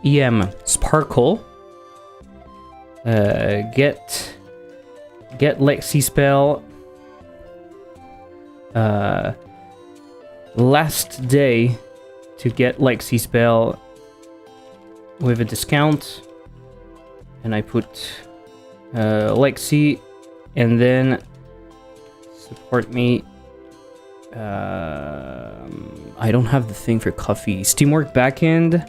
EM Sparkle. Get Lexispell. Last day to get Lexispell with a discount, and I put Lexi, and then support me. I don't have the thing for coffee. Steamwork backend.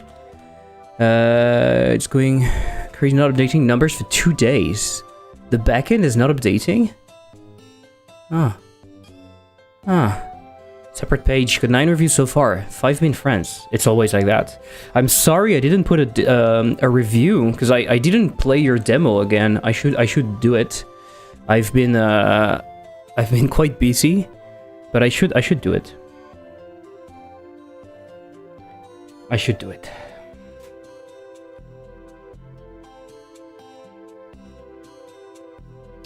It's going crazy, not updating numbers for 2 days. The backend is not updating? Separate page. Got 9 reviews so far. 5 main friends. It's always like that. I'm sorry I didn't put a review because I didn't play your demo again. I should do it. I've been quite busy, but I should do it. I should do it.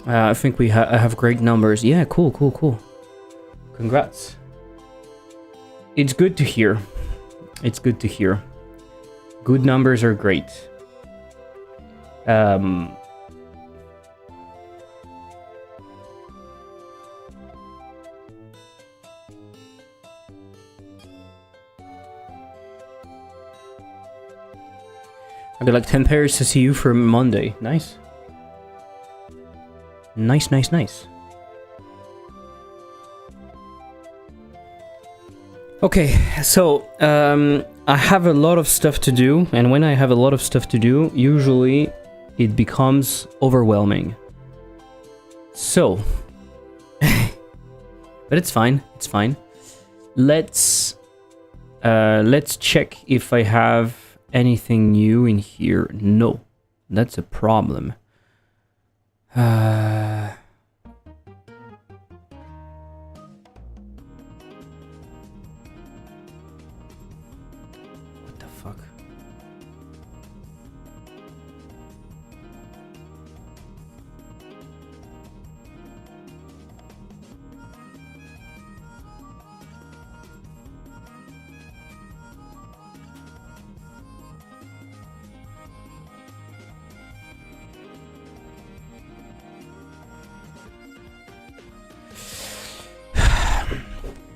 I think we have great numbers. Yeah, cool. Congrats. It's good to hear. It's good to hear. Good numbers are great. I got like 10 pairs to see you for Monday. Nice. Nice. Okay, so I have a lot of stuff to do, and when I have a lot of stuff to do, usually it becomes overwhelming. So, but it's fine. It's fine. Let's check if I have anything new in here. No, that's a problem. What the fuck?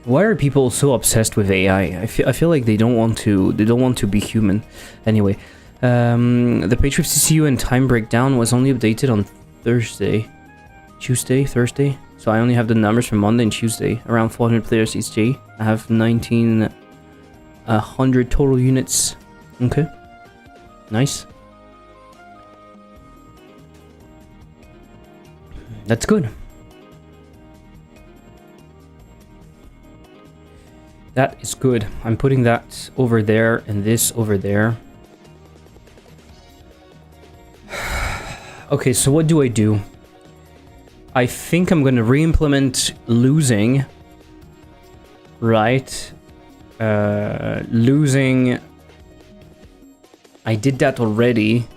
Why are people so obsessed with AI? I feel like they don't want to be human. Anyway, the page with CCU and time breakdown was only updated on Thursday. So I only have the numbers for Monday and Tuesday. Around 400 players each day. I have 1,900 total units. Okay. Nice. That's good. That is good. I'm putting that over there and this over there. Okay, so what do? I think I'm going to re-implement losing. Right. Losing. I did that already.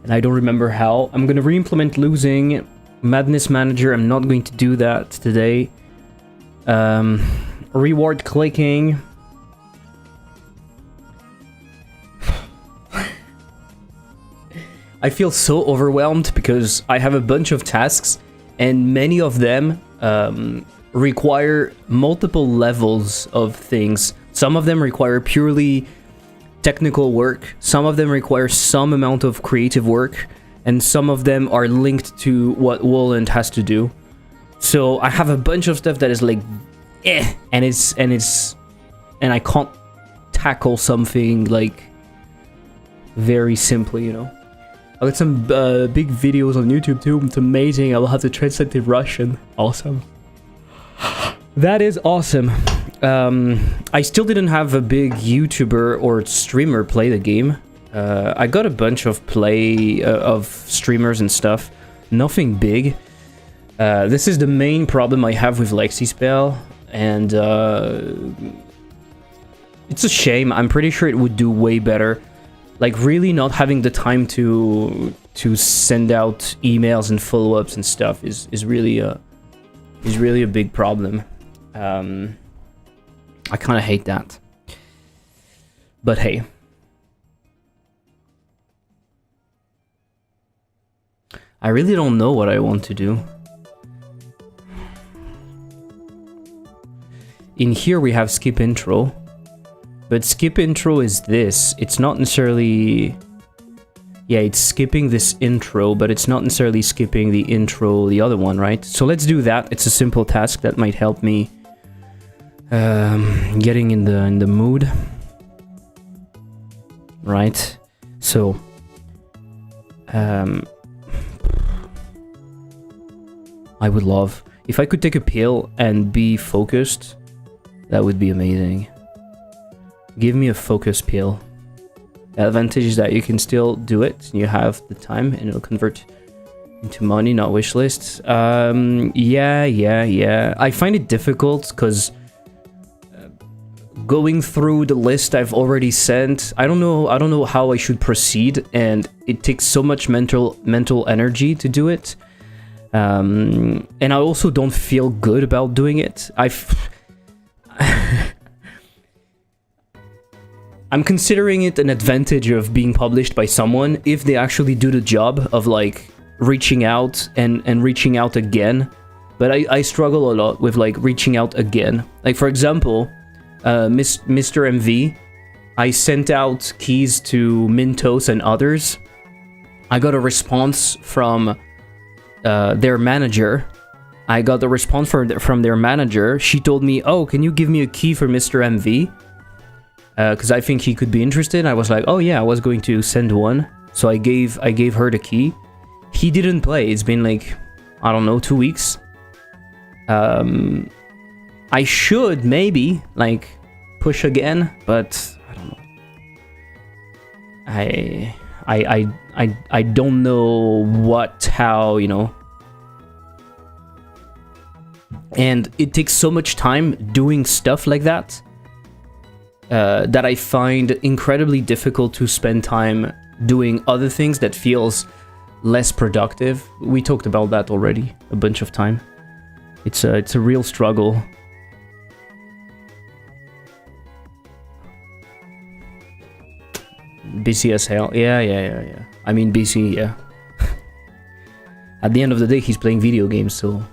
And I don't remember how. I'm going to re-implement losing. Madness Manager, I'm not going to do that today. Reward clicking. I feel so overwhelmed because I have a bunch of tasks and many of them require multiple levels of things. Some of them require purely technical work. Some of them require some amount of creative work. And some of them are linked to what O.B.O.L has to do. So I have a bunch of stuff that is like, and I can't tackle something like very simply, you know. I got some big videos on YouTube too. It's amazing. I will have to translate to Russian. Awesome. That is awesome. I still didn't have a big YouTuber or streamer play the game. I got a bunch of of streamers and stuff. Nothing big. This is the main problem I have with Lexispell, and it's a shame. I'm pretty sure it would do way better. Like really not having the time to send out emails and follow-ups and stuff is really a big problem. I kind of hate that. But hey. I really don't know what I want to do. In here we have skip intro. But skip intro is this. It's not necessarily... Yeah, it's skipping this intro, but it's not necessarily skipping the intro, the other one, right? So let's do that. It's a simple task that might help me getting in the mood. Right? So... I would love... If I could take a pill and be focused, that would be amazing. Give me a focus pill. The advantage is that you can still do it. You have the time and it'll convert into money, not wish lists. Yeah. I find it difficult because going through the list I've already sent, I don't know how I should proceed, and it takes so much mental energy to do it. And I also don't feel good about doing it. I'm considering it an advantage of being published by someone if they actually do the job of like reaching out and reaching out again. But I struggle a lot with like reaching out again. Like for example, Mr. MV, I sent out keys to Mintos and others. I got a response from their manager. I got the response from their manager. She told me, "Oh, can you give me a key for Mr. MV? Because I think he could be interested." I was like, "Oh yeah, I was going to send one." So I gave her the key. He didn't play. It's been like, I don't know, 2 weeks. I should maybe like push again, but I don't know. I don't know how, you know. And it takes so much time doing stuff like that that I find incredibly difficult to spend time doing other things that feels less productive. We talked about that already a bunch of time. It's a real struggle. Busy as hell. Yeah. I mean, busy, yeah. At the end of the day, he's playing video games, so...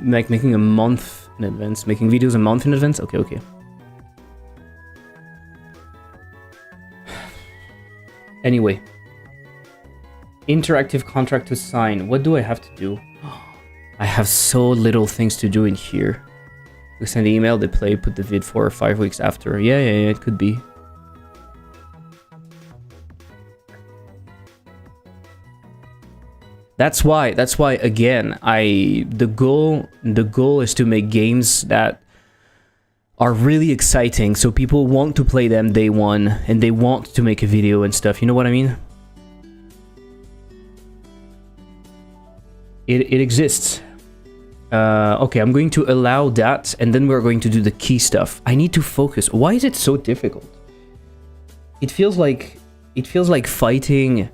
like making a month in advance. Making videos a month in advance? Okay. Anyway. Interactive contract to sign. What do I have to do? I have so little things to do in here. We send the email, they play, put the vid 4 or 5 weeks after. Yeah, it could be. That's why again, the goal is to make games that are really exciting, so people want to play them day one and they want to make a video and stuff. You know what I mean? It exists. Okay, I'm going to allow that, and then we're going to do the key stuff. I need to focus. Why is it so difficult? It feels like fighting.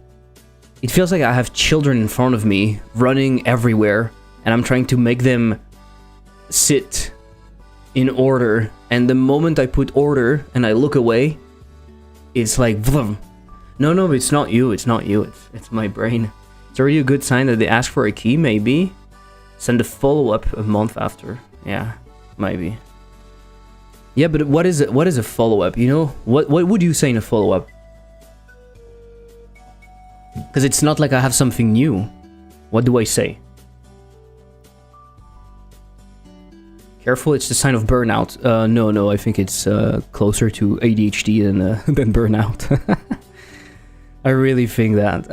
It feels like I have children in front of me running everywhere, and I'm trying to make them sit in order. And the moment I put order and I look away, it's like, vroom. No, it's not you. It's my brain. It's already a good sign that they ask for a key, maybe. Send a follow-up a month after. Yeah, maybe. Yeah, but what is a follow-up? You know, what would you say in a follow-up? Because it's not like I have something new. What do I say? Careful, it's the sign of burnout. No, I think it's closer to ADHD than burnout. I really think that.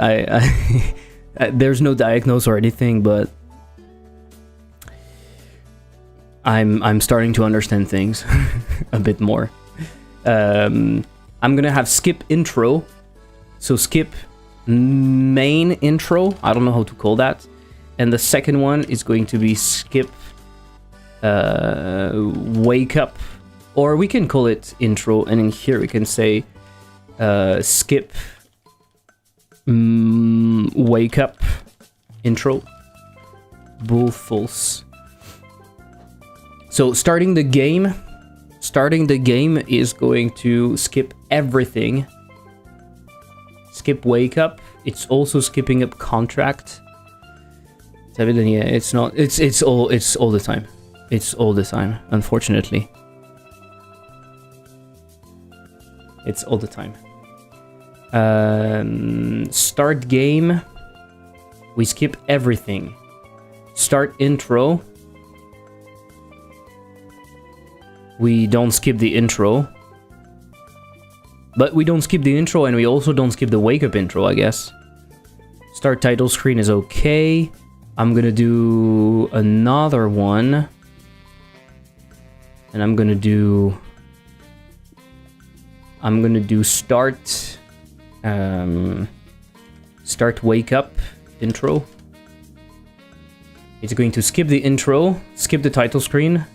There's no diagnosis or anything, but I'm starting to understand things a bit more. I'm gonna have skip intro, so skip main intro. I don't know how to call that, and the second one is going to be skip wake up, or we can call it intro, and in here we can say skip wake up intro. bool false. So starting the game is going to skip everything. Skip wake up. It's also skipping up contract. It's evident, yeah. It's not. It's all the time. It's all the time. Unfortunately, it's all the time. Start game. We skip everything. Start intro. We don't skip the intro. But we don't skip the intro, and we also don't skip the wake up intro, I guess. Start title screen is okay. I'm gonna do another one. And I'm gonna do start start wake up intro. It's going to skip the intro, skip the title screen,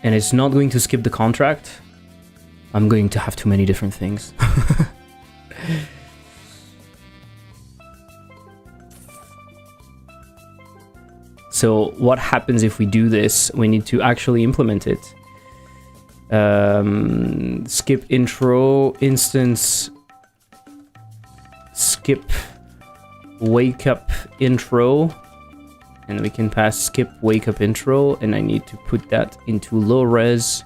and it's not going to skip the contract. I'm going to have too many different things. So what happens if we do this? We need to actually implement it. Skip intro, instance, skip wake up intro, and we can pass skip wake up intro, and I need to put that into low res.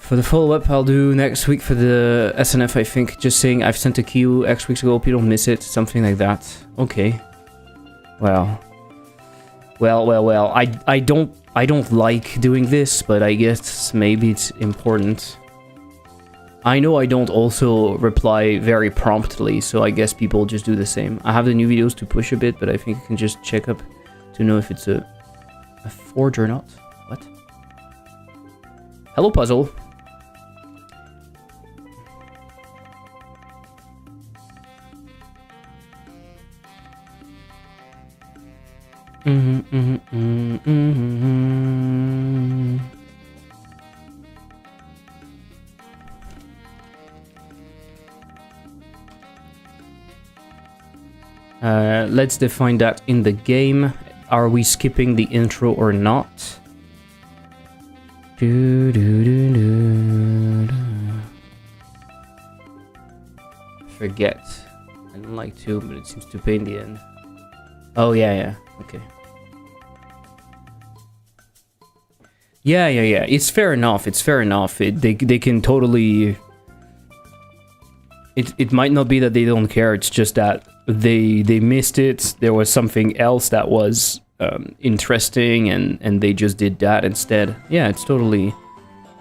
For the follow-up, I'll do next week for the SNF, I think. Just saying I've sent a queue X weeks ago, hope you don't miss it, something like that. Okay. Well. I don't like doing this, but I guess maybe it's important. I know I don't also reply very promptly, so I guess people just do the same. I have the new videos to push a bit, but I think I can just check up to know if it's a forge or not. What? Hello, puzzle. Let's define that in the game. Are we skipping the intro or not? Forget. I don't like to, but it seems to pay in the end. Oh, yeah. Okay. Yeah. It's fair enough. They can totally... It might not be that they don't care. It's just that they missed it. There was something else that was interesting, and they just did that instead. Yeah, it's totally...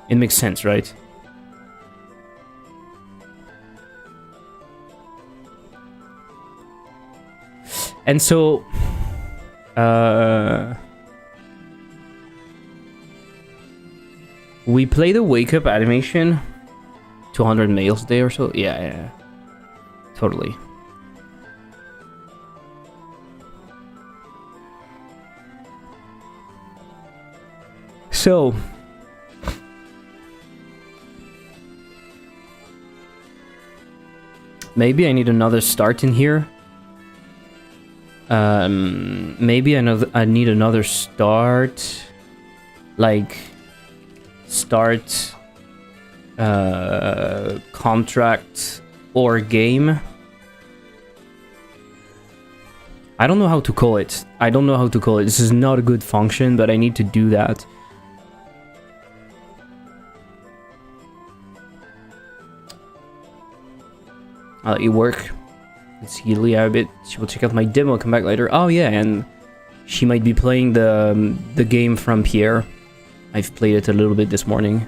It makes sense, right? And so... we play the wake up animation 200 mails a day or so. Yeah. Totally. So maybe I need another start in here. Maybe I need another start, like start contract or game. I don't know how to call it. This is not a good function, but I need to do that. I'll let you work. Let's see Leah a bit. She will check out my demo, come back later. Oh yeah, and she might be playing the game from Pierre. I've played it a little bit this morning.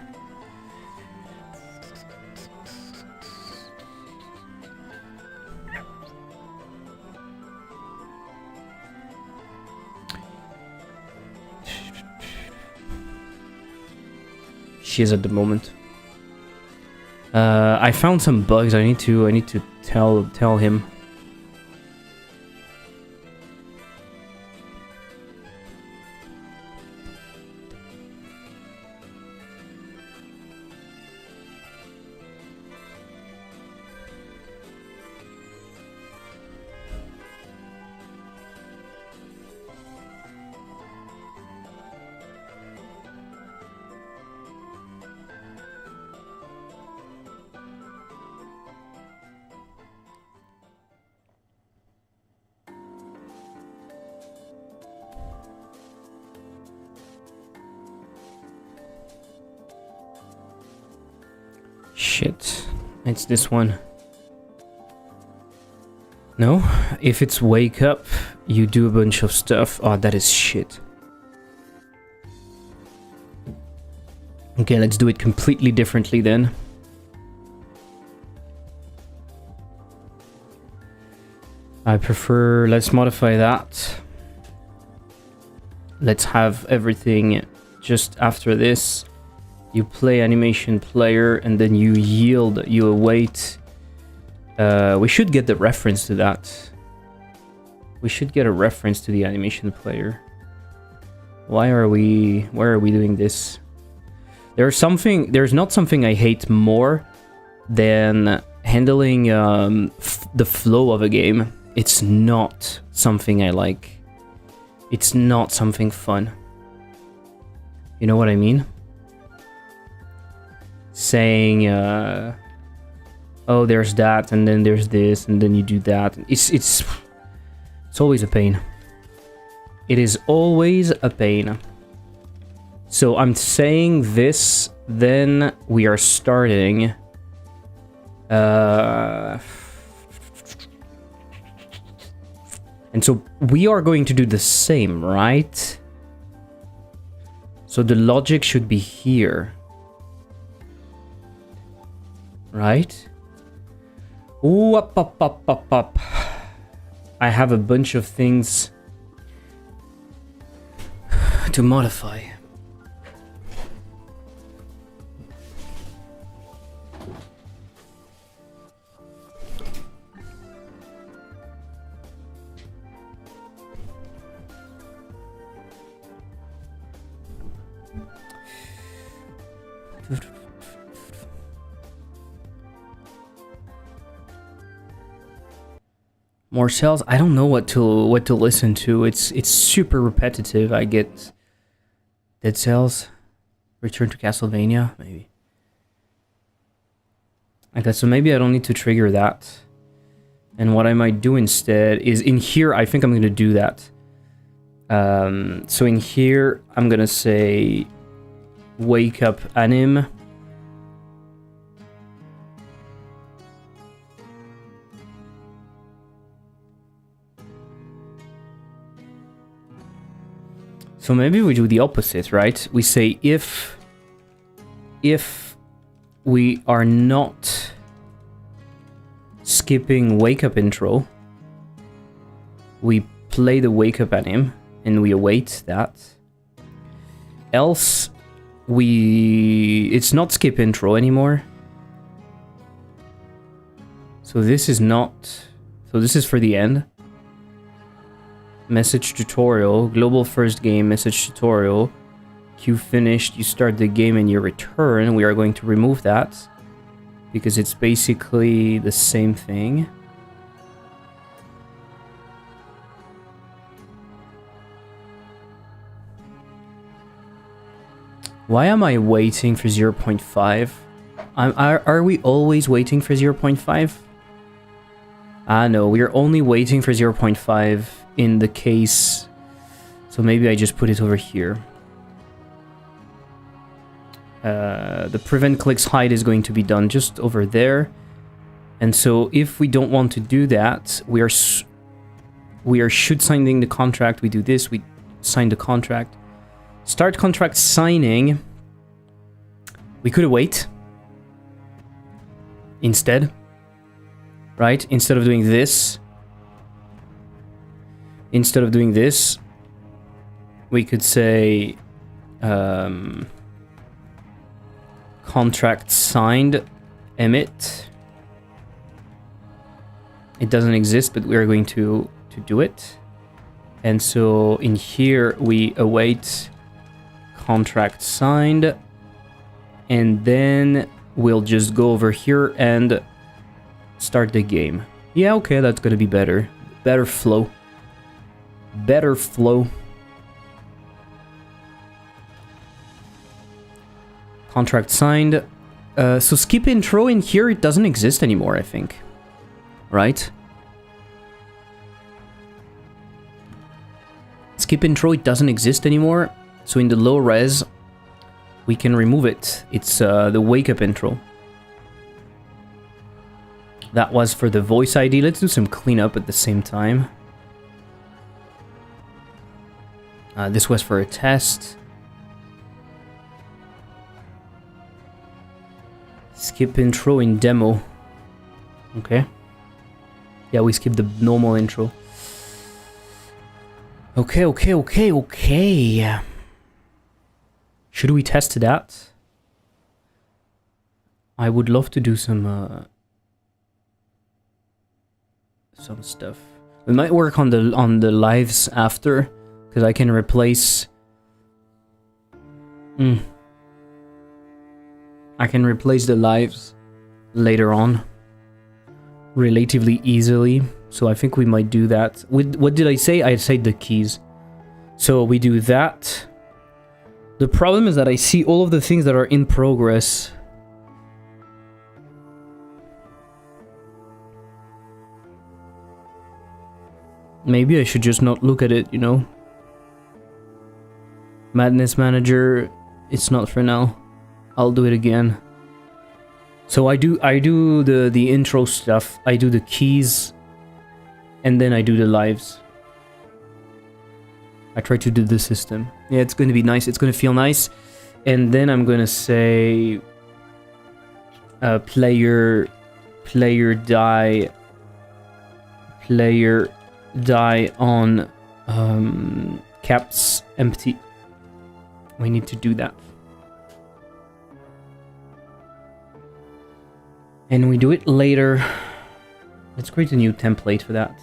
She is at the moment. I found some bugs. I need to tell him. Shit. It's this one. No? If it's wake up, you do a bunch of stuff. Oh, that is shit. Okay, let's do it completely differently then. I prefer... Let's modify that. Let's have everything just after this. You play animation player and then you yield, you await. We should get the reference to that. We should get a reference to the animation player. Why are we doing this? There's not something I hate more than handling the flow of a game. It's not something I like. It's not something fun. You know what I mean? Saying, oh, there's that, and then there's this, and then you do that. It's always a pain. It is always a pain. So I'm saying this, then we are starting. And so we are going to do the same, right? So the logic should be here. Right? Ooh, up. I have a bunch of things to modify. More cells? I don't know what to listen to. It's super repetitive. I get Dead Cells, Return to Castlevania, maybe. Okay, so maybe I don't need to trigger that. And what I might do instead is in here. I think I'm going to do that. So in here, I'm going to say wake up anim. So maybe we do the opposite, right? We say if we are not skipping wake up intro, we play the wake up anim and we await that. Else it's not skip intro anymore. So this is for the end. Message tutorial, global first game, message tutorial. Queue finished, you start the game and you return. We are going to remove that because it's basically the same thing. Why am I waiting for 0.5? Are we always waiting for 0.5? Ah, no, we are only waiting for 0.5 in the case. So maybe I just put it over here. The prevent clicks hide is going to be done just over there. And so if we don't want to do that, we are should signing the contract. We do this, we sign the contract. Start contract signing. We could wait instead. Right? Instead of doing this, we could say contract signed, emit. It doesn't exist, but we are going to do it. And so in here we await contract signed, and then we'll just go over here and start the game. Yeah, okay, that's gonna be better. Better flow. Better flow. Contract signed. So skip intro in here, it doesn't exist anymore, I think. Right? Skip intro, it doesn't exist anymore. So in the low res, we can remove it. It's the wake up intro. That was for the voice ID. Let's do some cleanup at the same time. This was for a test. Skip intro in demo. Okay. Yeah, we skipped the normal intro. Okay. Should we test that? I would love to do some stuff. We might work on the lives after, because I can replace. I can replace the lives later on relatively easily, so I think we might do that. What did I say? I said the keys. So we do that. The problem is that I see all of the things that are in progress. Maybe I should just not look at it, you know? Madness Manager, it's not for now. I'll do it again. So I do the intro stuff, I do the keys, and then I do the lives. I try to do the system. Yeah, it's going to be nice, it's going to feel nice. And then I'm going to say player die on caps empty. We need to do that. And we do it later. Let's create a new template for that.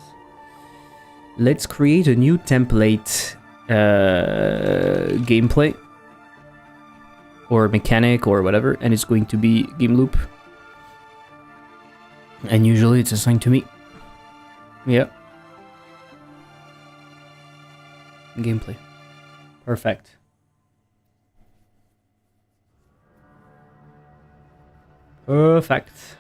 Let's create a new template gameplay or mechanic or whatever, and it's going to be game loop. And usually it's assigned to me. Yeah. Gameplay. Perfect. Perfect.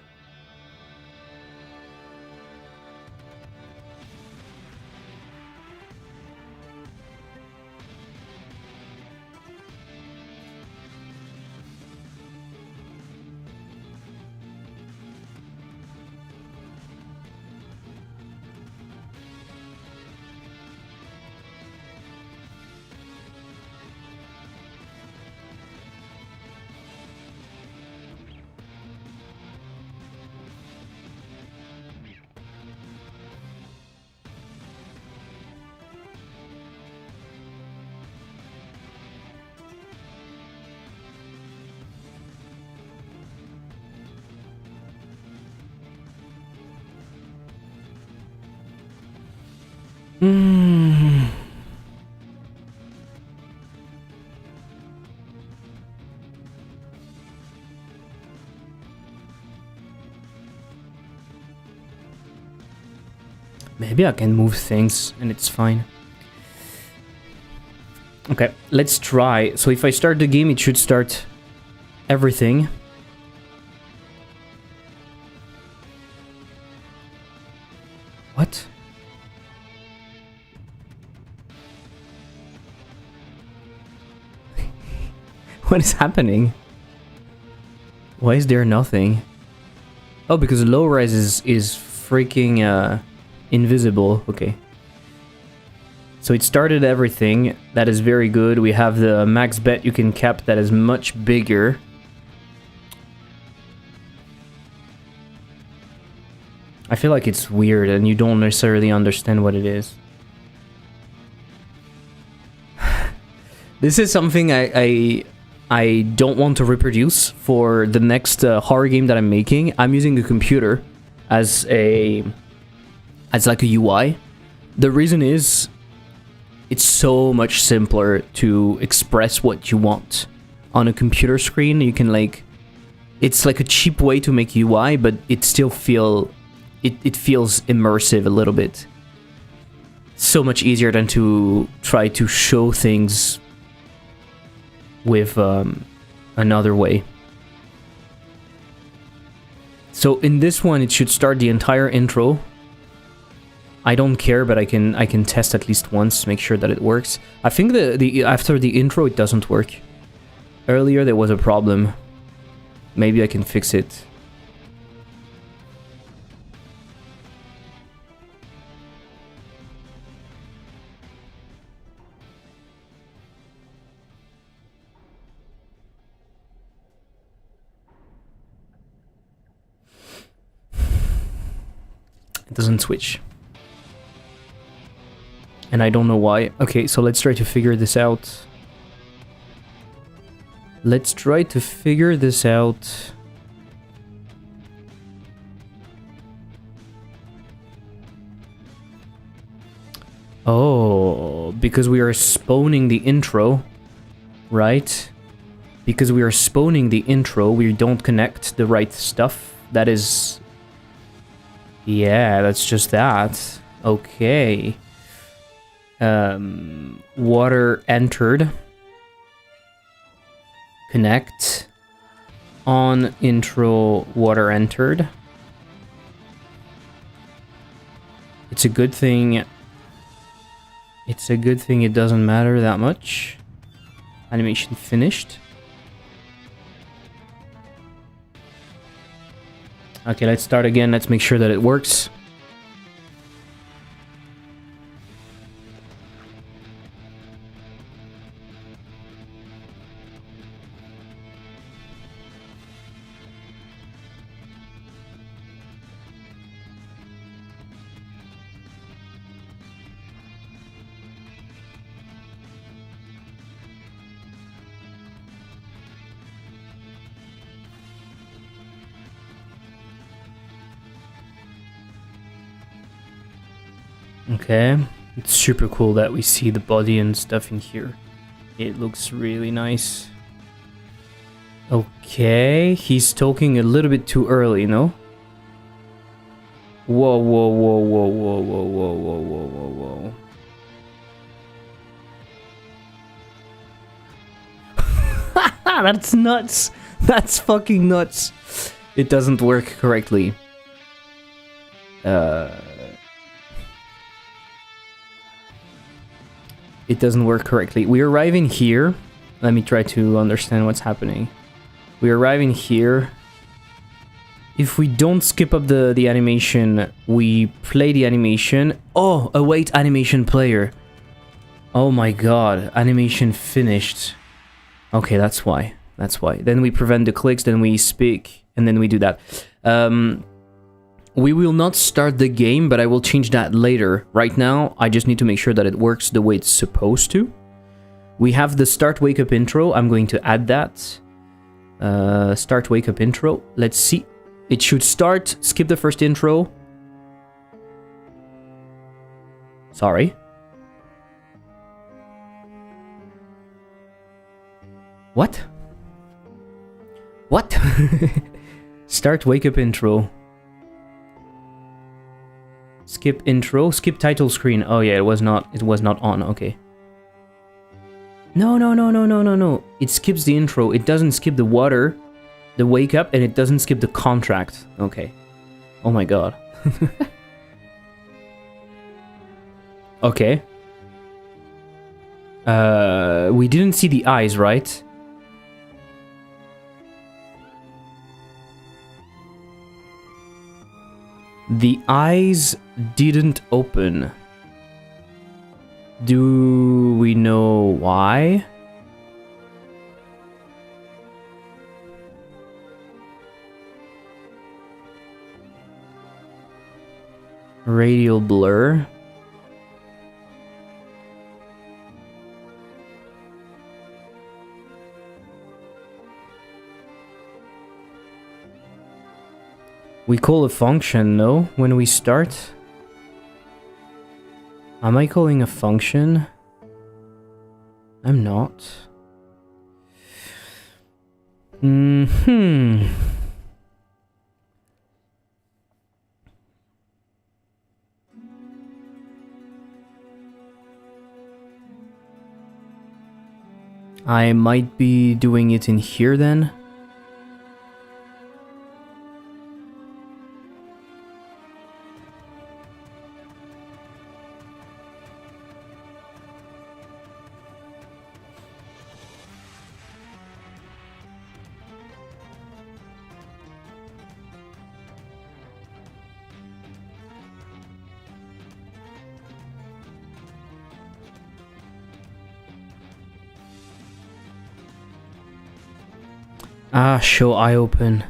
Maybe I can move things and it's fine. Okay, let's try. So if I start the game, it should start everything. What? What is happening? Why is there nothing? Oh, because low res is freaking invisible. Okay. So it started everything. That is very good. We have the max bet you can cap that is much bigger. I feel like it's weird and you don't necessarily understand what it is. This is something I don't want to reproduce for the next horror game that I'm making. I'm using a computer as like a UI. The reason is it's so much simpler to express what you want on a computer screen. You can it's like a cheap way to make UI, but it still feels immersive a little bit. So much easier than to try to show things with another way. So in this one, it should start the entire intro. I don't care, but I can test at least once, make sure that it works. I think the after the intro it doesn't work. Earlier there was a problem. Maybe I can fix it. doesn't switch. And I don't know why. Okay, so let's try to figure this out. Let's try to figure this out. Oh, because we are spawning the intro, right? Because we are spawning the intro, we don't connect the right stuff. That is... Yeah, that's just that. Okay. Water entered. Connect. On intro, water entered. It's a good thing... It's a good thing it doesn't matter that much. Animation finished. Okay, let's start again. Let's make sure that it works. Okay, it's super cool that we see the body and stuff in here. It looks really nice. Okay, he's talking a little bit too early, no? Whoa, whoa, whoa, whoa, whoa, whoa, whoa, whoa, whoa, whoa, whoa. That's nuts! That's fucking nuts! It doesn't work correctly. It doesn't work correctly. We arrive in here. Let me try to understand what's happening. We arrive in here. If we don't skip up the animation, we play the animation. Oh, await animation player. Oh my god, animation finished. Okay, that's why. That's why. Then we prevent the clicks, then we speak, and then we do that. We will not start the game, but I will change that later. Right now, I just need to make sure that it works the way it's supposed to. We have the start wake up intro. I'm going to add that. Start wake up intro. Let's see. It should start. Skip the first intro. Sorry. What? What? Start wake up intro. Skip intro, skip title screen. Oh yeah, it was not on, okay. No. It skips the intro. It doesn't skip the water, the wake up, and it doesn't skip the contract. Okay. Oh my god. Okay. We didn't see the eyes, right? The eyes didn't open. Do we know why? Radial blur. We call a function, no? When we start? Am I calling a function? I'm not. I might be doing it in here then. Ah, show eye open.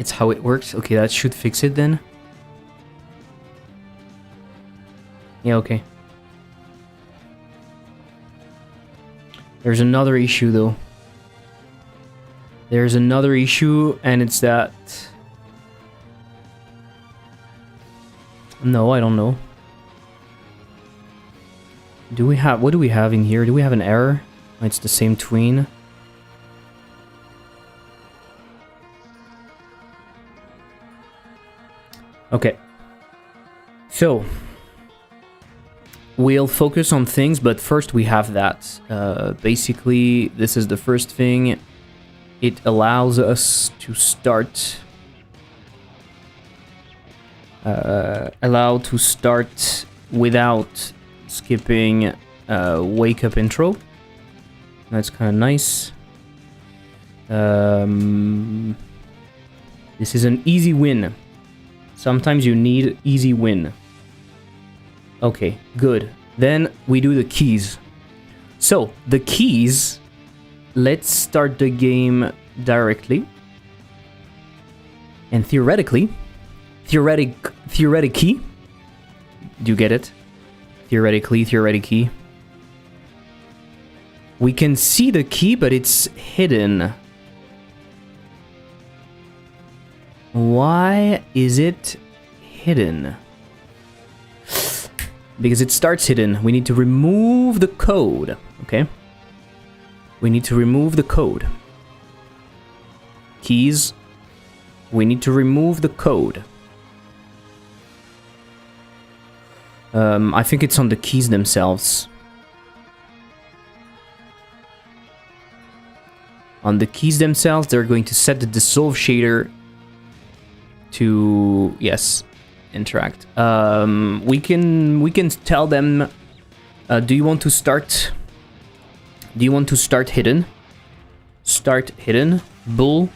It's how it works. Okay, that should fix it then. Yeah, okay. There's another issue though. There's another issue, and it's that... No, I don't know. Do we have... What do we have in here? Do we have an error? It's the same tween. Okay. So... We'll focus on things, but first we have that. Basically, this is the first thing. It allows us to start... allow to start without skipping wake up intro. That's kind of nice. This is an easy win. Sometimes you need easy win. Okay, good. Then we do the keys. So, the keys, let's start the game directly. And theoretically, theoretically, do you get it? Theoretically. We can see the key, but it's hidden. Why is it hidden? Because it starts hidden. We need to remove the code, okay? We need to remove the code. Keys. We need to remove the code. I think it's on the keys themselves. On the keys themselves, they're going to set the dissolve shader to... Yes. Interact. We can tell them, do you want to start hidden? Start hidden. Bool,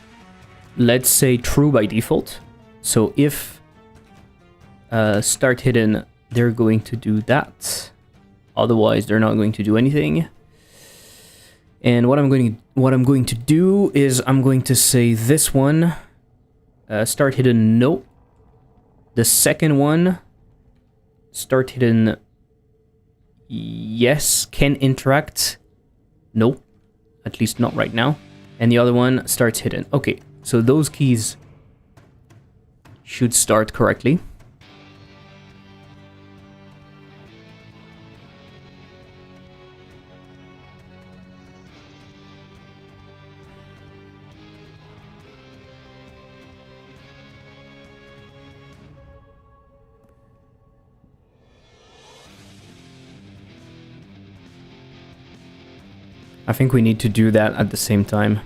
let's say true by default. So if start hidden, they're going to do that. Otherwise, they're not going to do anything. And what I'm going to do is I'm going to say this one, start hidden, no. The second one, start hidden, yes. Can interact, no. At least not right now. And the other one starts hidden. Okay, so those keys should start correctly. I think we need to do that at the same time.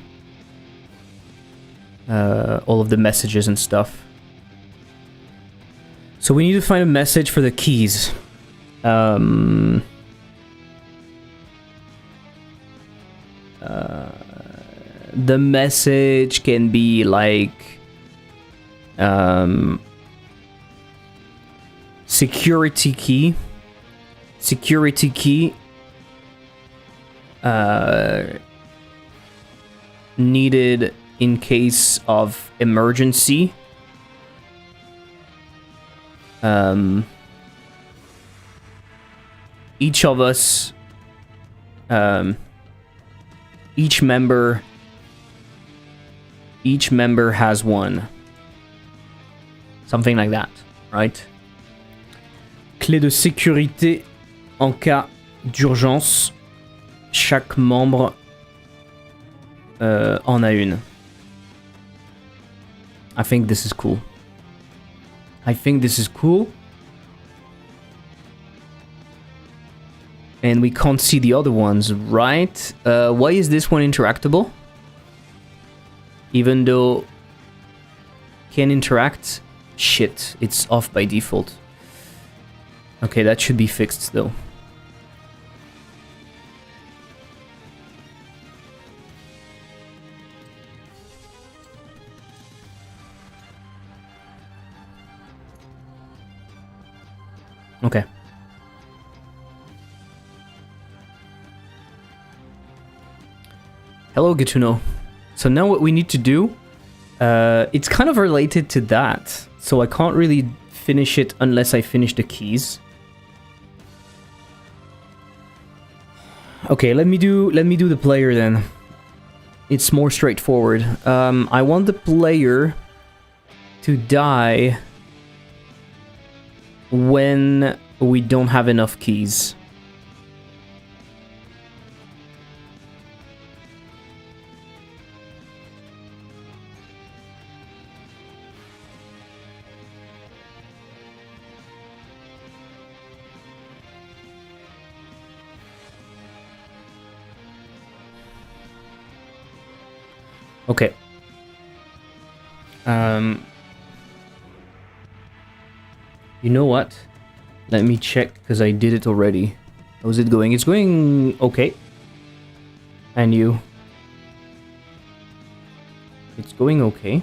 All of the messages and stuff. So we need to find a message for the keys. The message can be like... security key. Security key. Needed in case of emergency. Each of us, each member has one. Something like that, right? Clé de sécurité en cas d'urgence. Chaque membre en a une. I think this is cool. And we can't see the other ones, right? Why is this one interactable? Even though can interact? Shit, it's off by default. Okay, that should be fixed though. Okay. Hello, Gituno. So now what we need to do, It's kind of related to that, so I can't really finish it unless I finish the keys. Okay, let me do the player then. It's more straightforward. I want the player to die when we don't have enough keys. Okay. You know what? Let me check, because I did it already. How's it going? It's going okay. And you? It's going okay.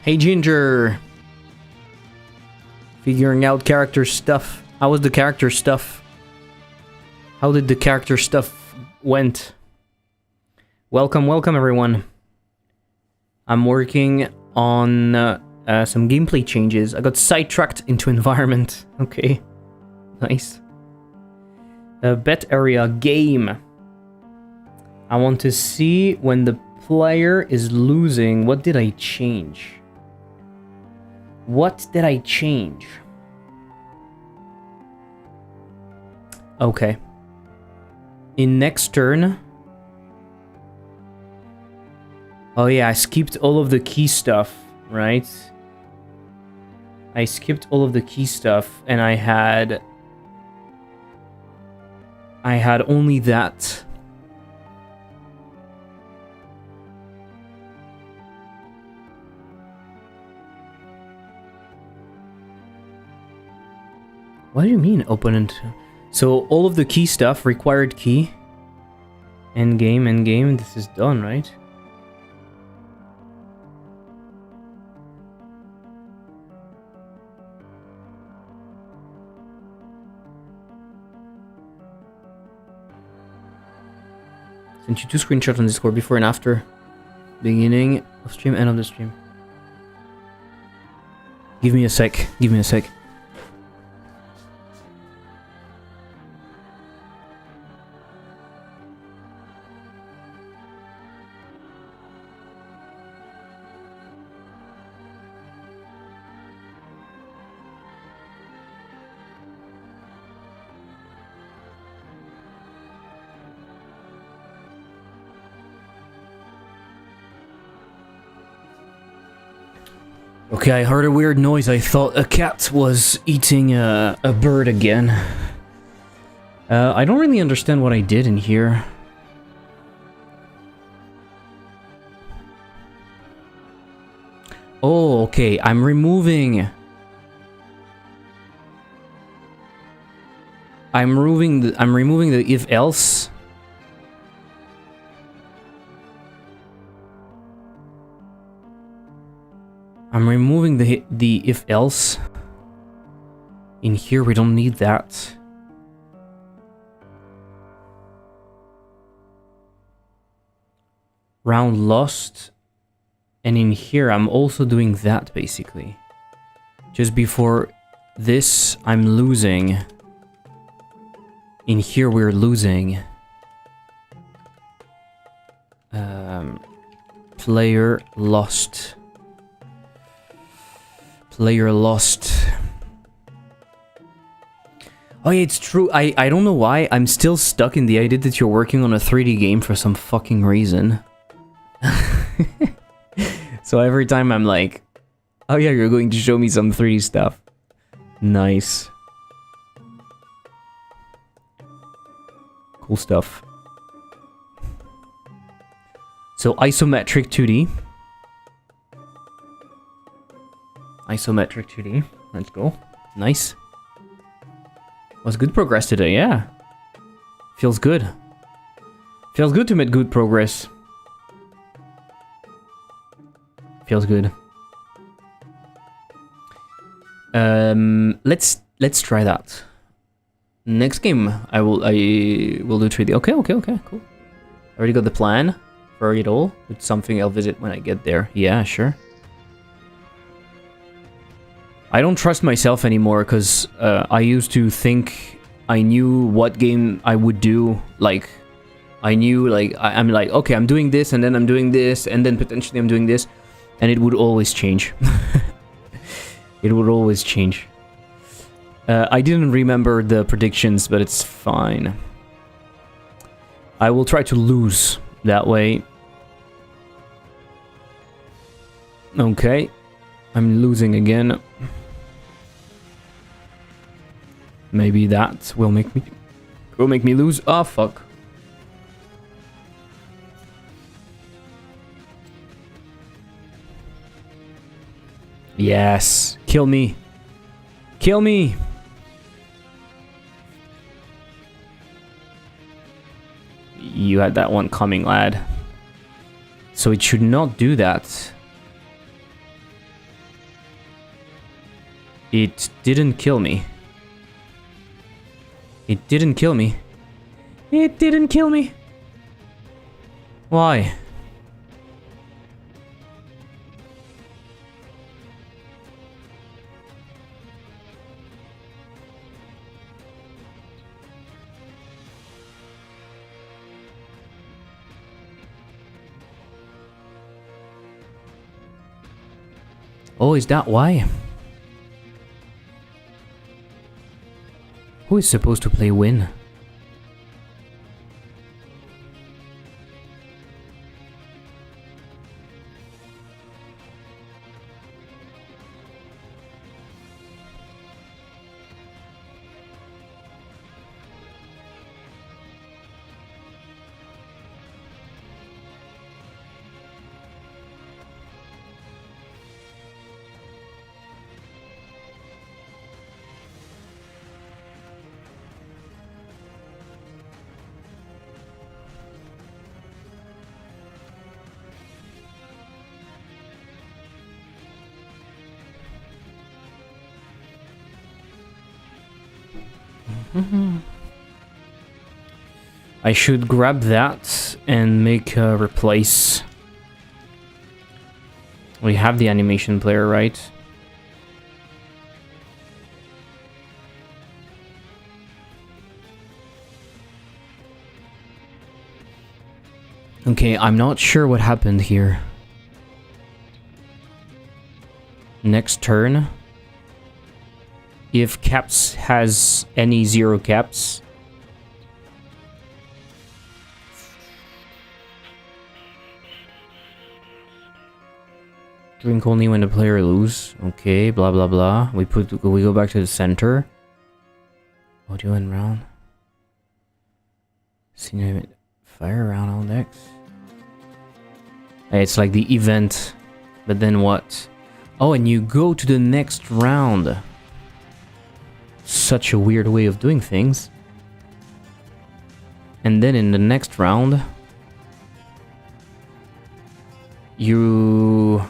Hey Ginger! Figuring out character stuff. How was the character stuff? How did the character stuff went? Welcome, welcome everyone. I'm working on some gameplay changes. I got sidetracked into environment. Okay, nice. Bet area game. I want to see when the player is losing. What did I change? What did I change? Okay. In next turn... Oh yeah, I skipped all of the key stuff, right? I skipped all of the key stuff, and I had only that. What do you mean, opponent? So all of the key stuff, required key. End game, this is done, right? Sent you 2 screenshots on Discord, before and after. Beginning of stream, end of the stream. Give me a sec, give me a sec. Okay, I heard a weird noise. I thought a cat was eating a bird again. I don't really understand what I did in here. Oh, okay. I'm removing the if else. I'm removing the if else. In here we don't need that. Round lost. And in here I'm also doing that basically. Just before this I'm losing. In here we're losing. Player lost. Player lost. Oh yeah, it's true. I don't know why. I'm still stuck in the idea that you're working on a 3D game for some fucking reason. So every time I'm like, oh yeah, you're going to show me some 3D stuff. Nice. Cool stuff. So isometric 2D. Isometric 2D. Let's go. Nice. Was good progress today, yeah. Feels good. Feels good to make good progress. Feels good. Let's try that. Next game I will do 3D. Okay, cool. Already got the plan for it all. It's something I'll visit when I get there. Yeah, sure. I don't trust myself anymore because I used to think I knew what game I would do. Like, I knew, like, I'm like, okay, I'm doing this, and then I'm doing this, and then potentially I'm doing this, and it would always change. It would always change. I didn't remember the predictions, but it's fine. I will try to lose that way. Okay. I'm losing again. Maybe that will make me lose. Oh, fuck. Yes. Kill me. Kill me. You had that one coming, lad. So it should not do that. It didn't kill me. It didn't kill me. It didn't kill me. Why? Oh, is that why? Who is supposed to play win? I should grab that and make a replace. We have the animation player, right? Okay, I'm not sure what happened here. Next turn. If caps has any 0 caps. Drink only when the player loses. Okay, blah blah blah. We go back to the center. Audio and round. Senior fire around all decks. It's like the event, but then what? Oh, and you go to the next round. Such a weird way of doing things. And then in the next round, you...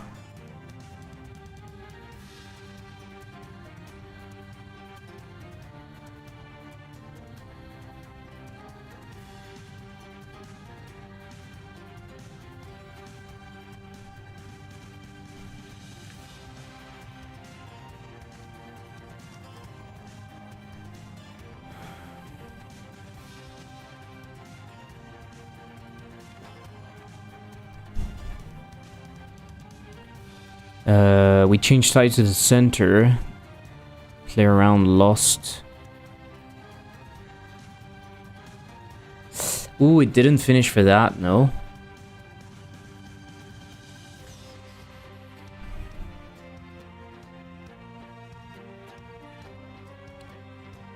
we changed sides to the center. Play around lost. Ooh, it didn't finish for that, no.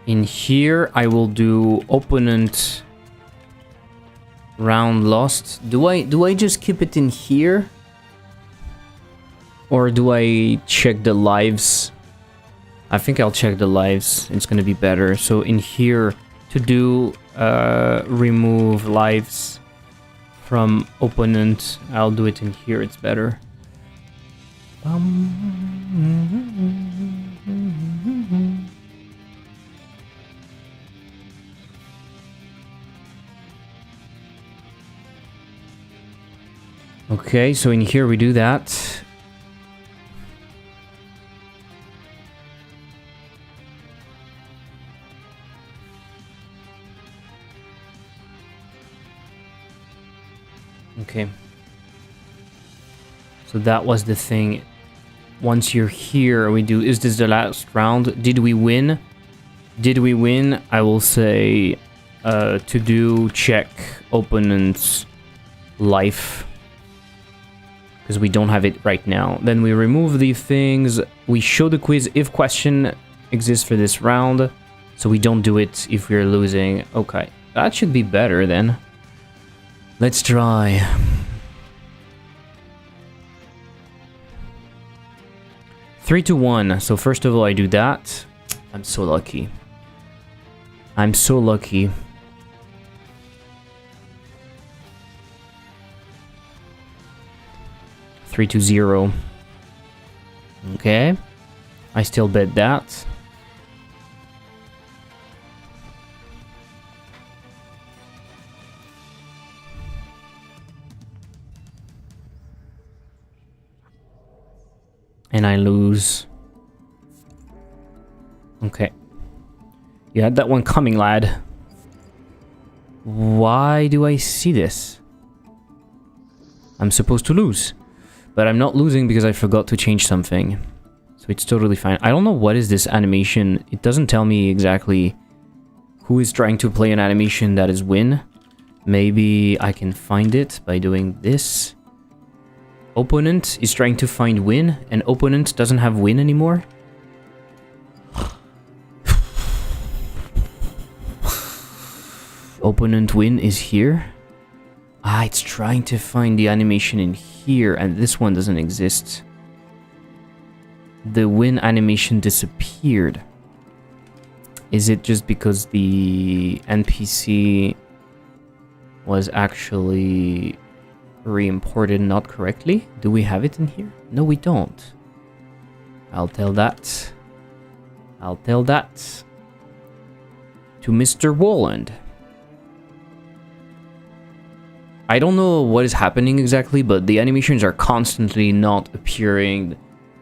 In here, I will do opponent round lost. Do I just keep it in here? Or do I check the lives? I think I'll check the lives. It's gonna be better. So in here, to do remove lives from opponent, I'll do it in here. It's better. Okay, so in here we do that. Okay. So that was the thing. Once you're here, we do... Is this the last round? Did we win? Did we win? I will say to do check opponent's life. Because we don't have it right now. Then we remove the things. We show the quiz if question exists for this round. So we don't do it if we're losing. Okay. That should be better then. Let's try. Three to 1. So first of all, I do that. I'm so lucky. I'm so lucky. Three to 0. Okay. I still bet that. And I lose. Okay. You had that one coming, lad. Why do I see this? I'm supposed to lose. But I'm not losing because I forgot to change something. So it's totally fine. I don't know what is this animation. It doesn't tell me exactly who is trying to play an animation that is win. Maybe I can find it by doing this. Opponent is trying to find win, and opponent doesn't have win anymore. Opponent win is here. Ah, it's trying to find the animation in here, and this one doesn't exist. The win animation disappeared. Is it just because the NPC was actually re-imported not correctly? Do we have it in here? No, we don't. I'll tell that. I'll tell that to Mr. Wolland. I don't know what is happening exactly, but the animations are constantly not appearing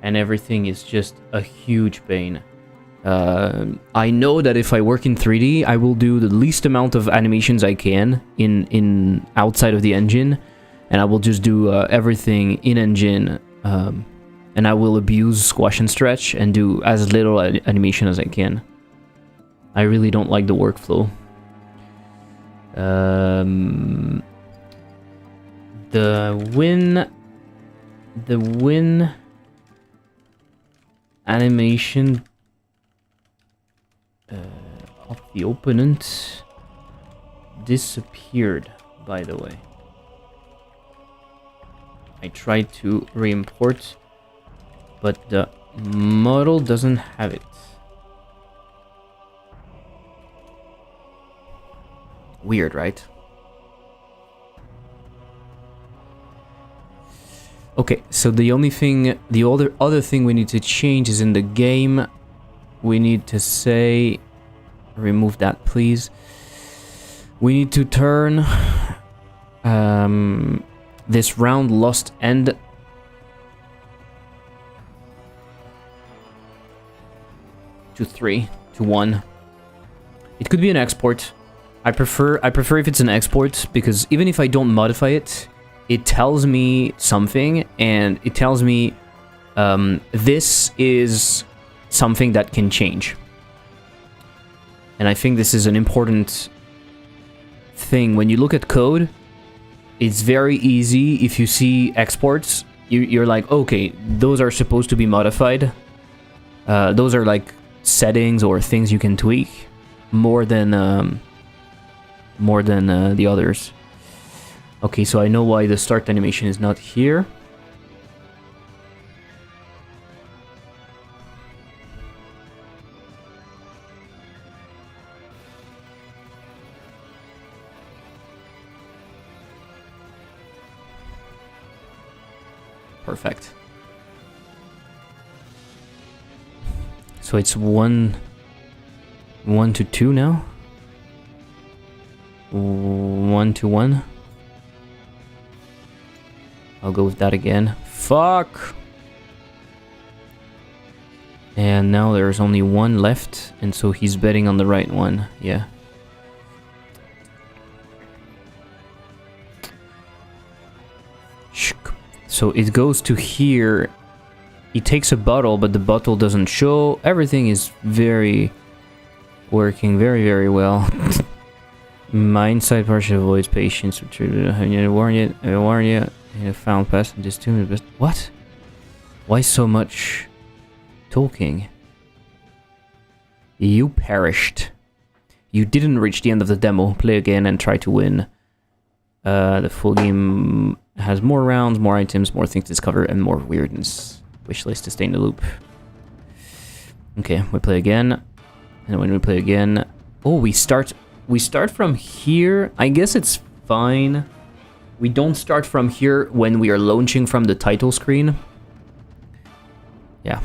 and everything is just a huge pain. I know that if I work in 3D, I will do the least amount of animations I can in outside of the engine, and I will just do everything in engine, and I will abuse squash and stretch and do as little animation as I can. I really don't like the workflow. The win animation of the opponent disappeared, by the way. I tried to re-import, but the model doesn't have it. Weird, right? Okay, so the only thing, the other thing we need to change is in the game. We need to say, remove that please. We need to turn this round lost end to 3 to 1. It could be an export. I prefer if it's an export, because even if I don't modify it, it tells me something, and it tells me this is something that can change. And I think this is an important thing. When you look at code, it's very easy. If you see exports, you're like, okay, those are supposed to be modified. Those are like settings or things you can tweak. more than the others. Okay, so I know why the start animation is not here. Perfect. So it's 1 to 2 now. 1 to 1. I'll go with that again. Fuck! And now there's only one left, and so he's betting on the right one. Yeah. So it goes to here. He takes a bottle, but the bottle doesn't show. Everything is working very well. My inside partial avoids patience. I warn you. I found past this too. What? Why so much talking? You perished. You didn't reach the end of the demo. Play again and try to win. The full game has more rounds, more items, more things to discover, and more weirdness. Wishlist to stay in the loop. Okay, we play again. And when we play again... Oh, we start from here. I guess it's fine. We don't start from here when we are launching from the title screen. Yeah.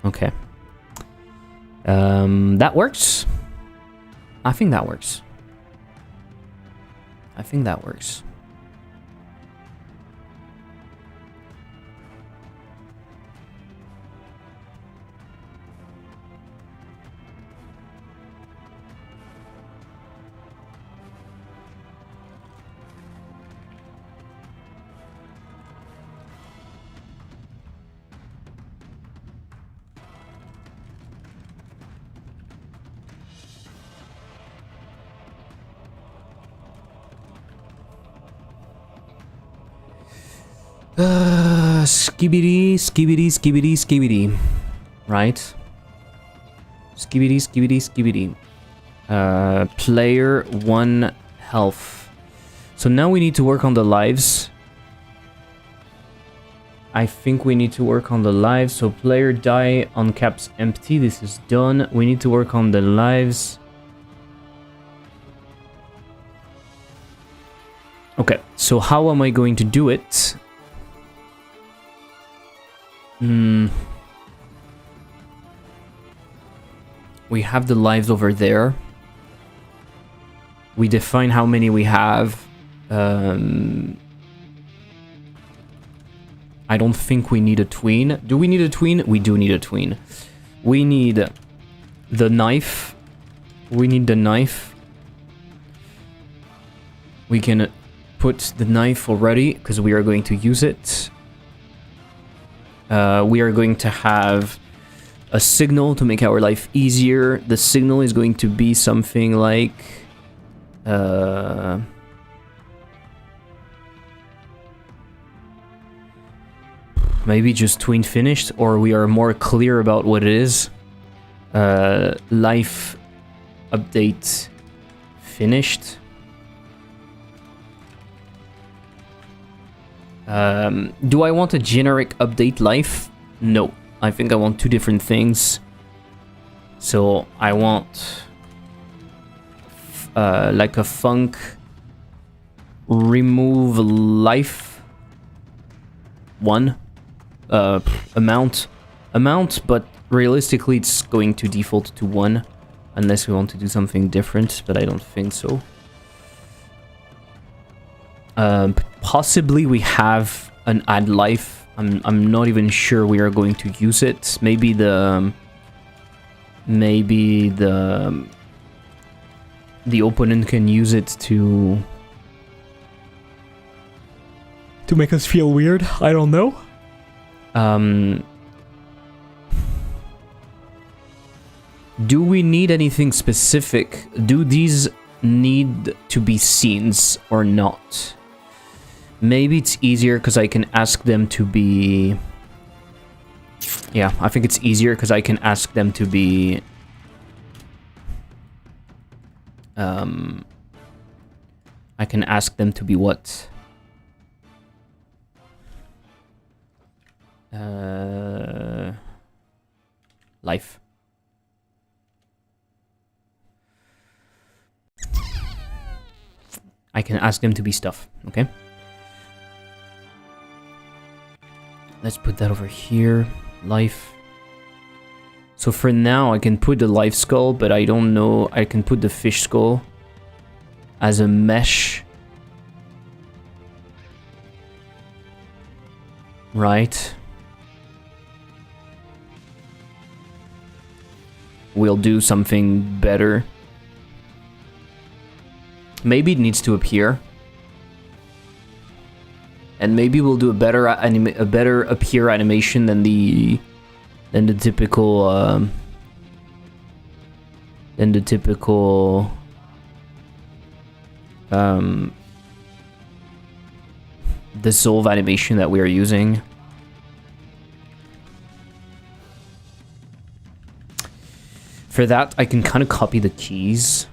Okay. That works. I think that works. Skibidi. Right? Skibidi. Player 1 health. So now we need to work on the lives. I think we need to work on the lives. So player die on caps empty. This is done. We need to work on the lives. Okay, so how am I going to do it? We have the lives over there. We define how many we have. I don't think we need a tween. Do we need a tween? We do need a tween. We need the knife. We can put the knife already because we are going to use it. We are going to have a signal to make our life easier. The signal is going to be something like... maybe just tween finished, or we are more clear about what it is. Life update finished. Do I want a generic update life? No. I think I want two different things. So I want like a funk remove life 1 amount, but realistically it's going to default to 1 unless we want to do something different, but I don't think so. Possibly we have an add life. I'm not even sure we are going to use it. Maybe the opponent can use it to make us feel weird. I don't know. Do we need anything specific? Do these need to be scenes or not? Maybe it's easier because I can ask them to be Yeah, I think it's easier because I can ask them to be... I can ask them to be what? Life. I can ask them to be stuff, okay? Let's put that over here. Life. So for now, I can put the life skull, but I don't know. I can put the fish skull as a mesh. Right. We'll do something better. Maybe it needs to appear. And maybe we'll do a better appear animation than the typical dissolve animation that we are using. For that, I can kind of copy the keys.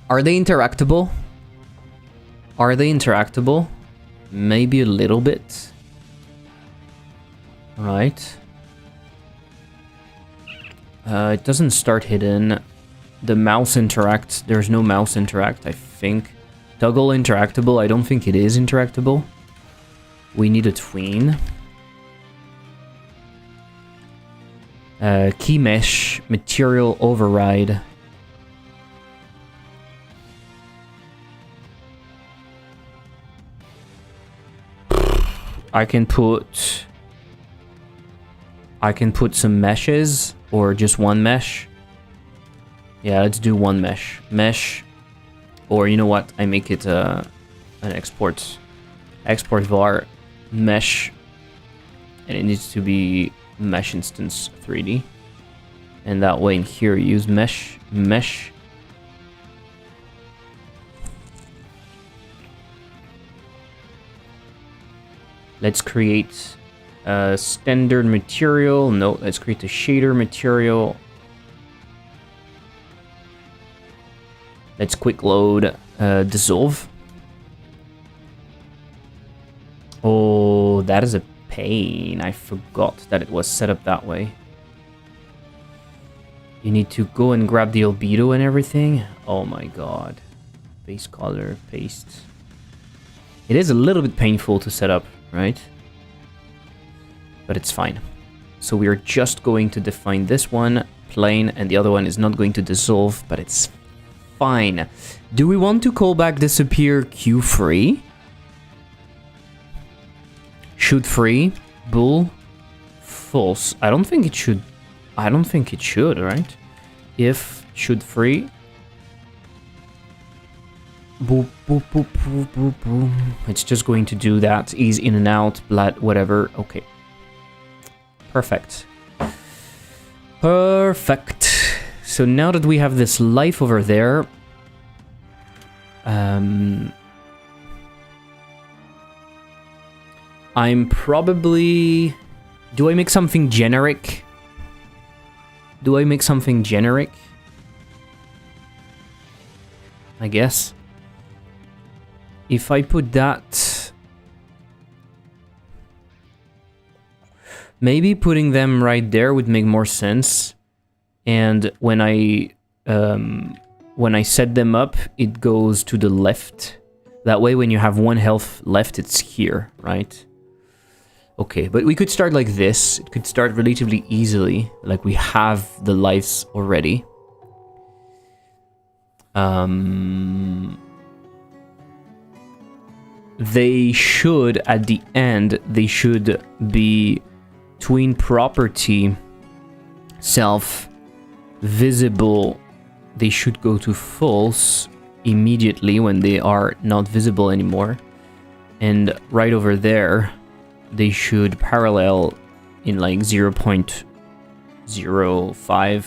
Are they interactable? Are they interactable? Maybe a little bit. Right. It doesn't start hidden. The mouse interacts. There's no mouse interact, I think. Toggle interactable. I don't think it is interactable. We need a tween. Key mesh. Material override. I can put some meshes or just one mesh. Yeah, let's do one mesh. Mesh, or you know what? I make it an export var mesh, and it needs to be mesh instance 3D. And that way in here use mesh. Let's create a standard material. No, let's create a shader material. Let's quick load dissolve. Oh, that is a pain. I forgot that it was set up that way. You need to go and grab the albedo and everything. Oh my god. Base color, paste. It is a little bit painful to set up, right? But it's fine. So we are just going to define this one plain, and the other one is not going to dissolve, but it's fine. Do we want to call back disappear Q free? Should free, bool, false. I don't think it should. I don't think it should, right? If should free. Boop, boop, boop, boop, boop, boop. It's just going to do that. Ease in and out, blood, whatever. Okay. Perfect. Perfect. So now that we have this life over there, I'm probably... Do I make something generic? Do I make something generic? I guess. If I put that... Maybe putting them right there would make more sense. And when I set them up, it goes to the left. That way, when you have 1 health left, it's here, right? Okay, but we could start like this. It could start relatively easily, like we have the lives already. They should, at the end, they should be tween property, self, visible. They should go to false immediately when they are not visible anymore. And right over there, they should parallel in like 0.05.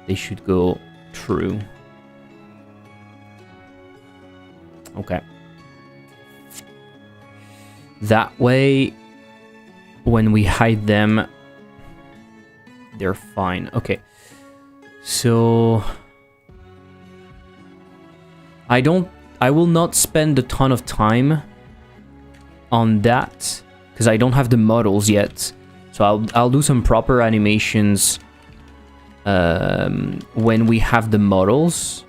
They should go true. Okay. That way, when we hide them, they're fine. Okay. So I will not spend a ton of time on that because I don't have the models yet. So I'll do some proper animations when we have the models.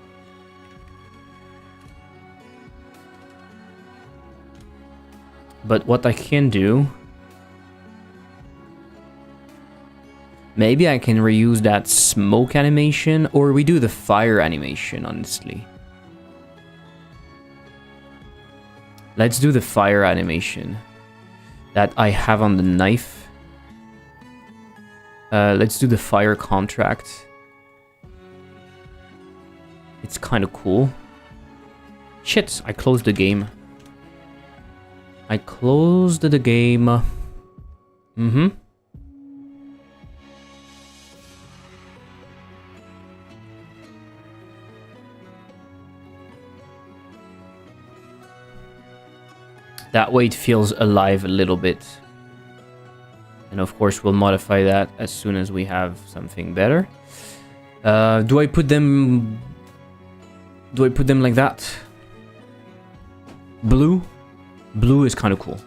But what I can do, maybe I can reuse that smoke animation, or we do the fire animation, honestly. Let's do the fire animation that I have on the knife. Let's do the fire contract. It's kind of cool. Shit, I closed the game. I closed the game. That way it feels alive a little bit. And of course we'll modify that as soon as we have something better. Do I put them like that? Blue? Blue is kind of cool.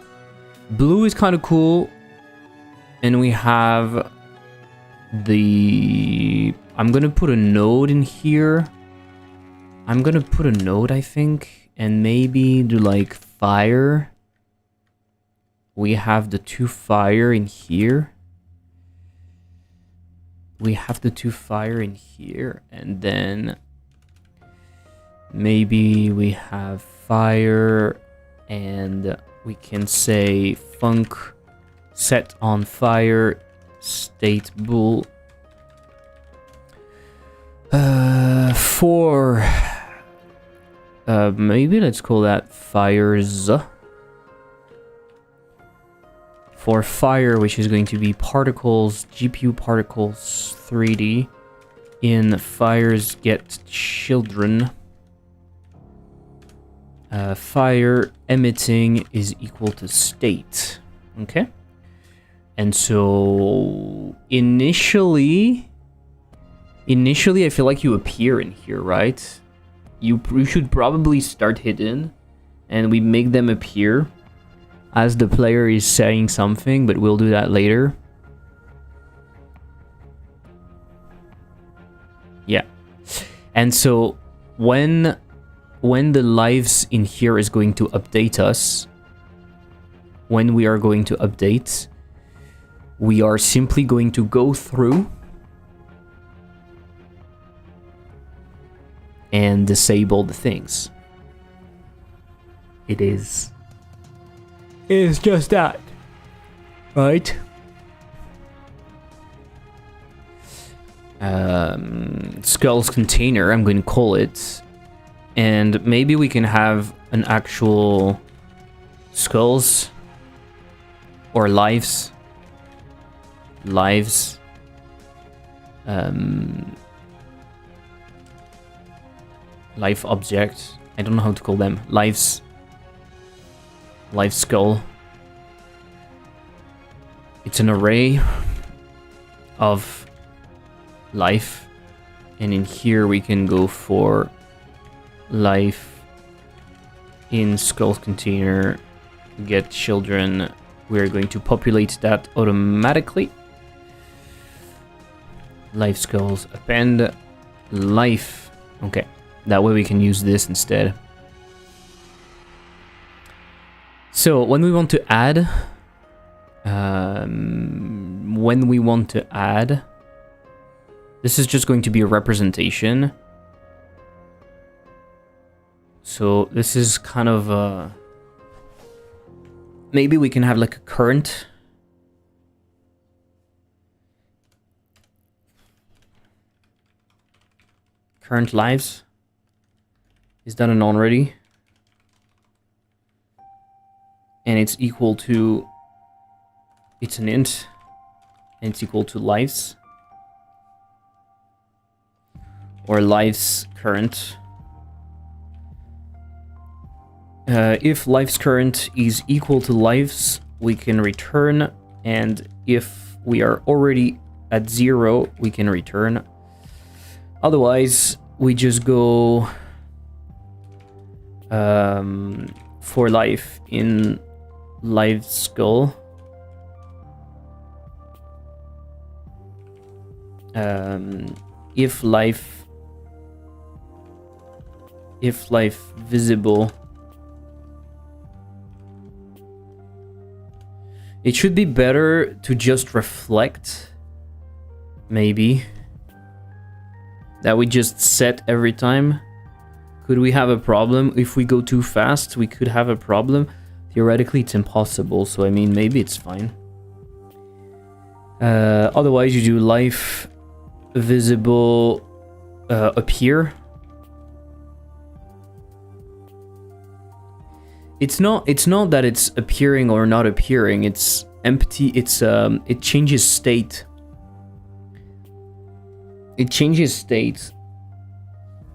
Blue is kind of cool. And we have the... I'm gonna put a node in here. I'm gonna put a node, I think. And maybe do like fire. We have the 2 fire in here. We have the 2 fire in here. And then maybe we have fire. And we can say func set on fire state bool for maybe let's call that fires for fire, which is going to be particles, GPU particles 3D in fires get children. Fire emitting is equal to state. Okay. And so initially I feel like you appear in here, right? You should probably start hidden and we make them appear as the player is saying something, but we'll do that later. Yeah. And so when the lives in here is going to update us, when we are going to update, we are simply going to go through and disable the things. It is just that, right? Skulls container, I'm going to call it. And maybe we can have an actual skulls or lives. Live object. I don't know how to call them. Live skull. It's an array of life. And in here we can go for life in skulls container get children. We're going to populate that automatically. Life skulls append life. Okay, that way we can use this instead. So when we want to add this is just going to be a representation. So this is kind of maybe we can have like a current. Current lives. Is that an already? And it's equal to, it's an int, and it's equal to lives. Or lives current. If life's current is equal to life's, we can return, and if we are already at 0, we can return. Otherwise, we just go for life in life skull. If life visible, it should be better to just reflect, maybe, that we just set every time. Could we have a problem? If we go too fast, we could have a problem. Theoretically, it's impossible, so I mean, maybe it's fine. Otherwise, you do life visible appear. It's not that it's appearing or not appearing. It's empty. It's it changes state. It changes state.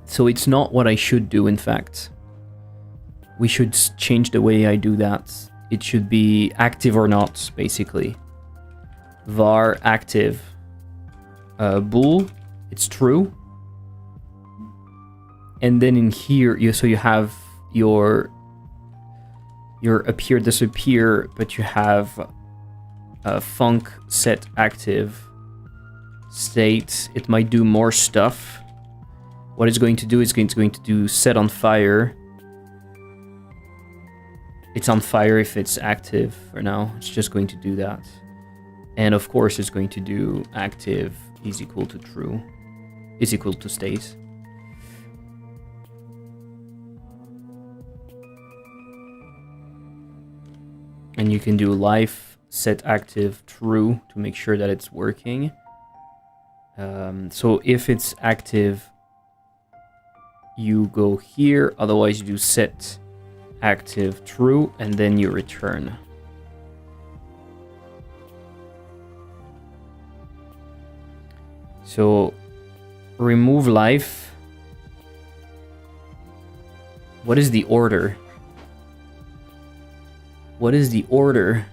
So it's not what I should do, in fact. We should change the way I do that. It should be active or not, basically. Var active. Bool, it's true. And then in here, you have your appear disappear, but you have func set active state. It might do more stuff. What it's going to do is going to do set on fire. It's on fire if it's active for now. It's just going to do that. And of course it's going to do active is equal to true, is equal to state. And you can do life set active true to make sure that it's working. So if it's active, you go here. Otherwise, you do set active true, and then you return. So remove life. What is the order? What is the order?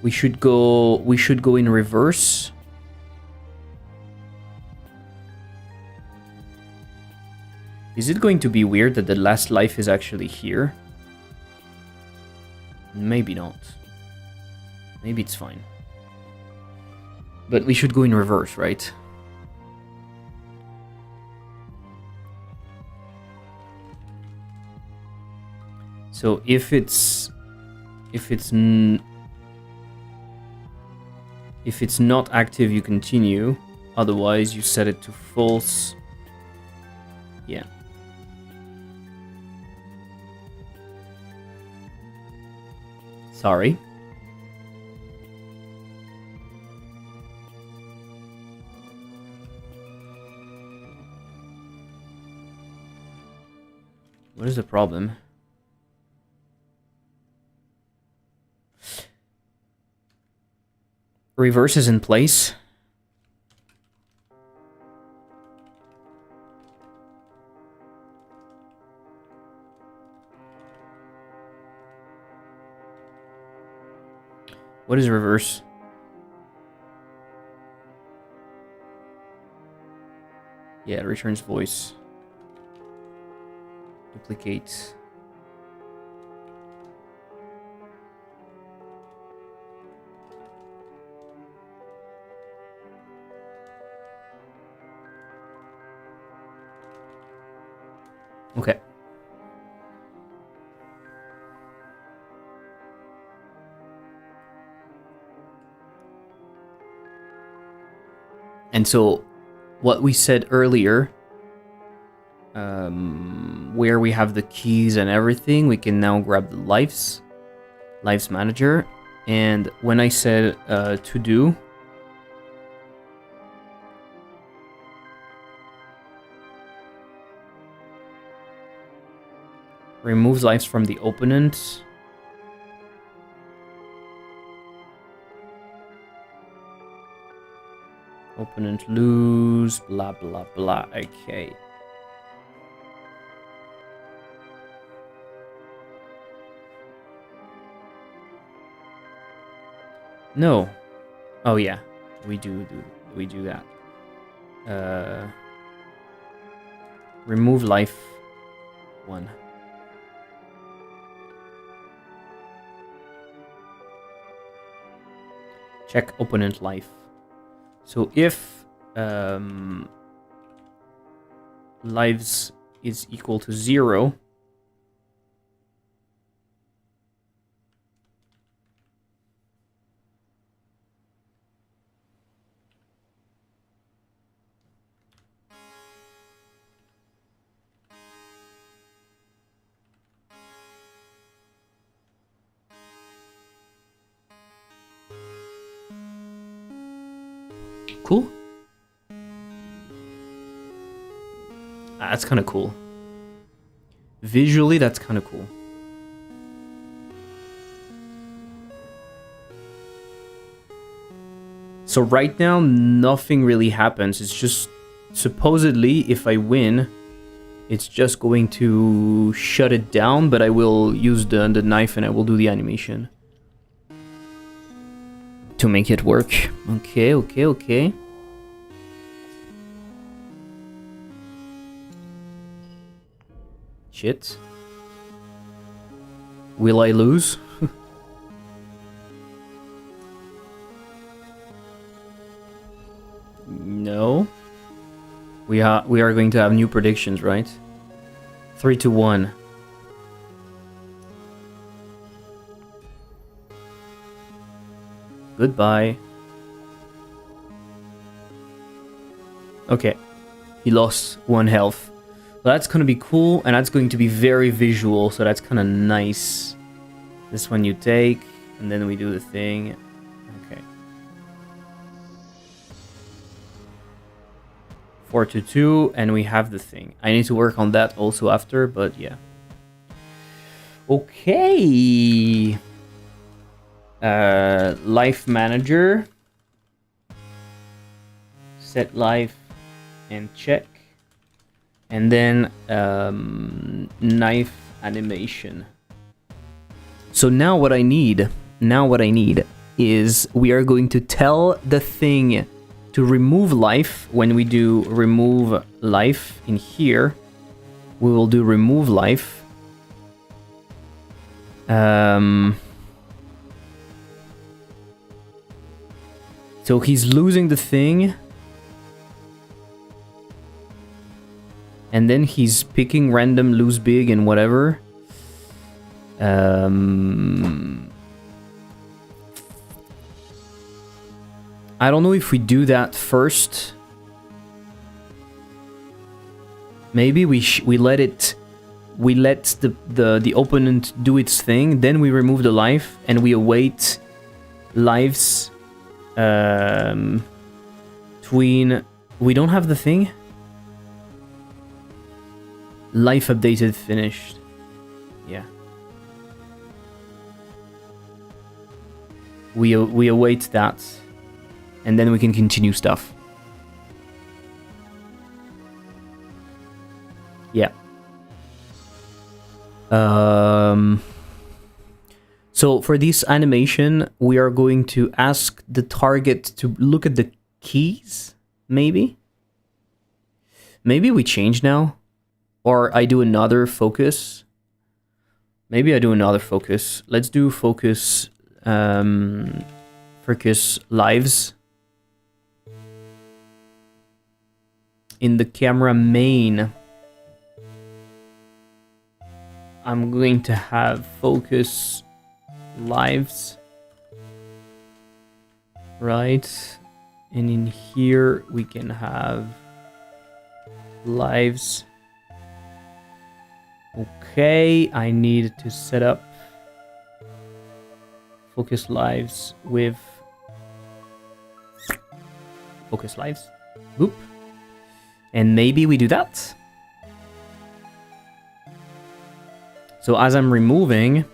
We should go in reverse. Is it going to be weird that the last life is actually here? Maybe not. Maybe it's fine. But we should go in reverse, right? So if it's not active, you continue. Otherwise, you set it to false. Yeah. Sorry. What is the problem? Reverse is in place. What is reverse? Yeah, it returns voice. Duplicate. Okay. And so, what we said earlier, where we have the keys and everything, we can now grab the lives manager. And when I said to do, removes lives from the opponent. Opponent lose, blah, blah, blah. Okay. No. Oh yeah, we do that. Remove life 1. Check opponent life. So if lives is equal to 0, cool. That's kind of cool. Visually, that's kind of cool. So right now, nothing really happens. It's just, supposedly, if I win, it's just going to shut it down, but I will use the knife and I will do the animation to make it work. Okay. Shit. Will I lose? No. We are going to have new predictions, right? 3 to 1. Goodbye. Okay. He lost 1 health. Well, that's gonna be cool, and that's going to be very visual, so that's kind of nice. This one you take, and then we do the thing. Okay. 4 to 2, and we have the thing. I need to work on that also after, but yeah. Okay. Life manager. Set life and check. And then knife animation. So now what I need is we are going to tell the thing to remove life. When we do remove life in here, we will do remove life. So he's losing the thing. And then he's picking random, lose big, and whatever. I don't know if we do that first. Maybe we let the opponent do its thing. Then we remove the life and we await lives. Between we don't have the thing. Life updated finished. Yeah. We await that. And then we can continue stuff. Yeah. So for this animation, we are going to ask the target to look at the keys, maybe? Maybe we change now? Or I do another focus. Maybe I do another focus. Let's do focus lives. In the camera main, I'm going to have focus lives. Right? And in here we can have lives. Okay, I need to set up focus lives with focus lives. Boop. And maybe we do that. So as I'm removing,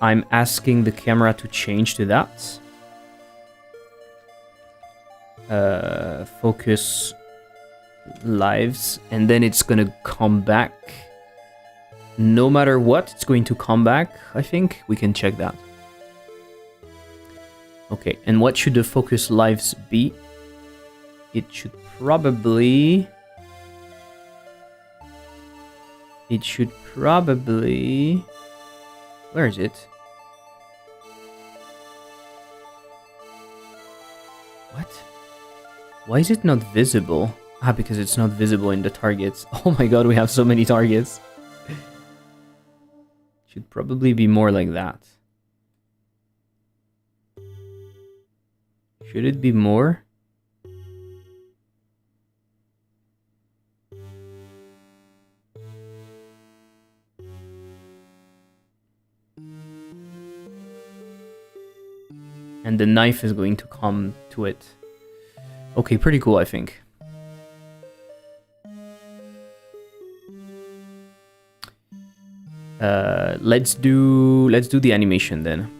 I'm asking the camera to change to that. Focus lives, and then it's gonna come back. No matter what, it's going to come back. I think we can check that. Okay, and what should the focus lives be? It should probably... Where is it? What? Why is it not visible? Ah, because it's not visible in the targets. Oh my god, we have so many targets. Should probably be more like that. Should it be more? And the knife is going to come to it. Okay, pretty cool, I think. Let's do the animation then.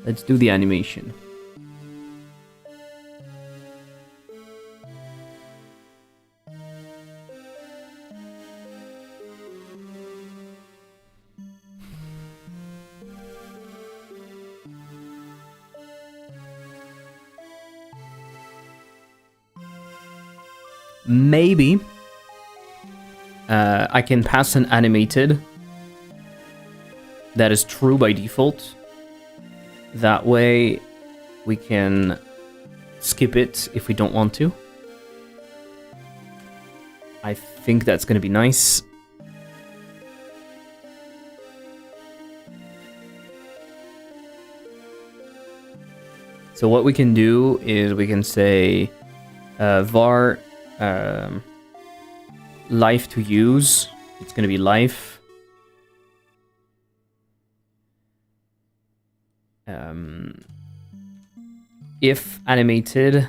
Let's do the animation. Maybe I can pass an animated that is true by default. That way we can skip it if we don't want to. I think that's going to be nice. So what we can do is we can say var life to use. It's going to be life. If animated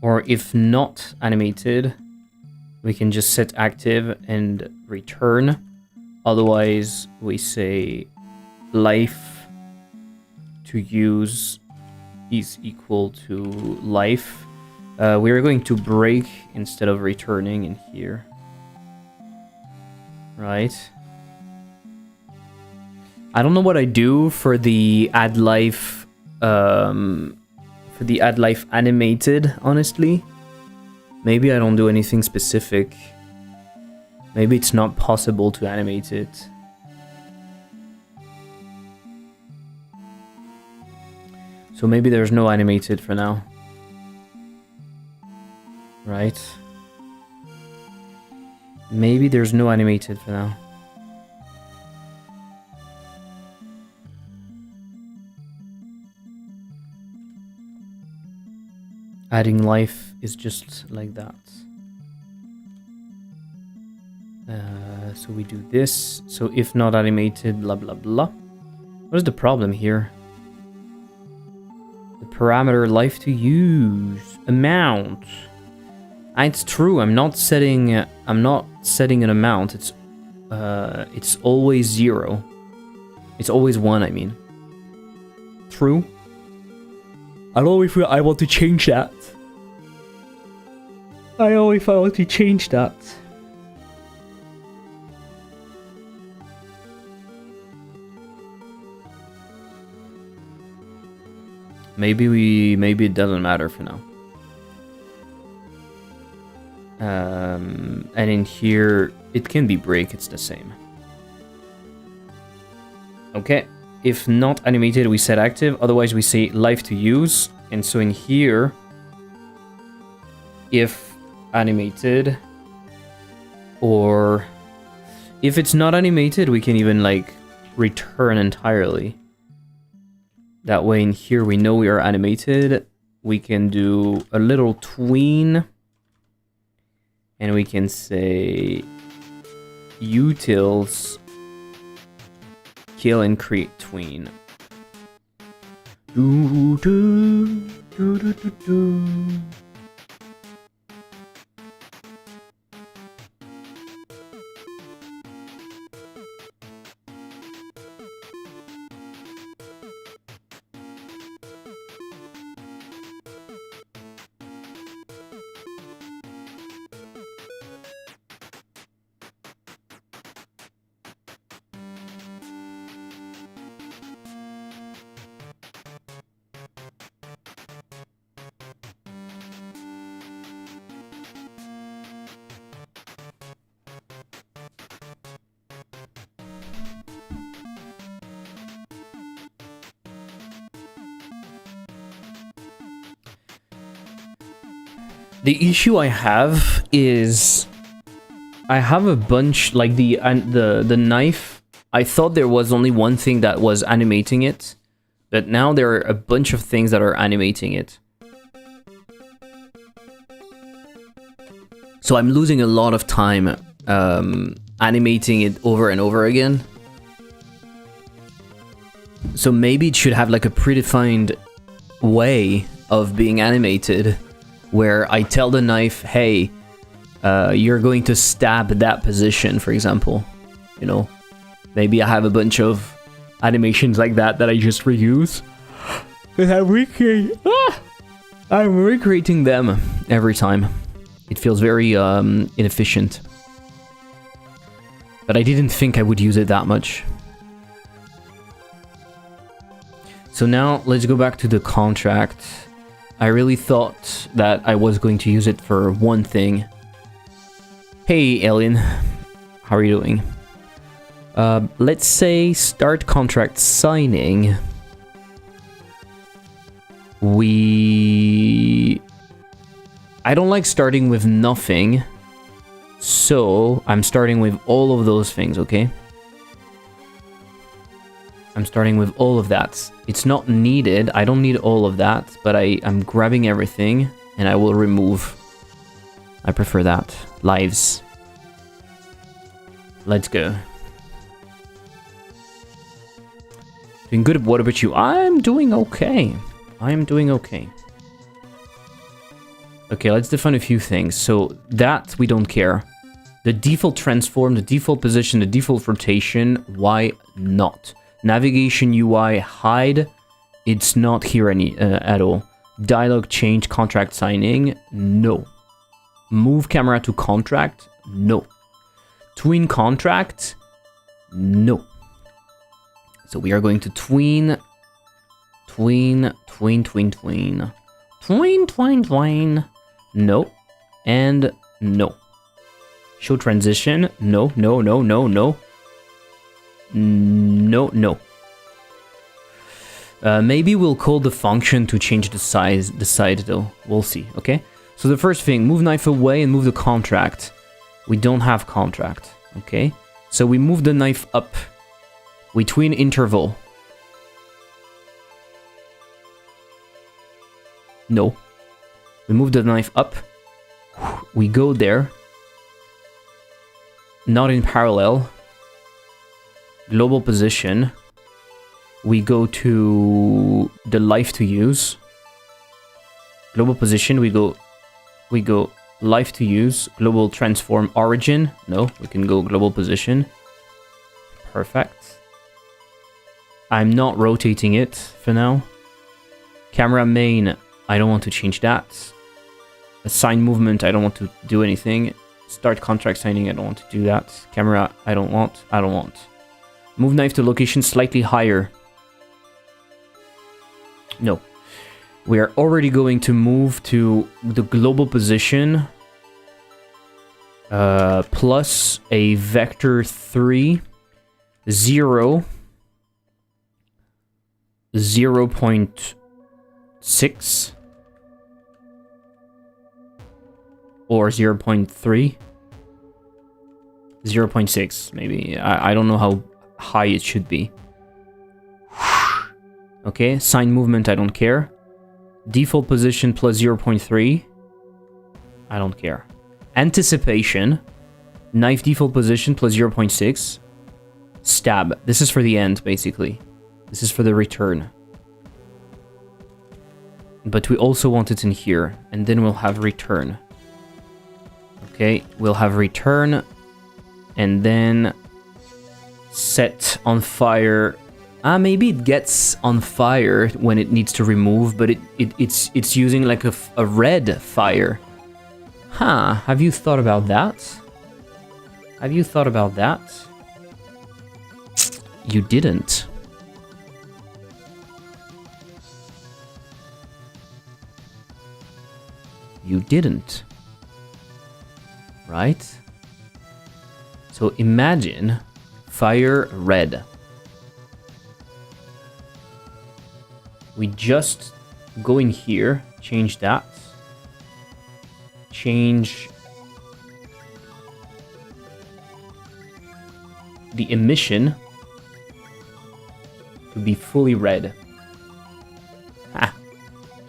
or if not animated, we can just set active and return. Otherwise, we say life to use is equal to life. We are going to break instead of returning in here. Right. I don't know what I do for the add life animated, honestly. Maybe I don't do anything specific. Maybe it's not possible to animate it. So maybe there's no animated for now. Right? Maybe there's no animated for now. Adding life is just like that. So we do this. So if not animated, blah, blah, blah. What is the problem here? The parameter life to use. Amount. It's true, I'm not setting an amount. It's always 0. It's always 1, I mean. True. I don't know if I want to change that. I don't know if I want to change that. Maybe it doesn't matter for now. And in here, it can be break, it's the same. Okay. If not animated, we set active. Otherwise, we say life to use. And so in here, if animated, or if it's not animated, we can even like return entirely. That way in here, we know we are animated. We can do a little tween. And we can say utils kill and create tween. Do, do, do, do, do, do. The issue I have is I have a bunch, like the knife. I thought there was only one thing that was animating it, but now there are a bunch of things that are animating it. So I'm losing a lot of time animating it over and over again. So maybe it should have like a predefined way of being animated where I tell the knife, hey, you're going to stab that position, for example. You know, maybe I have a bunch of animations like that I just reuse. And I'm recreating them every time. It feels very inefficient. But I didn't think I would use it that much. So now let's go back to the contract. I really thought that I was going to use it for one thing. Hey, Alien. How are you doing? Let's say start contract signing. I don't like starting with nothing, so I'm starting with all of those things, okay? I'm starting with all of that. It's not needed, I don't need all of that, but I'm grabbing everything, and I will remove. I prefer that. Lives. Let's go. Doing good, what about you? I'm doing okay. I'm doing okay. Okay, let's define a few things. So that we don't care. The default transform, the default position, the default rotation, why not? Navigation UI hide, it's not here at all. Dialog change contract signing, no. Move camera to contract, no. Tween contract, no. So we are going to tween. No, and no. Show transition, no. No. Maybe we'll call the function to change the side though. We'll see, okay? So the first thing, move knife away and move the contract. We don't have contract, okay? So we move the knife up. We tween interval. No. We move the knife up. We go there. Not in parallel. Global position. We go to the life to use. Global position, we go life to use. Global transform origin. No, we can go global position. Perfect. I'm not rotating it for now. Camera main, I don't want to change that. Assign movement, I don't want to do anything. Start contract signing, I don't want to do that. Camera, I don't want. Move knife to location slightly higher. No. We are already going to move to the global position. Plus a vector 3, 0, 0.6 or 0.3, 0.6 maybe. I don't know how high it should be. Okay, sign movement, I don't care. Default position plus 0.3, I don't care. Anticipation, knife default position plus 0.6. Stab, this is for the end basically. This is for the return. But we also want it in here, and then we'll have return. Okay, we'll have return, and then set on fire. Maybe it gets on fire when it needs to remove, but it's using like a red fire. Huh, have you thought about that? Have you thought about that? You didn't. You didn't. Right? So imagine fire red. We just go in here, change that. change the emission to be fully red. Ah,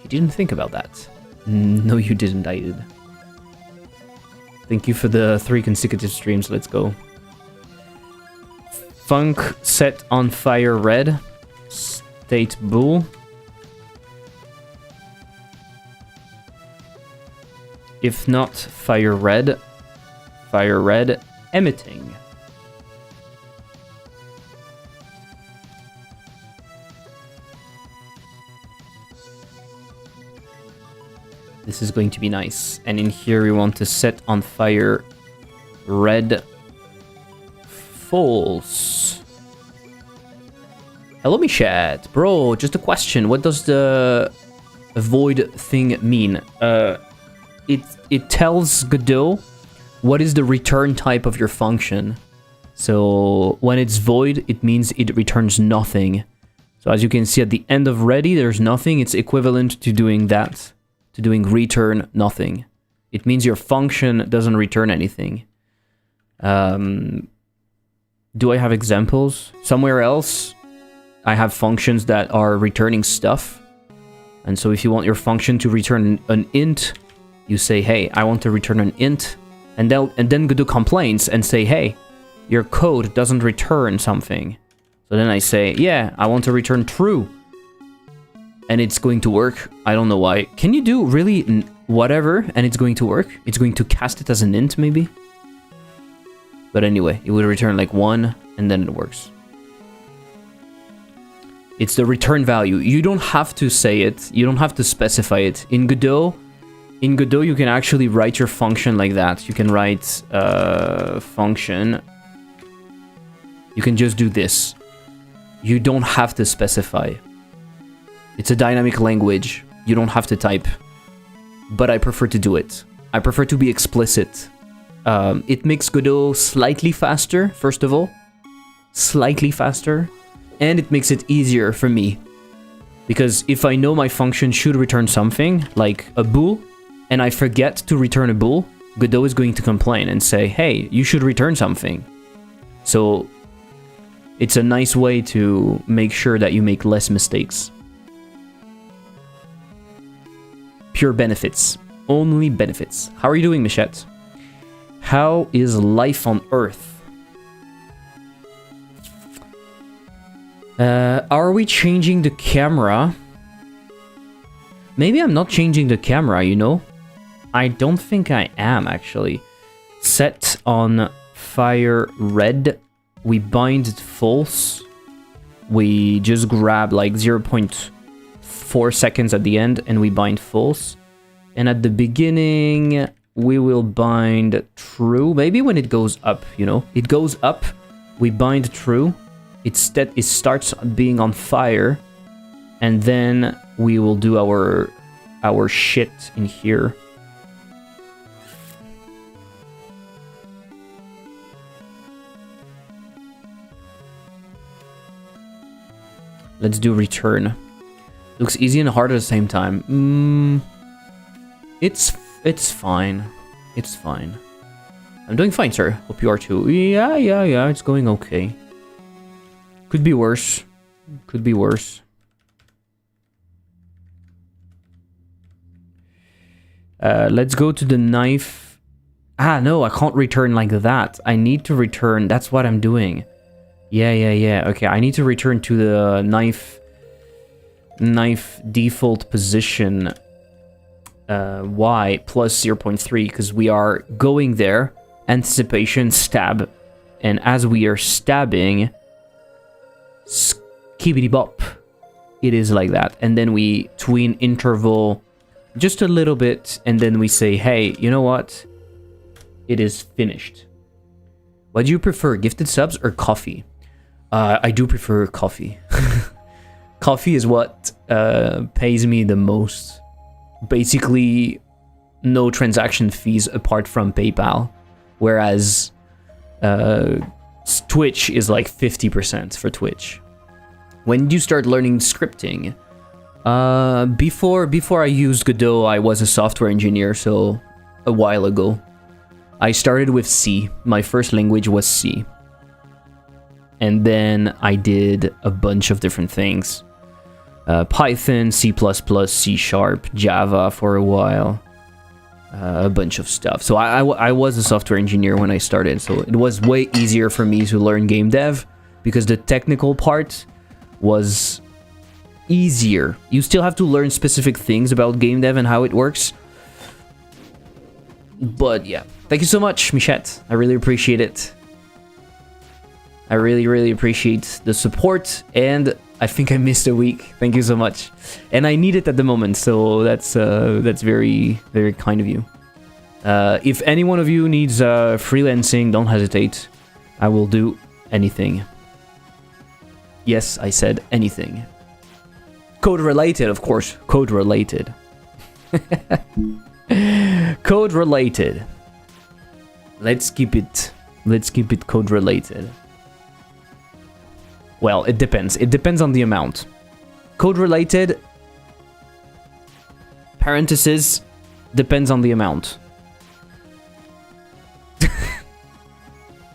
you didn't think about that. No, you didn't, I did. Thank you for the 3 consecutive streams, let's go. Funk set on fire red. State bool. If not fire red, emitting. This is going to be nice. And in here we want to set on fire red false. Hello, Michet. Bro, just a question. What does the void thing mean? It tells Godot what is the return type of your function. So when it's void, it means it returns nothing. So as you can see at the end of ready, there's nothing. It's equivalent to doing that, to doing return nothing. It means your function doesn't return anything. Do I have examples? Somewhere else, I have functions that are returning stuff. And so if you want your function to return an int, you say, hey, I want to return an int. And then Godot complains and say, hey, your code doesn't return something. So then I say, yeah, I want to return true. And it's going to work. I don't know why. Can you do really whatever and it's going to work? It's going to cast it as an int, maybe? But anyway, it would return like 1 and then it works. It's the return value. You don't have to say it. You don't have to specify it. In Godot, you can actually write your function like that. You can write function. You can just do this. You don't have to specify. It's a dynamic language. You don't have to type. But I prefer to do it. I prefer to be explicit. It makes Godot slightly faster, first of all. Slightly faster. And it makes it easier for me. Because if I know my function should return something, like a bool, and I forget to return a bool, Godot is going to complain and say, hey, you should return something. So it's a nice way to make sure that you make less mistakes. Pure benefits. Only benefits. How are you doing, Michette? How is life on Earth? Are we changing the camera? Maybe I'm not changing the camera, you know? I don't think I am, actually. Set on fire red. We bind it false. We just grab like 0.4 seconds at the end and we bind false. And at the beginning, we will bind true. Maybe when it goes up, you know? It goes up, we bind true. It starts being on fire. And then we will do our shit in here. Let's do return. Looks easy and hard at the same time. It's fine. It's fine. I'm doing fine, sir. Hope you are too. Yeah. It's going okay. Could be worse. Could be worse. Let's go to the knife. Ah, no, I can't return like that. I need to return. That's what I'm doing. Yeah. Okay, I need to return to the knife default position y plus 0.3 because we are going there. Anticipation, stab. And as we are stabbing, skibbity bop. It is like that. And then we tween interval just a little bit. And then we say, hey, you know what? It is finished. What do you prefer, gifted subs or coffee? I do prefer coffee. Coffee is what pays me the most. Basically, no transaction fees apart from PayPal. Whereas Twitch is like 50% for Twitch. When did you start learning scripting? Before I used Godot, I was a software engineer, so a while ago. I started with C. My first language was C. And then I did a bunch of different things. Python, C++, C#, Java for a while. A bunch of stuff. So I was a software engineer when I started. So it was way easier for me to learn game dev because the technical part was easier. You still have to learn specific things about game dev and how it works. But yeah, thank you so much, Michette. I really appreciate it. I really, really appreciate the support, and I think I missed a week. Thank you so much. And I need it at the moment, so that's very, very kind of you. If any one of you needs freelancing, don't hesitate. I will do anything. Yes, I said anything. Code related, of course. Code related. Code related. Let's keep it code related. Well, it depends. It depends on the amount. Code related, parenthesis, depends on the amount.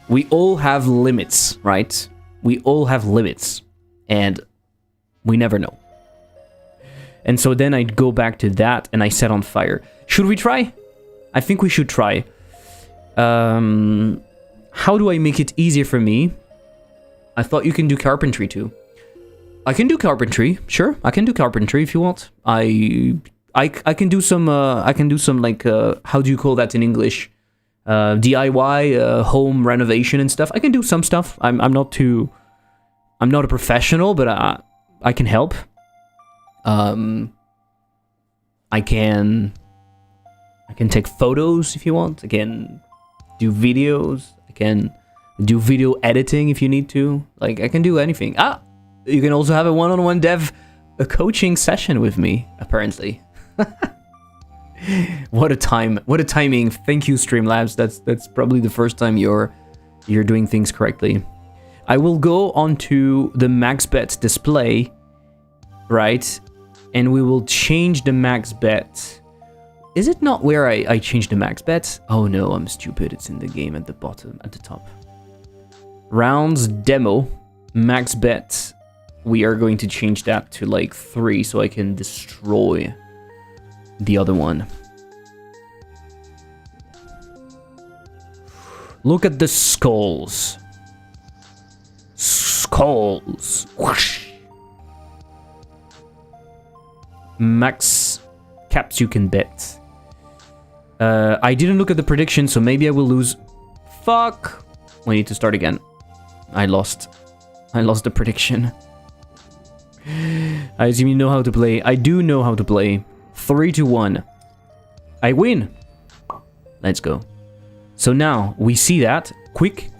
We all have limits, right? We all have limits, and we never know. And so then I'd go back to that, and I set on fire. Should we try? I think we should try. How do I make it easier for me? I thought you can do carpentry too. I can do carpentry, sure. I can do carpentry if you want. I can do some like how do you call that in English? DIY, home renovation and stuff. I can do some stuff. I'm not a professional, but I can help. I can take photos if you want. I can do videos. I can do video editing if you need to. Like, I can do anything. You can also have a one-on-one a coaching session with me, apparently. What a timing. Thank you, Streamlabs. That's probably the first time you're doing things correctly. I will go onto the max bet display, right? And we will change the max bet. Is it not where I changed the max bet? Oh no, I'm stupid. It's in the game at the bottom, at the top. Rounds demo, max bet. We are going to change that to like 3 so I can destroy the other one. Look at the skulls. Skulls. Whoosh. Max caps you can bet. I didn't look at the prediction, so maybe I will lose. Fuck. We need to start again. I lost the prediction. I assume you know how to play. I do know how to play. 3-1. I win. Let's go. So now we see that. Quick.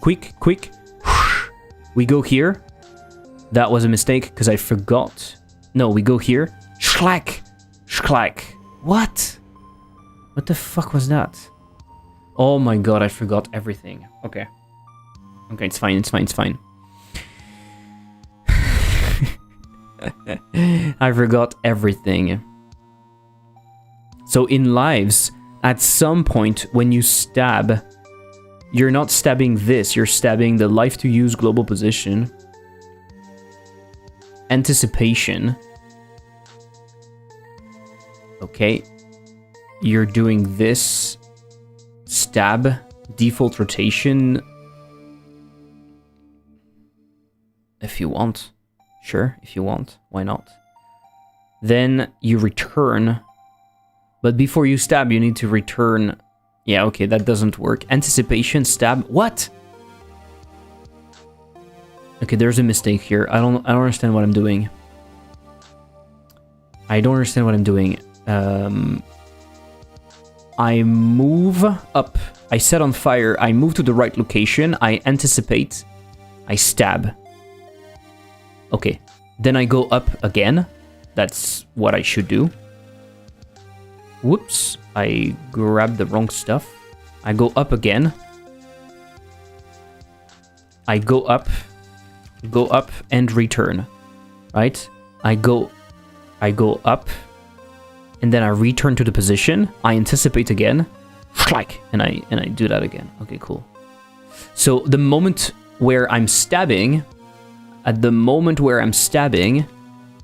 We go here. That was a mistake because I forgot. No, we go here. Schlack. What? What the fuck was that? Oh my god, I forgot everything. Okay, it's fine. I forgot everything. So in lives, at some point when you stab, you're not stabbing this, you're stabbing the life to use global position. Anticipation. Okay. You're doing this. Stab. Default rotation. If you want. Sure, if you want. Why not? Then you return. But before you stab, you need to return. Yeah, okay, that doesn't work. Anticipation, stab. What? Okay, there's a mistake here. I don't understand what I'm doing. I move up. I set on fire. I move to the right location. I anticipate. I stab. Okay. Then I go up again. That's what I should do. Whoops. I grabbed the wrong stuff. I go up again. I go up and return. Right? I go up. And then I return to the position. I anticipate again. and I do that again. Okay, cool. So the moment where I'm stabbing, at the moment where I'm stabbing,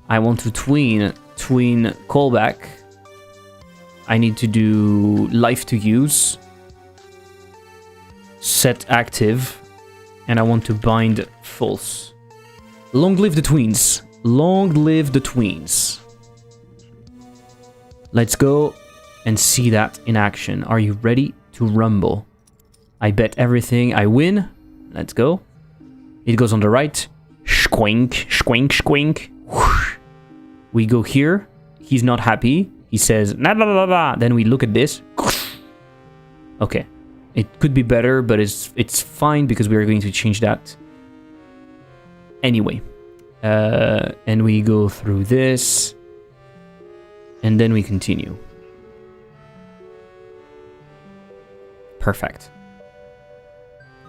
I want to tween callback. I need to do life to use, set active, and I want to bind false. Long live the tweens. Long live the tweens. Let's go and see that in action. Are you ready to rumble? I bet everything I win. Let's go. It goes on the right. Squink, squink, squink. Whoosh. We go here. He's not happy. He says, nah, blah, blah, blah. Then we look at this. Okay. It could be better, but it's fine because we are going to change that. Anyway. And we go through this. And then we continue. Perfect.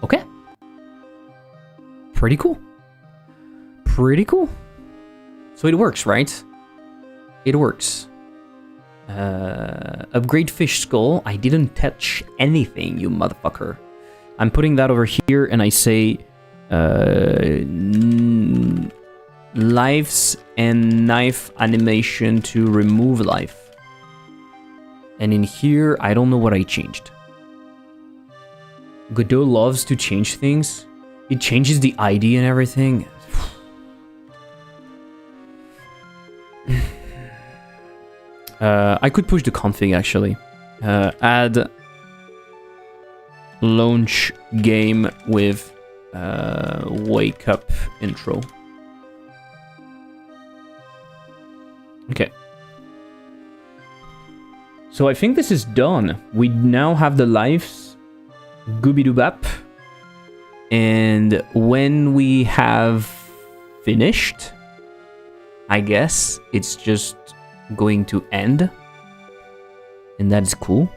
Okay. Pretty cool. Pretty cool. So it works, right? It works. Upgrade fish skull. I didn't touch anything, you motherfucker. I'm putting that over here and I say lives and knife animation to remove life. And in here, I don't know what I changed. Godot loves to change things. It changes the ID and everything. I could push the config actually. Add launch game with wake up intro. Okay. So I think this is done. We now have the lives. Gooby-doo-bap. And when we have finished, I guess it's just going to end. And that's cool.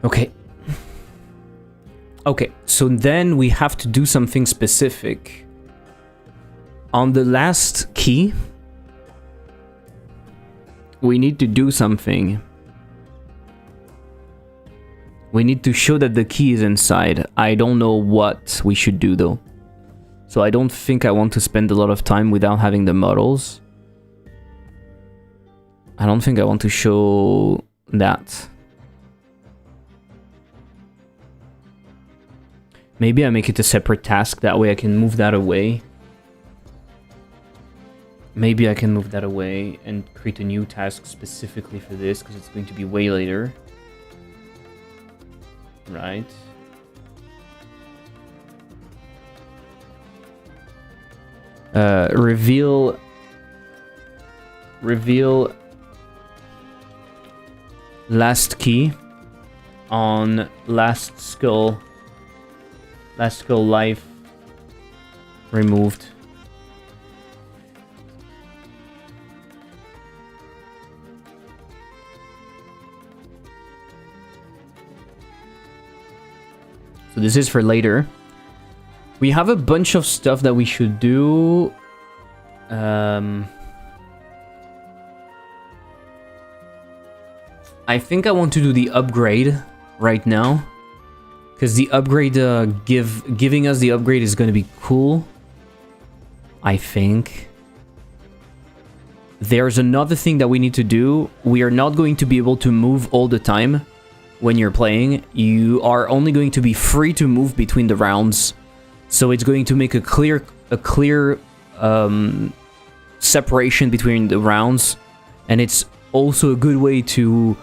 Okay. Okay, so then we have to do something specific. On the last key, we need to do something. We need to show that the key is inside. I don't know what we should do though. So I don't think I want to spend a lot of time without having the models. I don't think I want to show that. Maybe I make it a separate task, that way I can move that away. Maybe I can move that away and create a new task specifically for this, because it's going to be way later. Right. Reveal last key on last skull. Last skull life removed. So this is for later. We have a bunch of stuff that we should do. I think I want to do the upgrade right now. Because the upgrade, giving us the upgrade is going to be cool. I think. There's another thing that we need to do. We are not going to be able to move all the time when you're playing. You are only going to be free to move between the rounds. So it's going to make a clear separation between the rounds. And it's also a good way to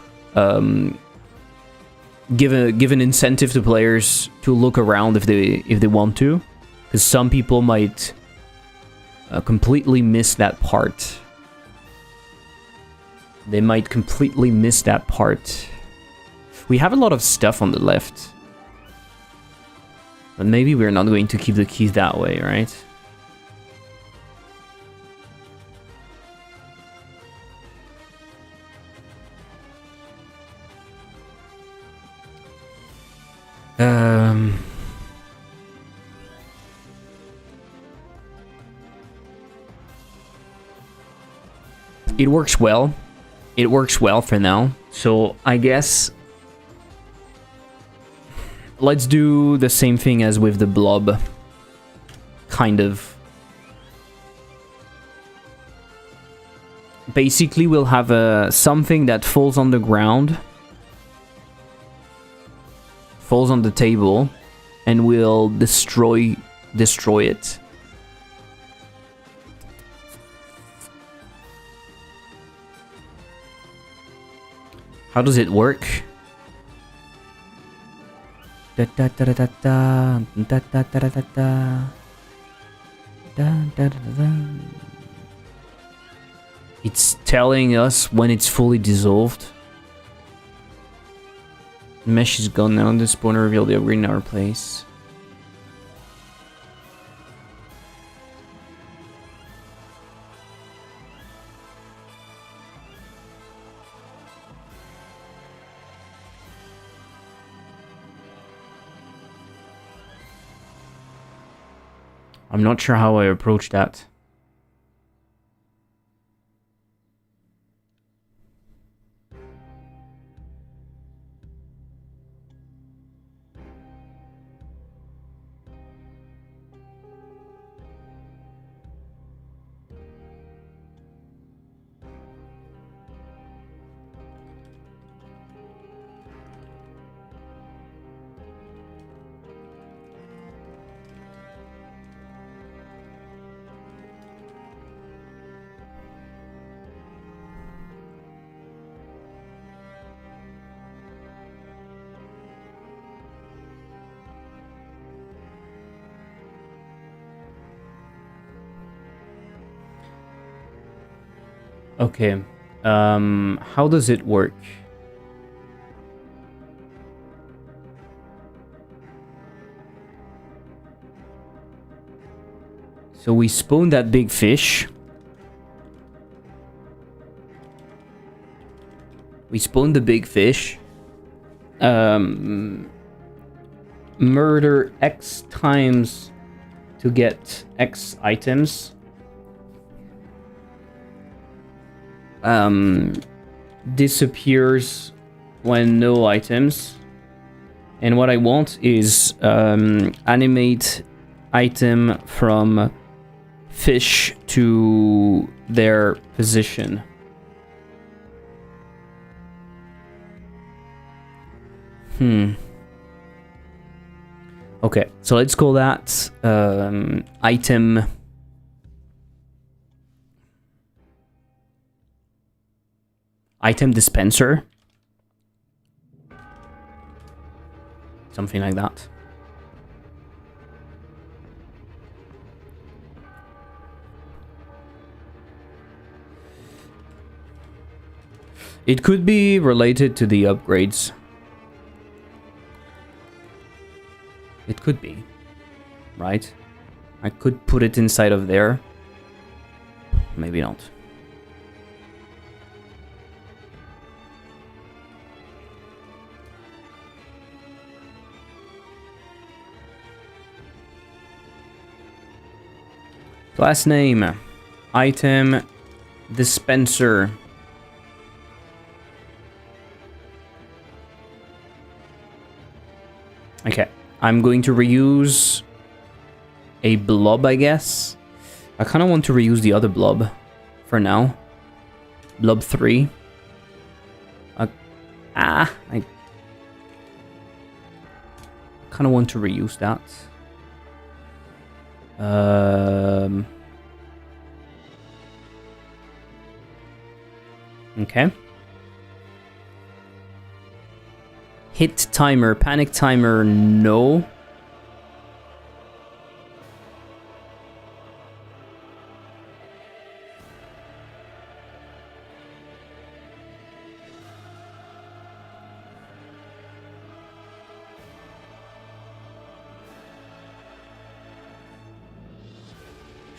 give an incentive to players to look around if they want to, because some people might completely miss that part. They might completely miss that part. We have a lot of stuff on the left, but maybe we're not going to keep the keys that way, right? It works well. It works well for now. So I guess let's do the same thing as with the blob. Kind of. Basically, we'll have something that falls on the ground, falls on the table, and we'll destroy it. How does it work? It's telling us when it's fully dissolved. Mesh is gone now. The spawner revealed the upgrade in our place. I'm not sure how I approach that. Okay, how does it work? So we spawn that big fish. We spawn the big fish. Murder X times to get X items. Disappears when no items. And what I want is animate item from fish to their position. Okay, so let's call that item dispenser. Something like that. It could be related to the upgrades. It could be, right? I could put it inside of there. Maybe not. Class name, item dispenser. Okay, I'm going to reuse a blob, I guess. I kind of want to reuse the other blob for now. Blob 3. I kind of want to reuse that. Okay. Hit timer, panic timer, no.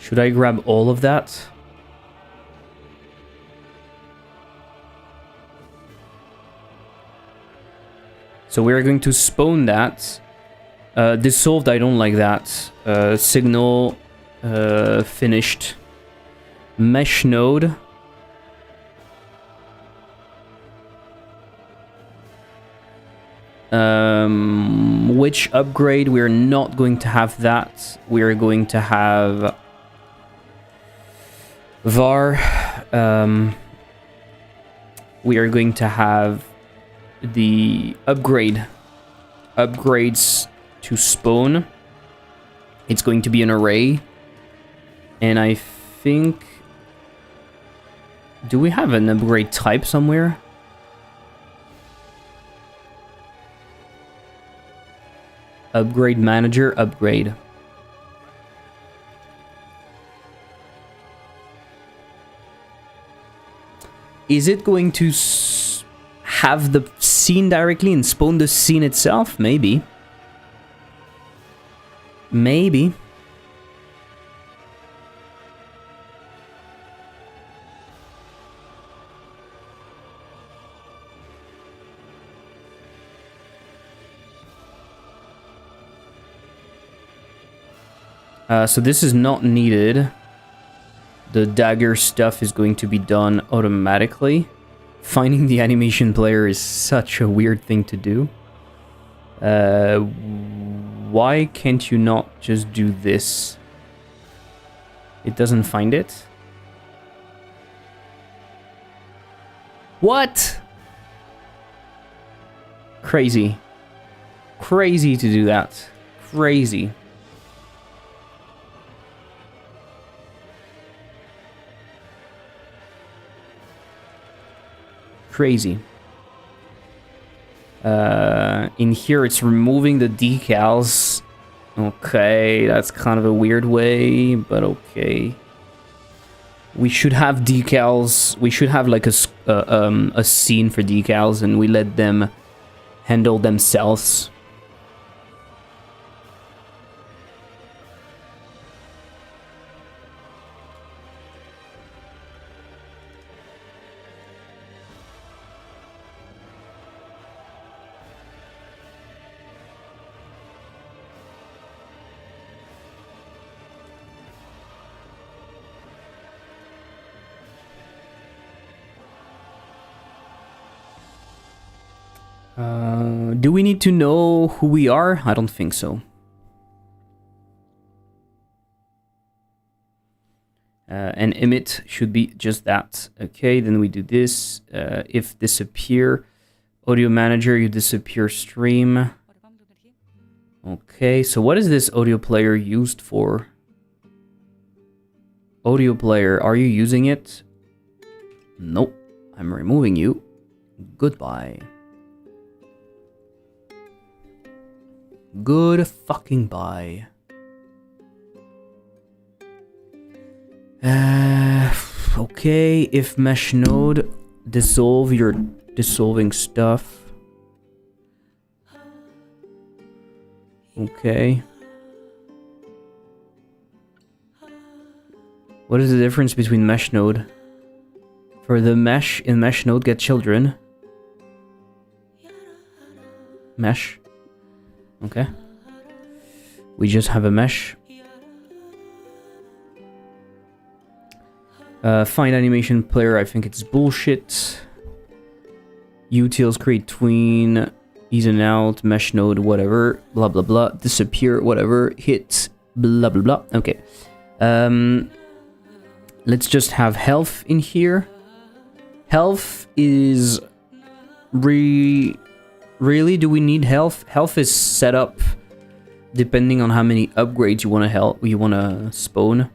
Should I grab all of that? So we're going to spawn that. Dissolved, I don't like that. Signal, finished. Mesh node. Which upgrade? We're not going to have that. We're going to have var. We are going to have the upgrades to spawn. It's going to be an array, and I think, do we have an upgrade type somewhere? Upgrade manager, upgrade. Is it going to have the scene directly and spawn the scene itself? Maybe. Maybe. So this is not needed. The dagger stuff is going to be done automatically. Finding the animation player is such a weird thing to do. Why can't you not just do this? It doesn't find it? What? Crazy. Crazy to do that. Crazy. Crazy. In here it's removing the decals. Okay, that's kind of a weird way, but okay. We should have decals. We should have like a scene for decals, and we let them handle themselves. Do we need to know who we are? I don't think so. And emit should be just that. Okay, then we do this. If disappear, audio manager, you disappear stream. Okay, so what is this audio player used for? Audio player, are you using it? Nope, I'm removing you. Goodbye. Good fucking bye. Okay, if mesh node, dissolve, you're dissolving stuff. Okay. What is the difference between mesh node? For the mesh, in mesh node, get children. Mesh. Okay. We just have a mesh. Find animation player, I think it's bullshit. Utils create tween, ease and out, mesh node, whatever, blah blah blah, disappear, whatever, hit, blah blah blah. Okay. Let's just have health in here. Health is really, do we need health? Health is set up depending on how many upgrades you want to spawn.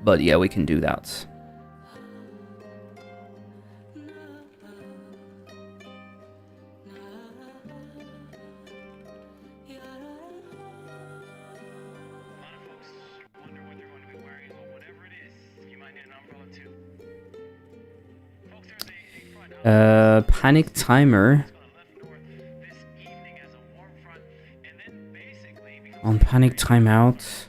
But yeah, we can do that. Panic timer. On panic timeout.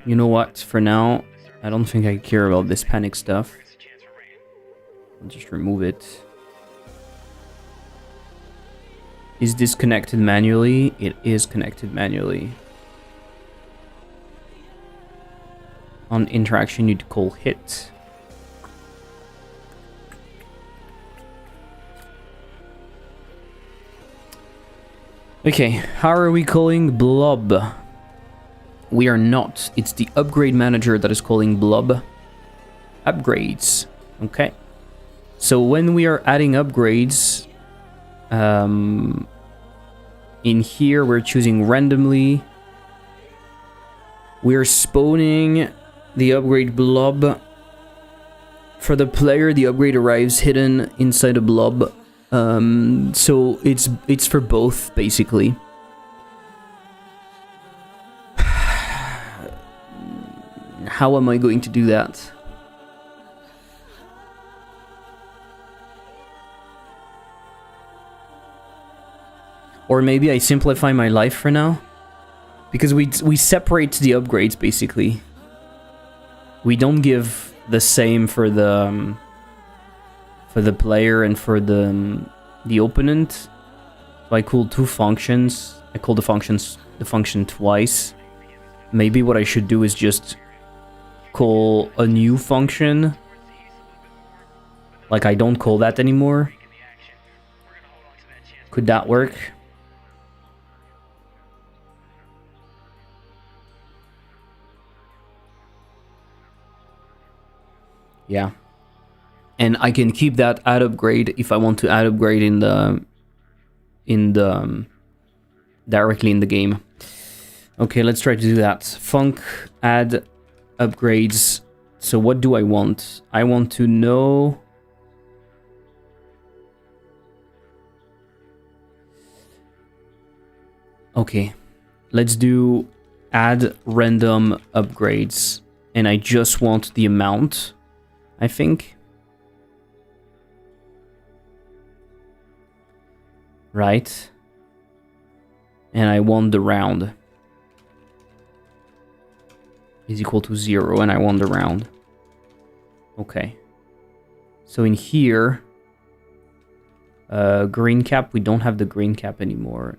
You know what? For now, I don't think I care about this panic stuff. I'll just remove it. Is this connected manually? It is connected manually. On interaction, you'd call hit. Okay, how are we calling blob? We are not. It's the upgrade manager that is calling blob upgrades. Okay. So when we are adding upgrades, in here we're choosing randomly. We're spawning the upgrade blob. For the player, the upgrade arrives hidden inside a blob. So it's for both, basically. How am I going to do that? Or maybe I simplify my life for now? Because we separate the upgrades, basically. We don't give the same for the player and for the opponent. So I call two functions. I call the function twice. Maybe what I should do is just call a new function. Like I don't call that anymore. Could that work? Yeah. And I can keep that add upgrade if I want to add upgrade in the directly in the game. Okay, let's try to do that. Func add upgrades. So what do I want? I want to know. Okay, let's do add random upgrades, and I just want the amount, I think. Right. And I want the round is equal to 0, and I want the round. Okay. So in here, green cap, we don't have the green cap anymore.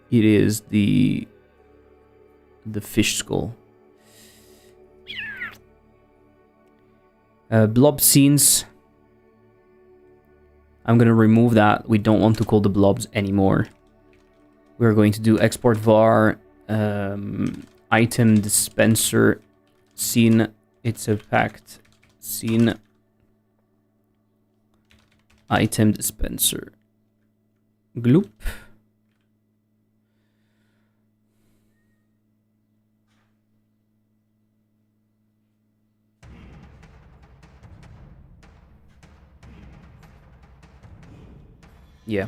It is the fish skull. Blob scenes. I'm gonna remove that. We don't want to call the blobs anymore. We're going to do export var item dispenser scene. It's a packed scene item dispenser. Gloop. Yeah.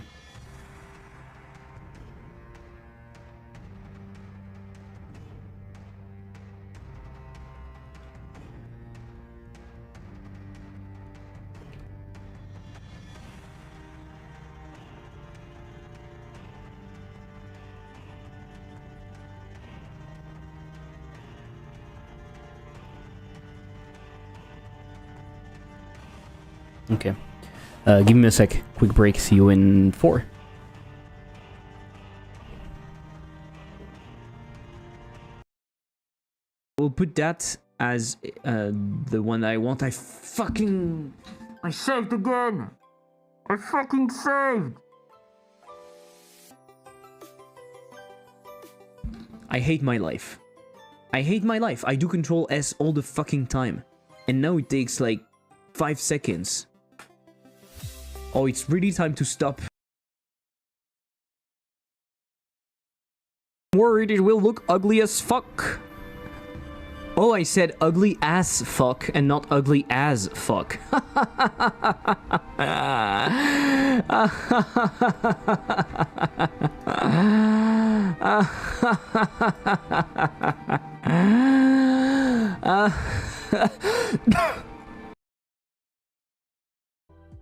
Okay. Give me a sec. Quick break. See you in 4. We'll put that as the one I want. I saved again! I fucking saved! I hate my life. I hate my life. I do Control S all the fucking time. And now it takes like 5 seconds. Oh, it's really time to stop. I'm worried it will look ugly as fuck. Oh, I said ugly as fuck and not ugly as fuck.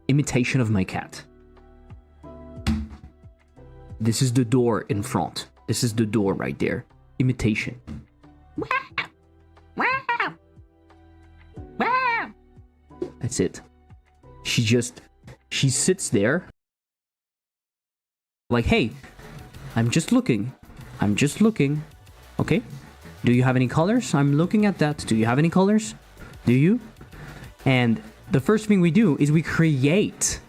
Imitation of my cat. This is the door in front. This is the door right there. Imitation. That's it. She sits there. Like, hey, I'm just looking. I'm just looking. Okay? Do you have any colors? I'm looking at that. Do you have any colors? Do you? And the first thing we do is we create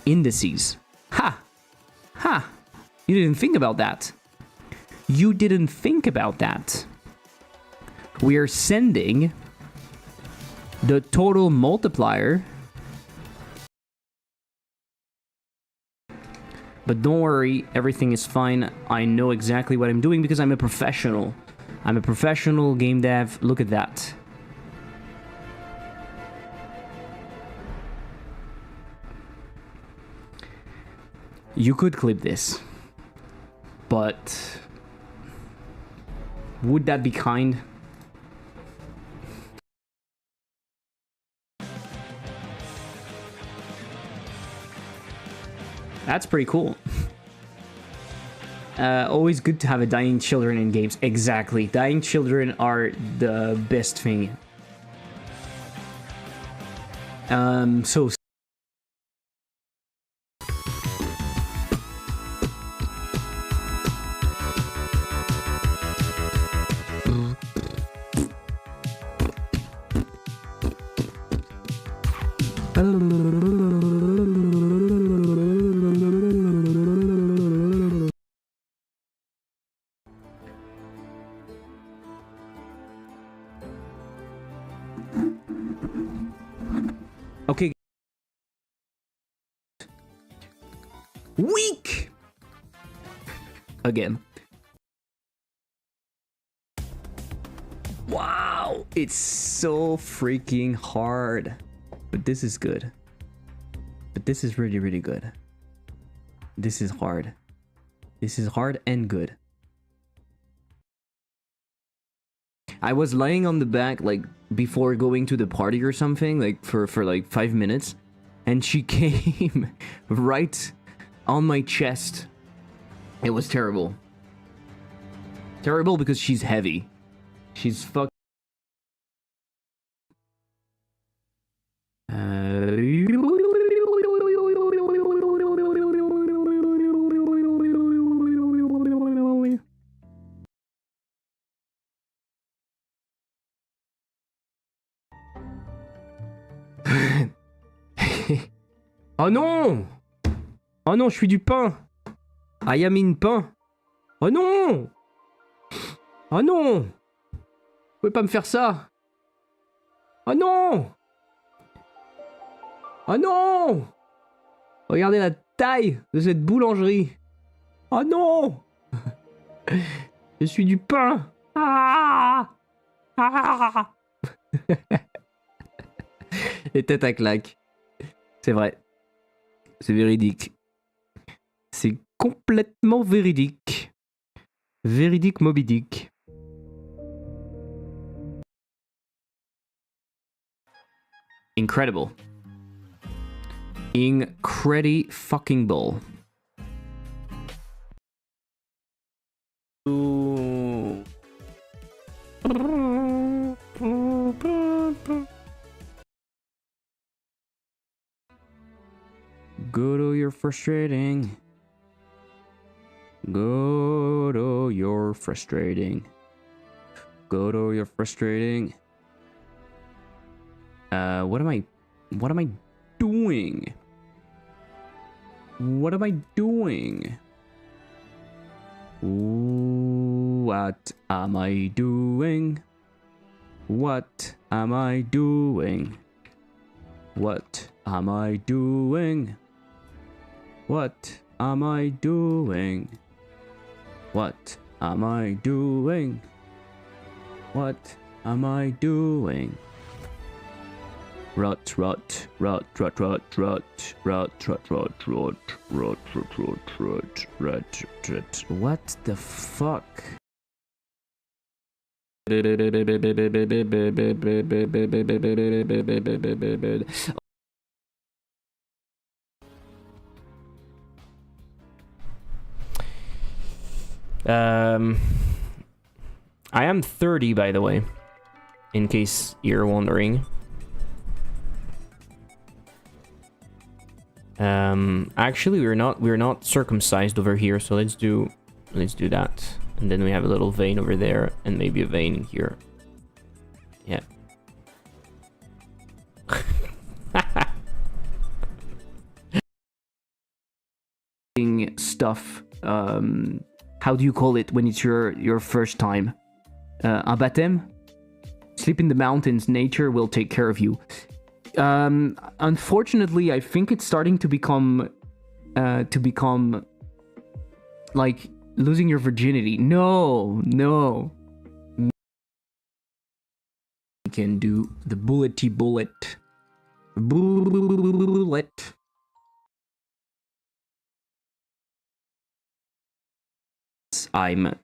indices. Ha! Ha! You didn't think about that. You didn't think about that. We are sending the total multiplier. But don't worry, everything is fine. I know exactly what I'm doing because I'm a professional. I'm a professional game dev. Look at that. You could clip this, but would that be kind? That's pretty cool. Always good to have a dying children in games. Exactly. Dying children are the best thing. So... Okay. Weak! Again. Wow! It's so freaking hard. But this is good. But this is really, really good. This is hard. This is hard and good. I was lying on the back, like, before going to the party or something, like, for like 5 minutes. And she came right on my chest. It was terrible. Terrible because she's heavy. She's fuck. Oh non! Oh non, je suis du pain! I am in pain! Oh non! Oh non! Vous pouvez pas me faire ça! Oh non! Oh non! Regardez la taille de cette boulangerie! Oh non! Je suis du pain! Ah! Ah! Les têtes à claque. C'est vrai. C'est véridique. C'est complètement véridique. Véridique Moby Dick. Incredible. Incredi fucking bull. Godo, you're frustrating. Godo, you're frustrating. Godo, you're frustrating. What am I doing? What am I doing? What am I doing? What am I doing? What am I doing? What am I doing? What am I doing? What am I doing? What the fuck? I am 30, by the way, in case you're wondering. Actually, we're not circumcised over here, so let's do that. And then we have a little vein over there, and maybe a vein in here. Yeah. Stuff. How do you call it when it's your first time? Un baptême? Sleep in the mountains. Nature will take care of you. Unfortunately, I think it's starting to become like losing your virginity. No. You can do the bullety bullet. Bullet. I'm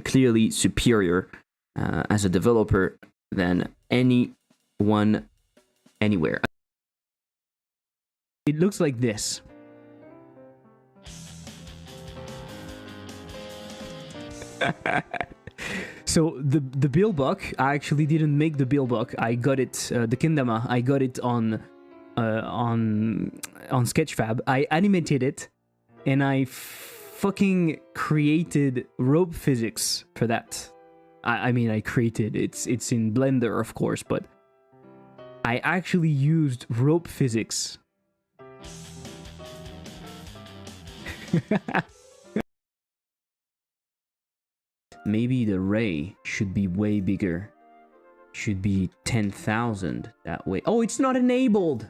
clearly superior as a developer than anyone anywhere. It looks like this. So the O.B.O.L book, I actually didn't make the O.B.O.L book. I got it, the Kendama. I got it on Sketchfab. I animated it, and I fucking created rope physics for that. I mean, I created it's in Blender, of course, but I actually used rope physics. Maybe the ray should be way bigger. Should be 10,000 that way. Oh, it's not enabled.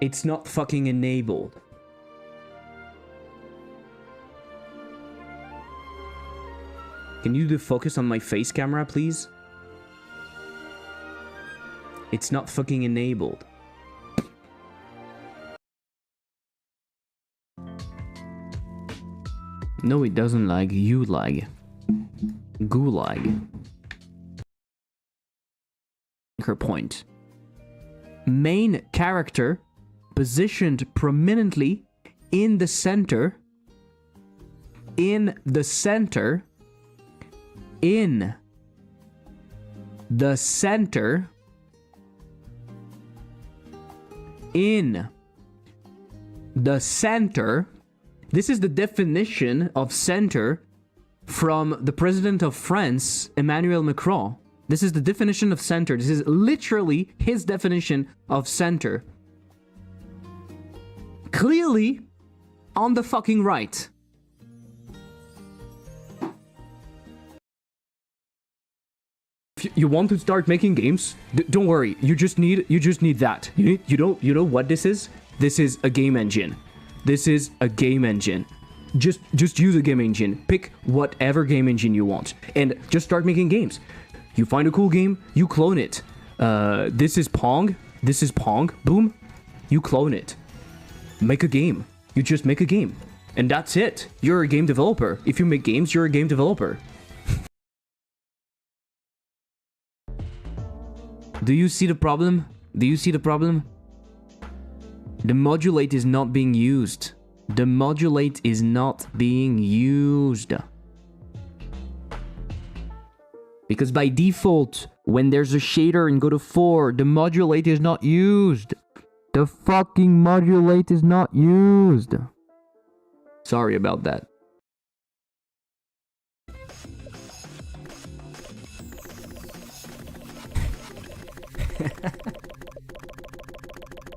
It's not fucking enabled. Can you do focus on my face camera, please? It's not fucking enabled. No, it doesn't lag. You lag. Gulag. Her point. Main character positioned prominently in the center. In the center. In the center. In the center. This is the definition of center from the president of France, Emmanuel Macron. This is the definition of center. This is literally his definition of center. Clearly on the fucking right. If you want to start making games, don't worry. You just need that. You know what this is? This is a game engine. This is a game engine. Just use a game engine. Pick whatever game engine you want and just start making games. You find a cool game, you clone it. This is Pong. This is Pong. Boom. You clone it. Make a game. You just make a game. And that's it. You're a game developer. If you make games, you're a game developer. Do you see the problem? Do you see the problem? The modulate is not being used. The modulate is not being used. Because by default, when there's a shader and go to 4, the modulate is not used. The fucking modulate is not used. Sorry about that.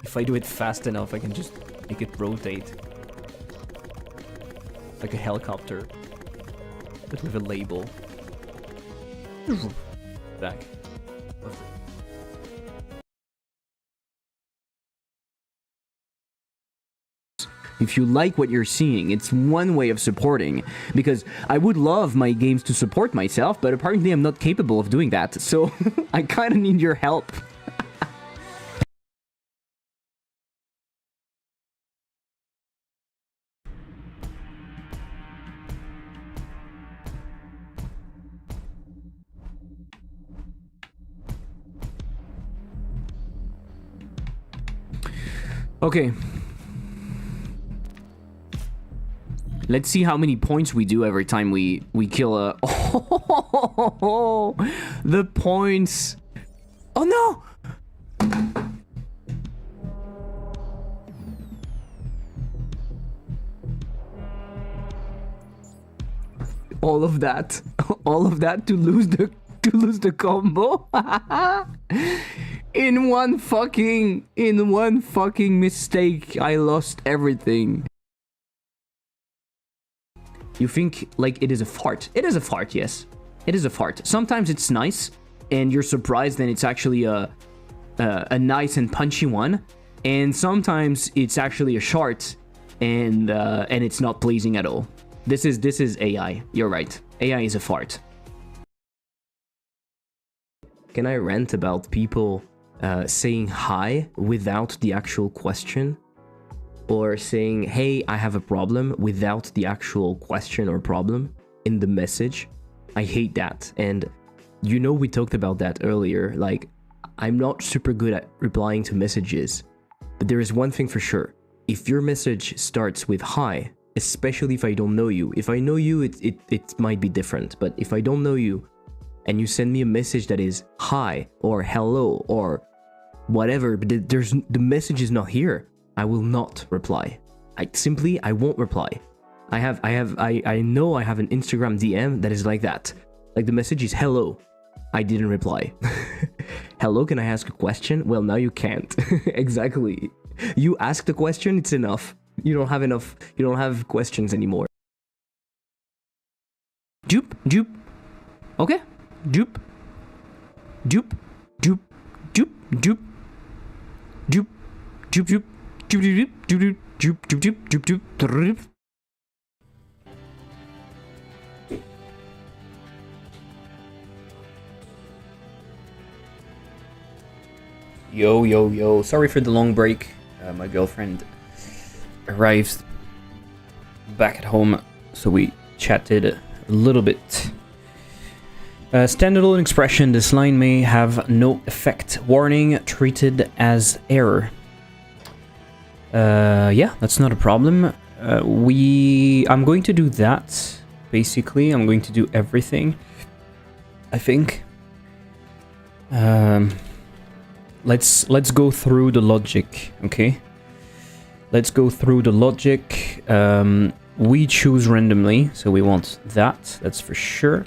If I do it fast enough, I can just make it rotate. Like a helicopter. But with a label. Back. If you like what you're seeing, it's one way of supporting. Because I would love my games to support myself, but apparently I'm not capable of doing that. So I kind of need your help. Okay. Let's see how many points we do every time we kill a... Oh, the points. Oh no! All of that to lose the combo. In one fucking mistake, I lost everything. You think, like, it is a fart. It is a fart, yes. It is a fart. Sometimes it's nice, and you're surprised, and it's actually a nice and punchy one. And sometimes it's actually a shart, and it's not pleasing at all. This is AI. You're right. AI is a fart. Can I rant about people saying hi without the actual question? Or saying, hey, I have a problem without the actual question or problem in the message? I hate that. And you know, we talked about that earlier. Like, I'm not super good at replying to messages. But there is one thing for sure. If your message starts with hi, especially if I don't know you. If I know you, it might be different. But if I don't know you, and you send me a message that is hi or hello or whatever, but the message is not here, I will not reply. I won't reply. I know I have an Instagram DM that is like that. Like, the message is hello. I didn't reply. Hello, can I ask a question? Well, now you can't. Exactly. You asked a question, it's enough. You don't have questions anymore. Dupe, dupe. Okay. Dupe. Dupe. Dupe. Dupe. Dupe. Dupe. Dupe. Dupe. Dupe. Dupe. Dupe. Dupe. Dupe. Dupe. Dupe. Yo, yo, yo. Sorry for the long break. My girlfriend arrived back at home, so we chatted a little bit. Standalone expression. This line may have no effect. Warning, treated as error. Yeah, that's not a problem. I'm going to do that. Basically, I'm going to do everything, I think. Let's go through the logic, okay? Let's go through the logic. We choose randomly, so we want that. That's for sure.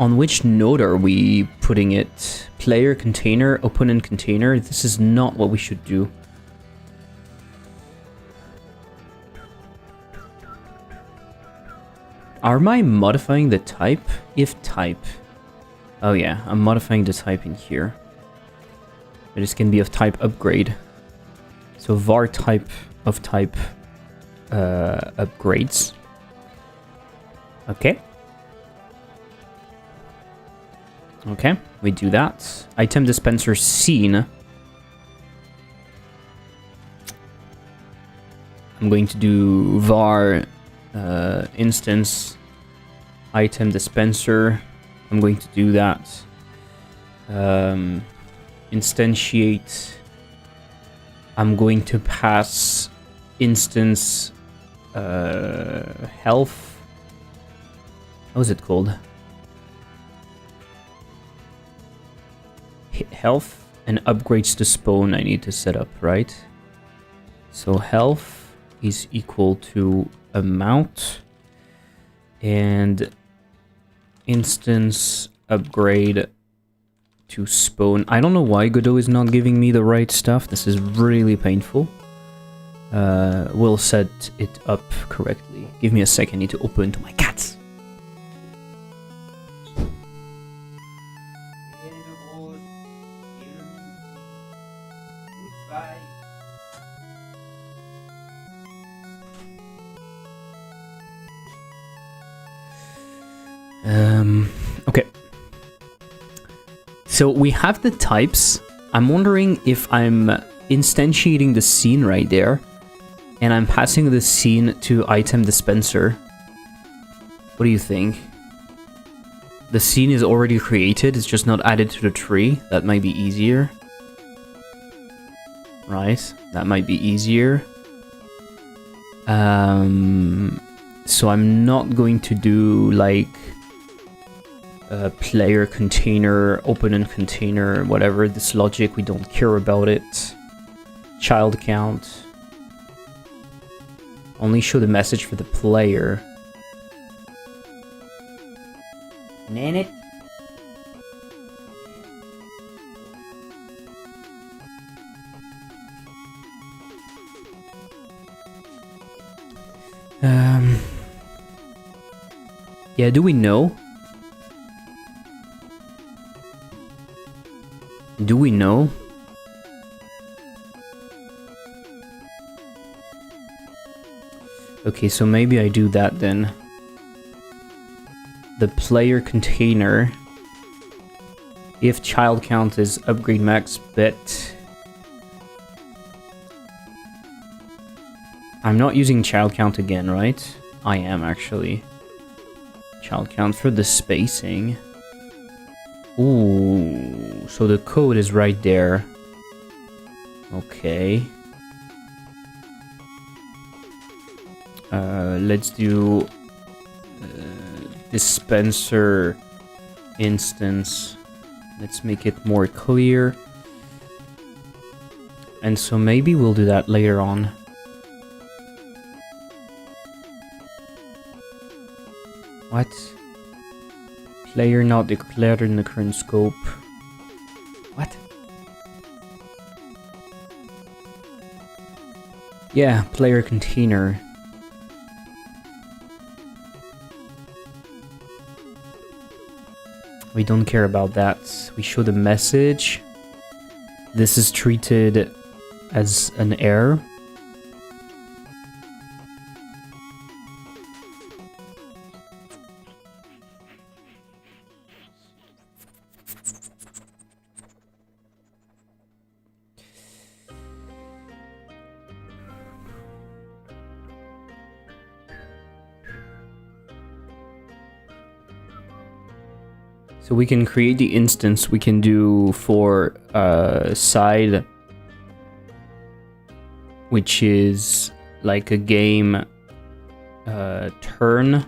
On which node are we putting it? Player container, opponent container. This is not what we should do. Am I modifying the type? If type. Oh yeah, I'm modifying the type in here. This can be of type upgrade. So var type of type upgrades. Okay. Okay, we do that. Item dispenser scene. I'm going to do var instance item dispenser. I'm going to do that. Instantiate. I'm going to pass instance health. How is it called? Health and upgrades to spawn I need to set up, right? So health is equal to amount and instance upgrade to spawn. I don't know why Godot is not giving me the right stuff. This is really painful. We'll set it up correctly. Give me a second, I need to open to my cats. Okay. So we have the types. I'm wondering if I'm instantiating the scene right there, and I'm passing the scene to item dispenser. What do you think? The scene is already created, it's just not added to the tree. That might be easier. Right, that might be easier. So I'm not going to do like a player container, opponent container, whatever. This logic, we don't care about it. Child count. Only show the message for the player. Nanit. Yeah, do we know? Do we know? Okay, so maybe I do that then. The player container. If child count is upgrade max bet. I'm not using child count again, right? I am actually. Child count for the spacing. Ooh, so the code is right there. Okay. Let's do dispenser instance. Let's make it more clear. And so maybe we'll do that later on. What? Player not declared in the current scope. What? Yeah, player container. We don't care about that. We show the message. This is treated as an error. So we can create the instance. We can do for side, which is like a game turn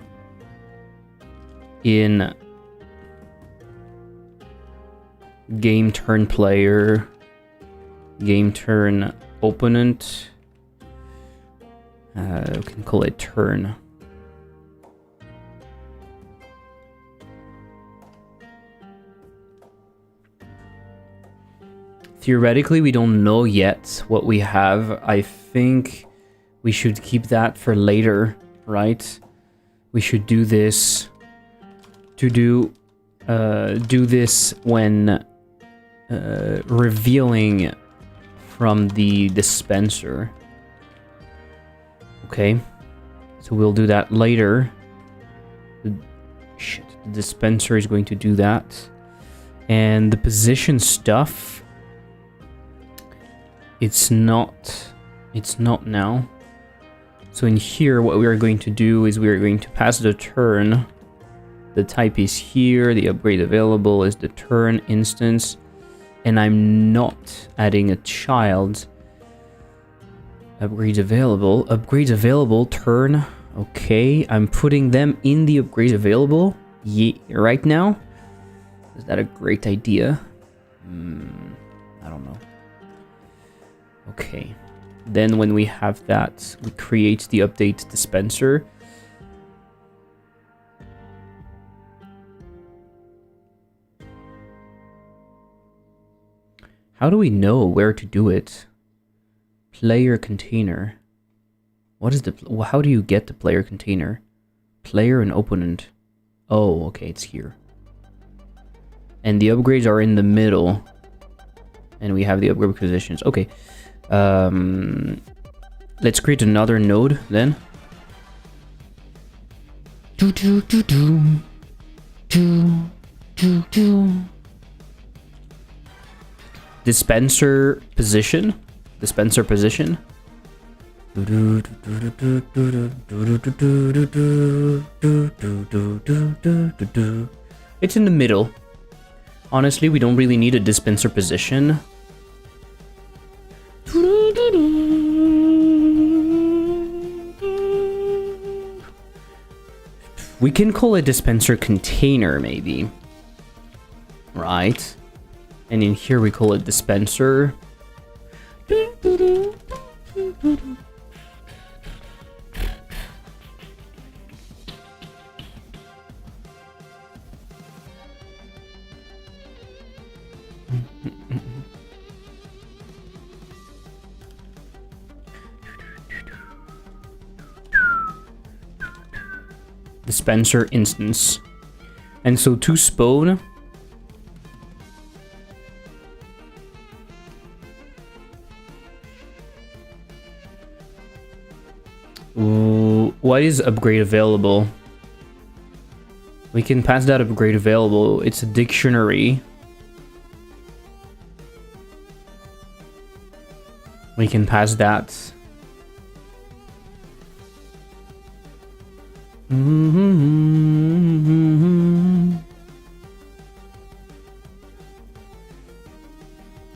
in game turn player, game turn opponent. We can call it turn. Theoretically, we don't know yet what we have. I think we should keep that for later, right? We should do this to do this when revealing from the dispenser. Okay, so we'll do that later. The dispenser is going to do that, and the position stuff. It's not now. So in here, what we are going to do is we are going to pass the turn. The type is here. The upgrade available is the turn instance. And I'm not adding a child. Upgrades available, turn. Okay, I'm putting them in the upgrades available right now. Is that a great idea? I don't know. Okay, then when we have that, we create the update dispenser. How do we know where to do it? Player container. What is the... How do you get the player container? Player and opponent. Oh, okay, it's here. And the upgrades are in the middle. And we have the upgrade positions. Okay. Let's create another node then. Dispenser position. Dispenser position. It's in the middle. Honestly, we don't really need a dispenser position. We can call it dispenser container, maybe. Right. And in here we call it dispenser. Dispenser instance. And so to spawn, what is upgrade available? We can pass that upgrade available. It's a dictionary. We can pass that.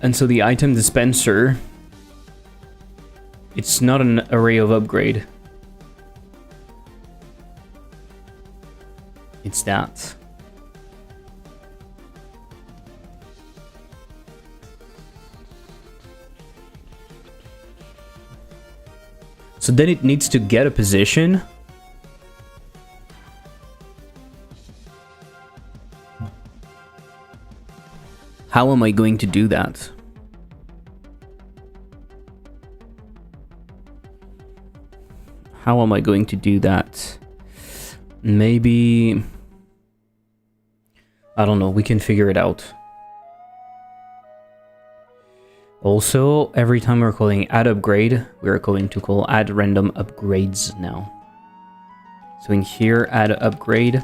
And so the item dispenser, it's not an array of upgrade. It's that. So then it needs to get a position. How am I going to do that? How am I going to do that? Maybe... I don't know, we can figure it out. Also, every time we're calling add upgrade, we're going to call add random upgrades now. So in here, add upgrade.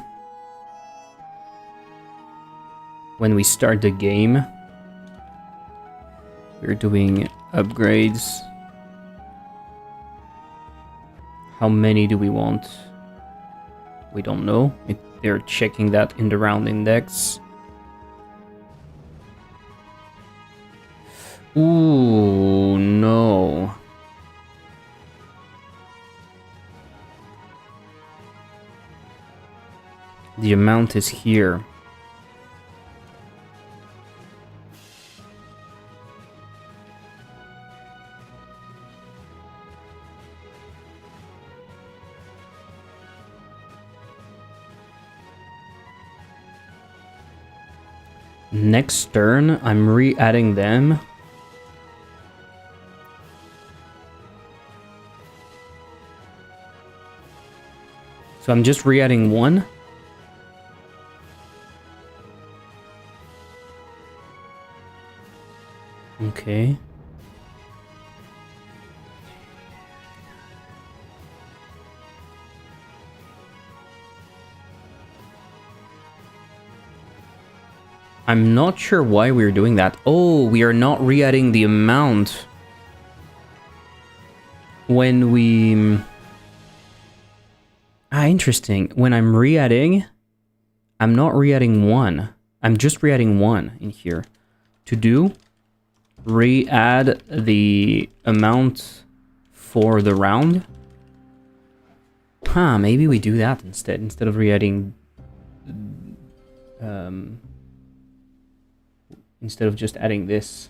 When we start the game, we're doing upgrades. How many do we want? We don't know. They're checking that in the round index. Ooh, no. The amount is here. Next turn, I'm re-adding them. So I'm just re-adding one. Okay. I'm not sure why we're doing that. Oh, we are not re-adding the amount when we... interesting. When I'm re-adding, I'm not re-adding one. I'm just re-adding one in here. To do, re-add the amount for the round. Huh, maybe we do that instead of re-adding... instead of just adding this.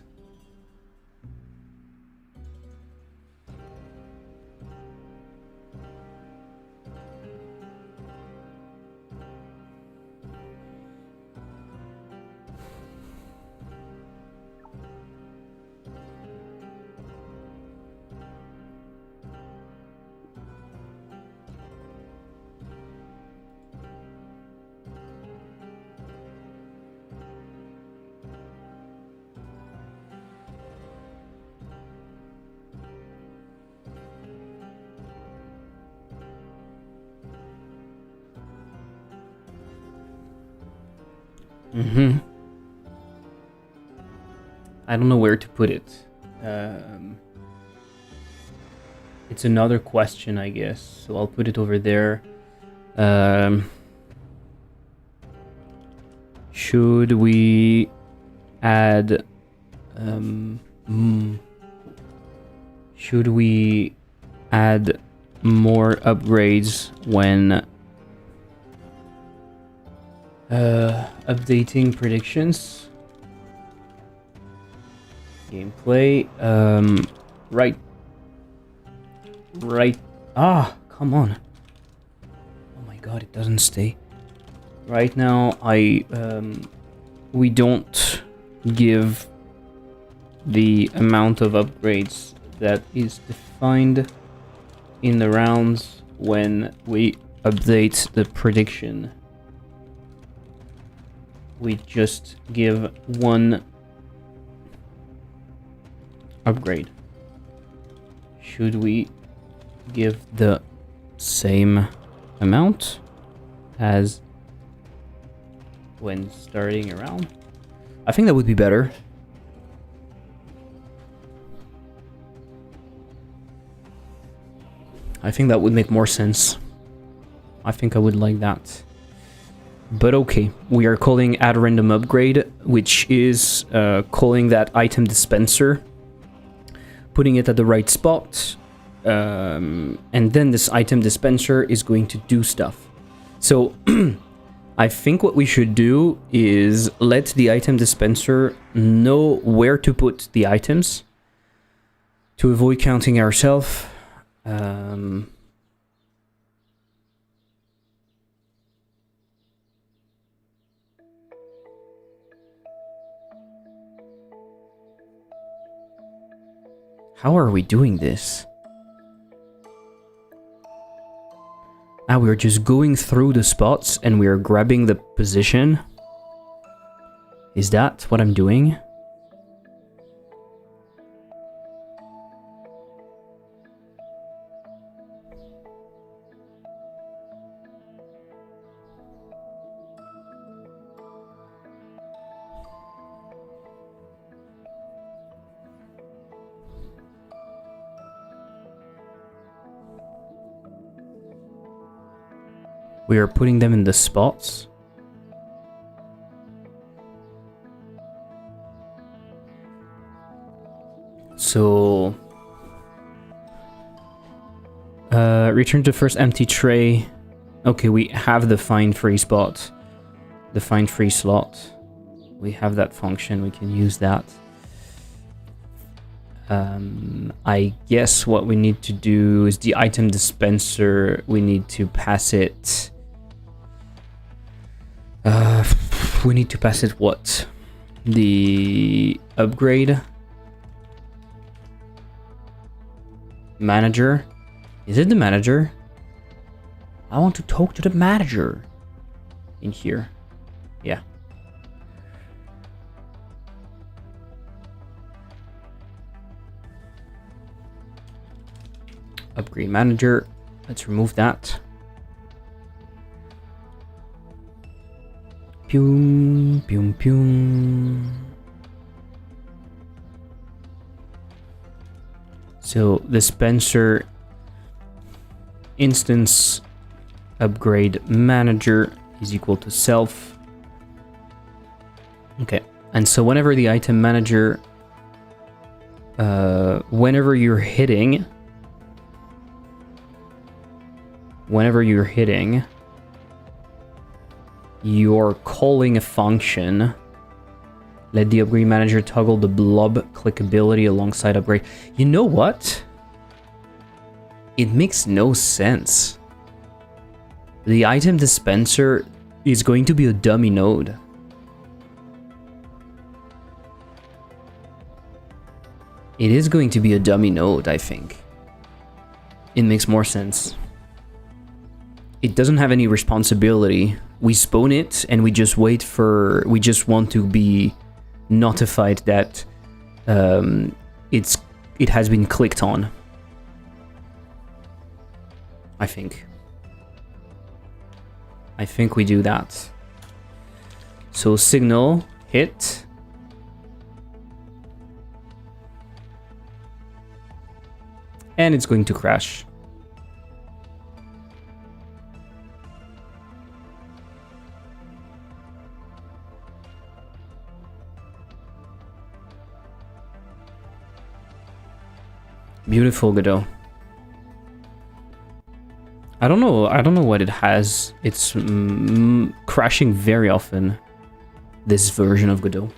Mm-hmm. I don't know where to put it. It's another question, I guess. So I'll put it over there. Should we add... should we add more upgrades when updating predictions? Gameplay. Right. Ah, come on. Oh my god, it doesn't stay. Right now, we don't give the amount of upgrades that is defined in the rounds when we update the prediction. We just give one upgrade. Should we give the same amount as when starting a round? I think that would be better. I think that would make more sense. I think I would like that. But okay, we are calling add random upgrade, which is calling that item dispenser, putting it at the right spot, and then this item dispenser is going to do stuff. So I think what we should do is let the item dispenser know where to put the items to avoid counting ourselves. How are we doing this? Ah, we're just going through the spots and we're grabbing the position. Is that what I'm doing? We are putting them in the spots. So, return to first empty tray. Okay, we have the find free spot, the find free slot. We have that function, we can use that. I guess what we need to do is the item dispenser, we need to pass it... we need to pass it what? The upgrade? Manager? Is it the manager? I want to talk to the manager in here. Yeah. Upgrade manager. Let's remove that. Pum, pum, pum. So dispenser instance upgrade manager is equal to self. Okay, and so whenever the item manager, whenever you're hitting, you're calling a function. Let the upgrade manager toggle the blob clickability alongside upgrade. You know what? It makes no sense. The item dispenser is going to be a dummy node. It is going to be a dummy node, I think. It makes more sense. It doesn't have any responsibility. We spawn it and we just wait for... We just want to be notified that it has been clicked on. I think we do that. So signal hit. And it's going to crash. Beautiful, Godot. I don't know what it has. It's crashing very often, this version of Godot.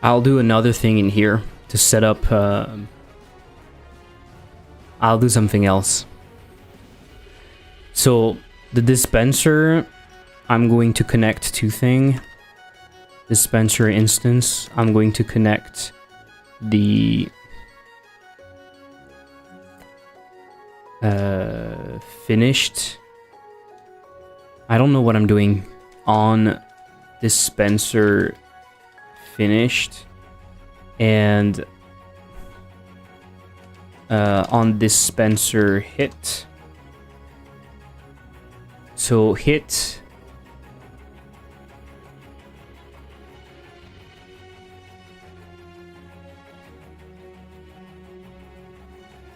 I'll do another thing in here to set up... I'll do something else. So, the dispenser, I'm going to connect to thing. Dispenser instance, I'm going to connect the... finished. I don't know what I'm doing on dispenser finished and on dispenser hit. So hit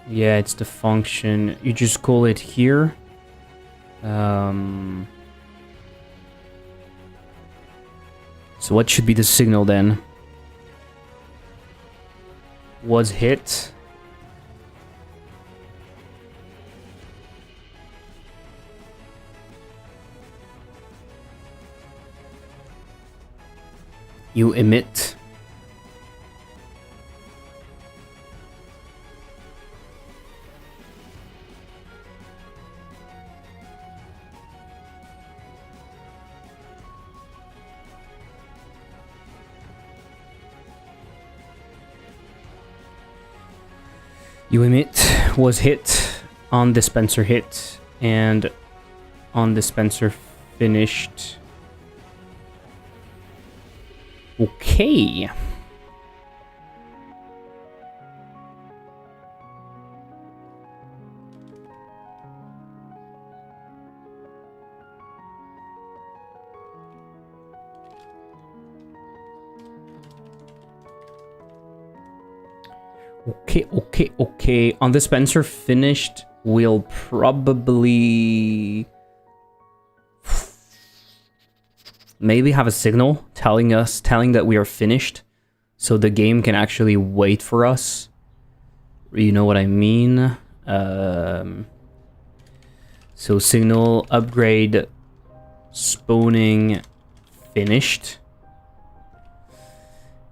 yeah, it's the function. You just call it here. So what should be the signal then? Was hit. You emit. You emit was hit on dispenser hit and on dispenser finished. Okay. Okay. On dispenser finished, we'll probably maybe have a signal telling that we are finished, so the game can actually wait for us. You know what I mean? So signal upgrade spawning finished.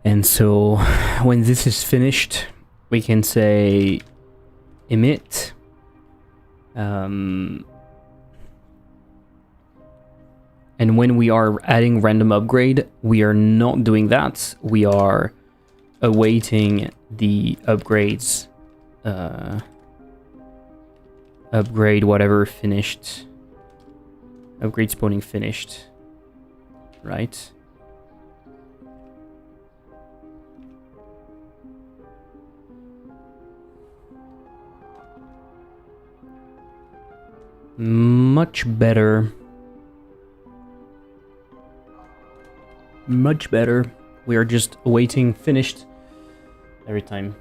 And so when this is finished, we can say emit. And when we are adding random upgrade, we are not doing that. We are awaiting the upgrades Upgrade whatever finished. Upgrade spawning finished. Right? Much better. Much better. We are just awaiting finished every time.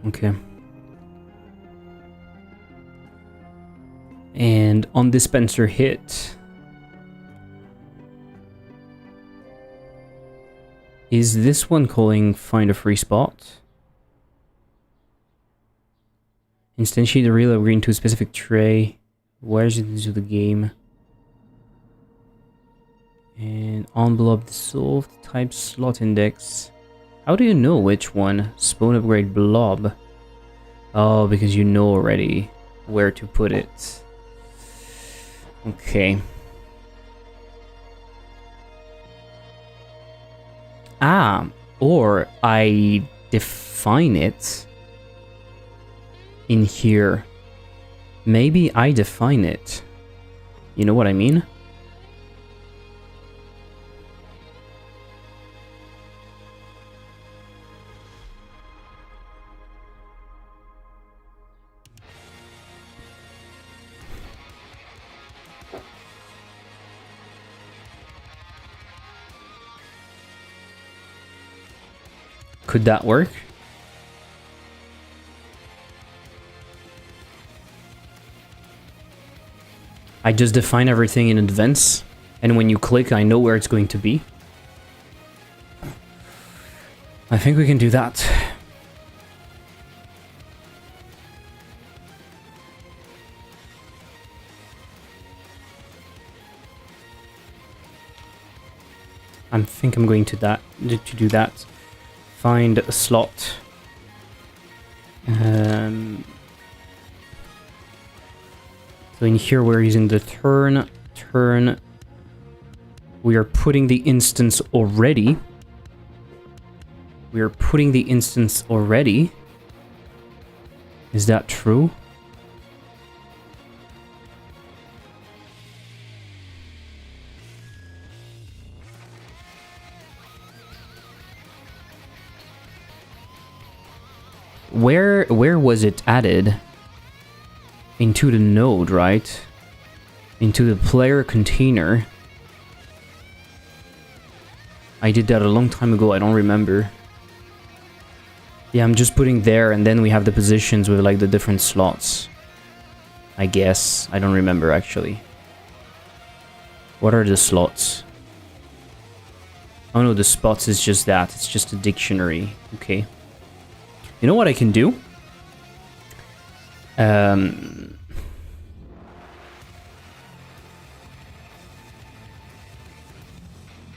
Okay. And on dispenser hit, is this one calling find a free spot? Instantiate the real green to a specific tray. Where is it into the game? And on blob dissolved type slot index. How do you know which one? Spawn upgrade blob. Oh, because you know already where to put it. Okay. Ah, or I define it in here. Maybe I define it. You know what I mean? Could that work? I just define everything in advance, and when you click, I know where it's going to be. I think we can do that. I think I'm going to do that. Find a slot. So in here we're using the turn. We are putting the instance already. Is that true? Where was it added? Into the node, right? Into the player container. I did that a long time ago, I don't remember. Yeah, I'm just putting there, and then we have the positions with like the different slots. I guess. I don't remember actually. What are the slots? Oh no, the spots is just that. It's just a dictionary. Okay. You know what I can do?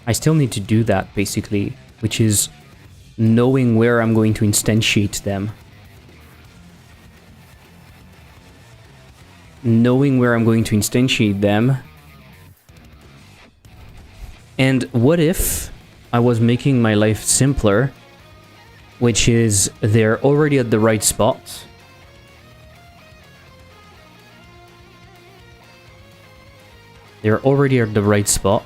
I still need to do that, basically, which is knowing where I'm going to instantiate them. And what if I was making my life simpler, which is they're already at the right spot. They're already at the right spot.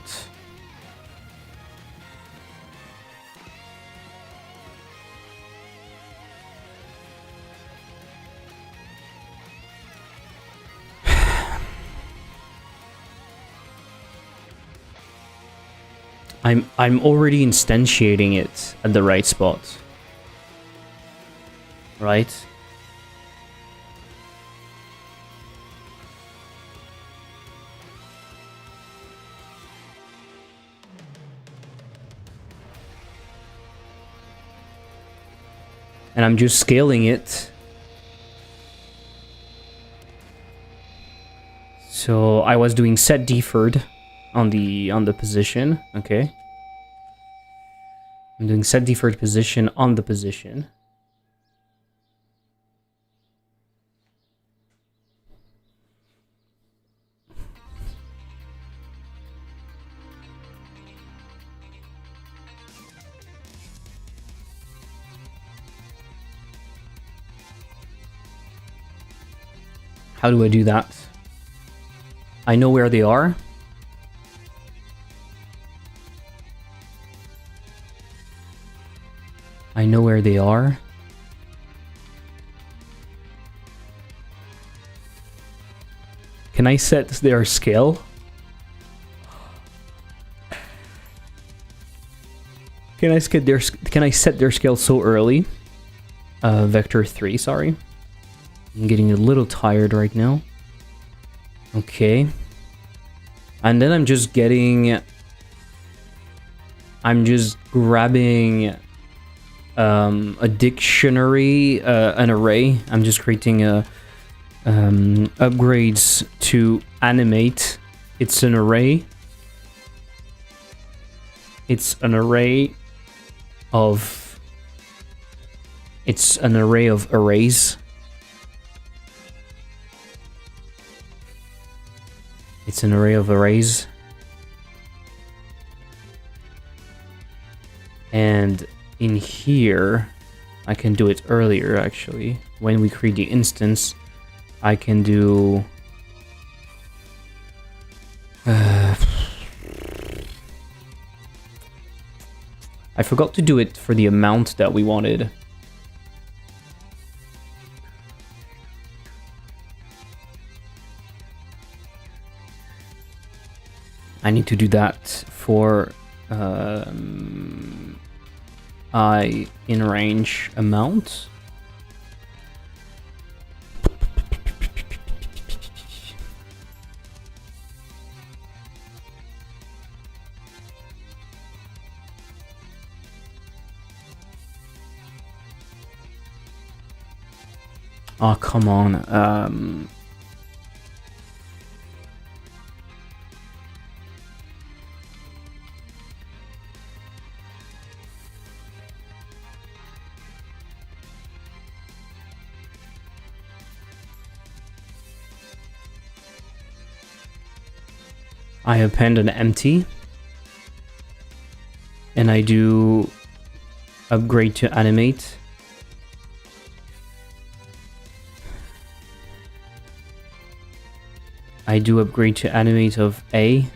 I'm already instantiating it at the right spot. Right? And I'm just scaling it. So I was doing set deferred on the position. Okay. I'm doing set deferred position on the position. How do I do that? I know where they are. I know where they are. Can I set their scale? Can I set their scale so early? Vector 3, sorry. I'm getting a little tired right now. Okay. And then I'm just grabbing a dictionary, an array. I'm just creating upgrades to animate. It's an array. It's an array of arrays. It's an array of arrays. And in here, I can do it earlier actually. When we create the instance, I can do... I forgot to do it for the amount that we wanted. I need to do that for I in range amount. Oh, come on. I append an empty, and I do upgrade to animate. I do upgrade to animate of A.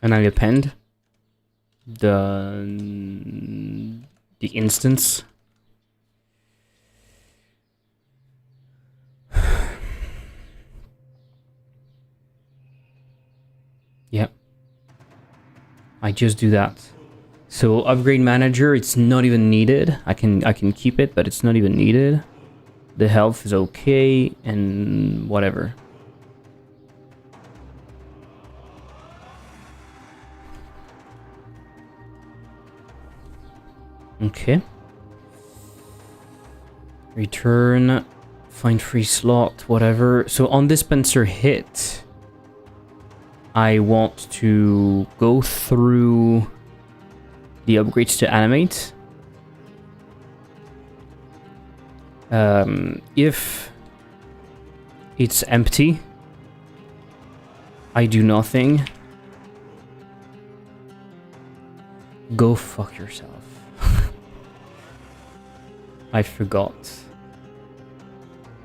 And I append the instance. Yep. I just do that. So upgrade manager, it's not even needed. I can keep it, but it's not even needed. The health is okay and whatever. Okay. Return, find free slot, whatever. So on dispenser hit, I want to go through the upgrades to animate. If it's empty, I do nothing. Go fuck yourself. I forgot.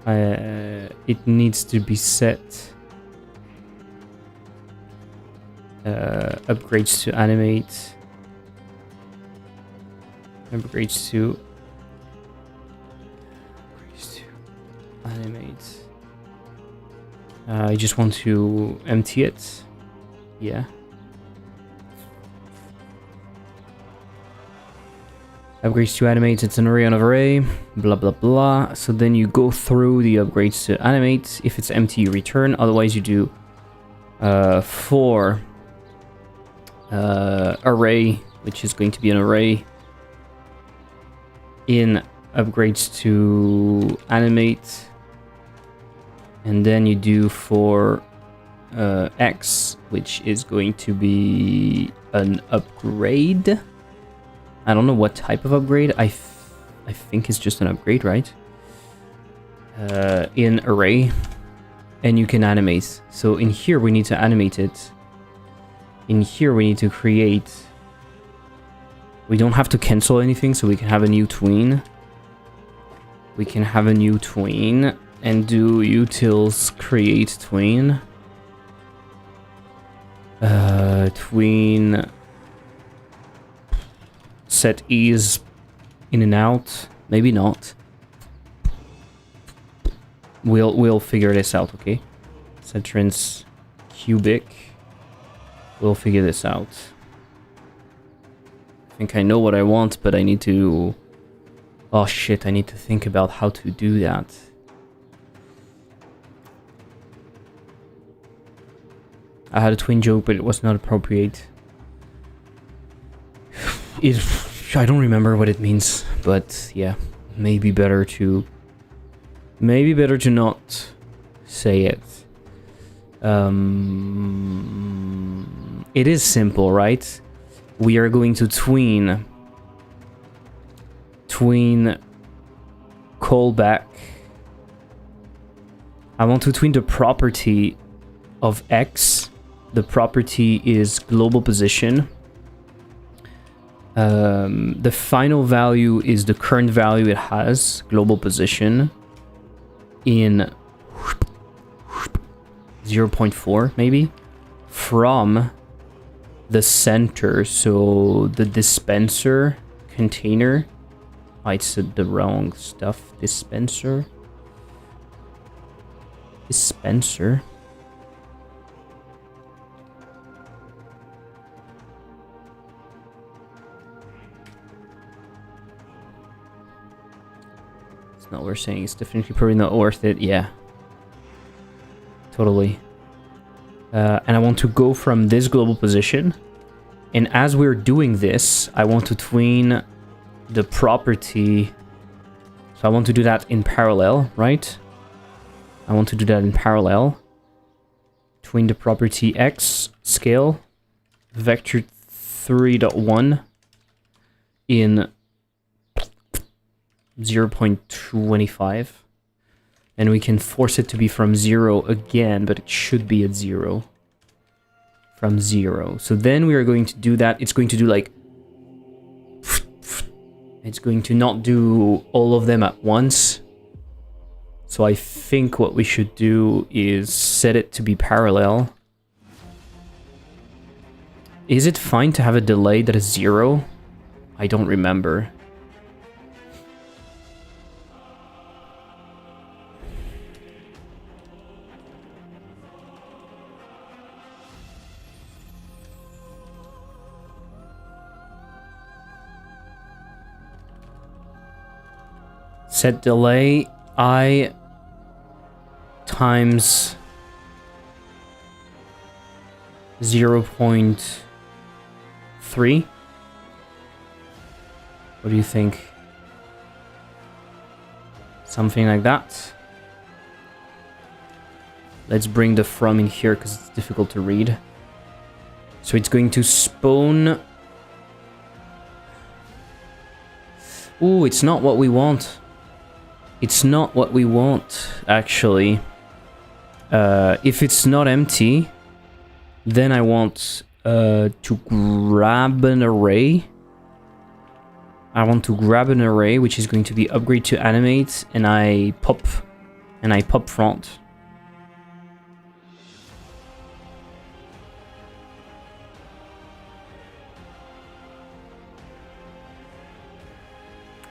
It needs to be set. Upgrades to animate. Upgrades to animate. I just want to empty it. Yeah. Upgrades to animate, it's an array on array, blah blah blah. So then you go through the upgrades to animate. If it's empty, you return. Otherwise, you do for array, which is going to be an array in upgrades to animate. And then you do for X, which is going to be an upgrade. I don't know what type of upgrade. I think it's just an upgrade, right? In array. And you can animate. So in here we need to animate it. In here we need to create. We don't have to cancel anything, so we can have a new tween. We can have a new tween. And do utils create tween. Tween set ease in and out. Maybe not. We'll figure this out, okay? Set trans cubic. We'll figure this out. I think I know what I want, but I need to. Oh shit! I need to think about how to do that. I had a twin joke, but it was not appropriate. I don't remember what it means, but yeah, maybe better to not say it. It is simple, right? We are going to tween callback. I want to tween the property of X. The property is global position. The final value is the current value it has, global position, in 0.4 maybe, from the center, so the dispenser container. I said the wrong stuff. Dispenser. It's not what we're saying. It's definitely probably not worth it. Yeah. Totally. And I want to go from this global position. And as we're doing this, I want to tween the property. So I want to do that in parallel, right? I want to do that in parallel. Tween the property X scale vector 3.1 in 0.25. And we can force it to be from 0 again, but it should be at 0. From 0. So then we are going to do that. It's going to do like... It's going to not do all of them at once. So I think what we should do is set it to be parallel. Is it fine to have a delay that is 0? I don't remember. Set delay I times 0.3. What do you think? Something like that. Let's bring the from in here because it's difficult to read. So it's going to spawn. Ooh, it's not what we want. It's not what we want, actually. If it's not empty, then I want to grab an array. I want to grab an array, which is going to be upgrade to animate, and I pop front.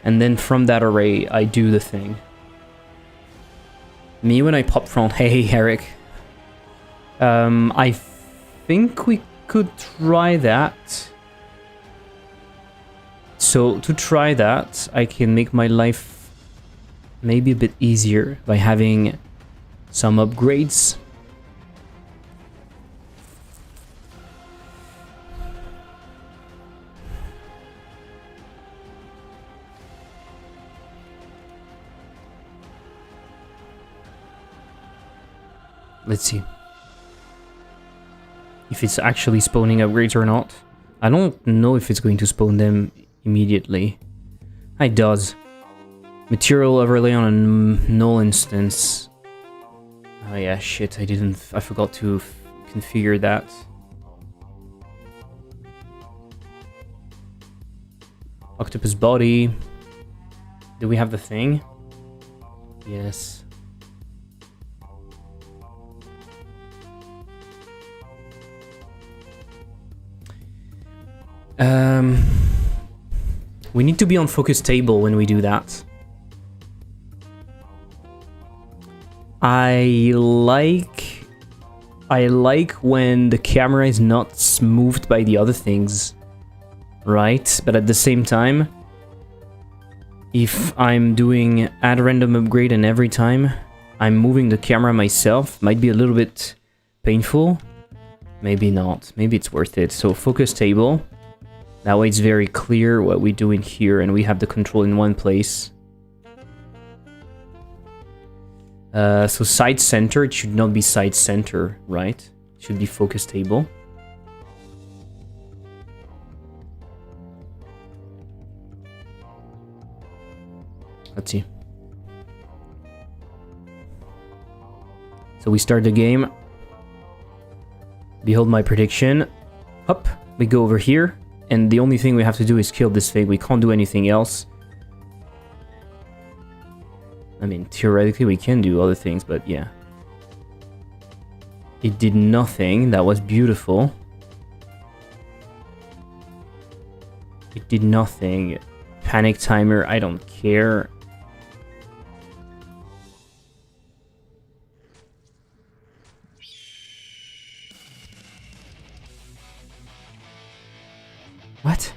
And then from that array, I do the thing. Me when I pop front. Hey, Eric. I think we could try that. So to try that, I can make my life maybe a bit easier by having some upgrades. Let's see if it's actually spawning upgrades or not. I don't know if it's going to spawn them immediately. It does. Material overlay on a null instance. Oh yeah, shit, I forgot to configure that. Octopus body. Do we have the thing? Yes. We need to be on focus table when we do that. I like when the camera is not moved by the other things, right? But at the same time, if I'm doing add random upgrade and every time I'm moving the camera myself, might be a little bit painful. Maybe not. Maybe it's worth it. So focus table. That way it's very clear what we do in here and we have the control in one place. So side center, it should not be side center, right? It should be focus table. Let's see. So we start the game. Behold my prediction. Up, we go over here. And the only thing we have to do is kill this thing. We can't do anything else. I mean, theoretically we can do other things, but yeah. It did nothing. That was beautiful. It did nothing. Panic timer, I don't care. What?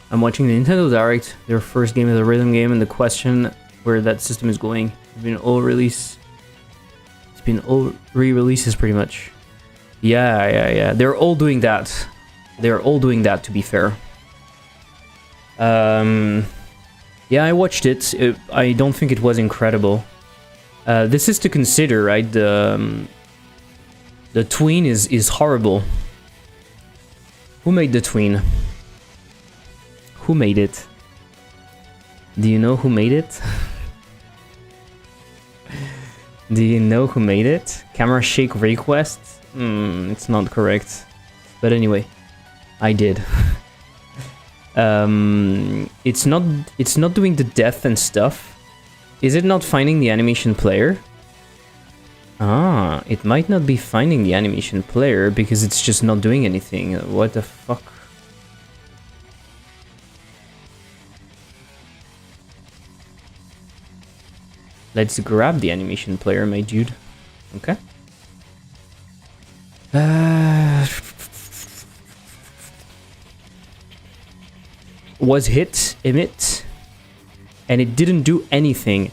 I'm watching the Nintendo Direct, their first game is a rhythm game, and the question where that system is going. It's been all release. It's been all re-releases pretty much. Yeah. They're all doing that. They're all doing that, to be fair. Yeah, I watched it. I don't think it was incredible. This is to consider, right? The tween is horrible. Who made the tween? Who made it? Do you know who made it? Do you know who made it? Camera shake request? It's not correct. But anyway, I did. It's not doing the death and stuff. Is it not finding the animation player? Ah, it might not be finding the animation player because it's just not doing anything. What the fuck? Let's grab the animation player, my dude. Okay. Was hit, emit, and it didn't do anything.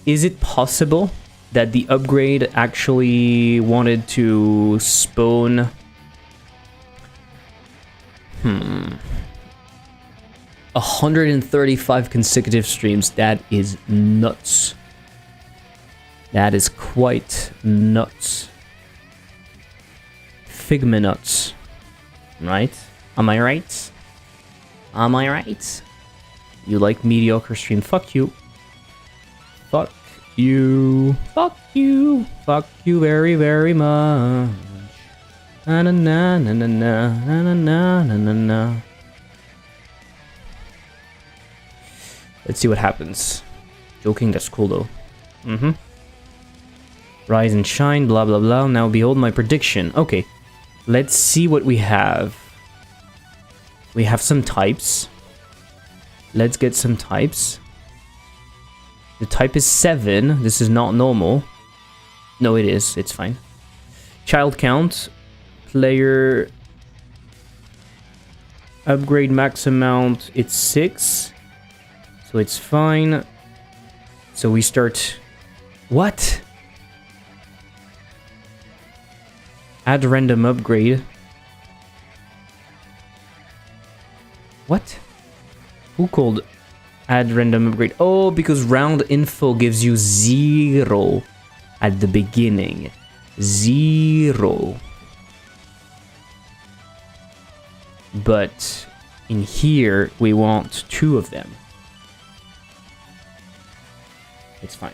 Is it possible that the upgrade actually wanted to spawn 135 consecutive streams? That is nuts. That is quite nuts. Figma nuts. Right? Am I right? Am I right? You like mediocre stream? Fuck you. Fuck you. Fuck you. Fuck you very, very much. Na na na na na na na na na na na. Let's see what happens. Joking, that's cool though. Rise and shine, blah blah blah. Now behold my prediction. Okay, let's see what we have. We have some types. Let's get some types. The type is 7. This is not normal. No, it is. It's fine. Child count. Player. Upgrade max amount. It's 6. So it's fine. So we start... What? Add random upgrade. What? Who called add random upgrade? Oh, because round info gives you 0 at the beginning. 0. But in here, we want 2 of them. It's fine.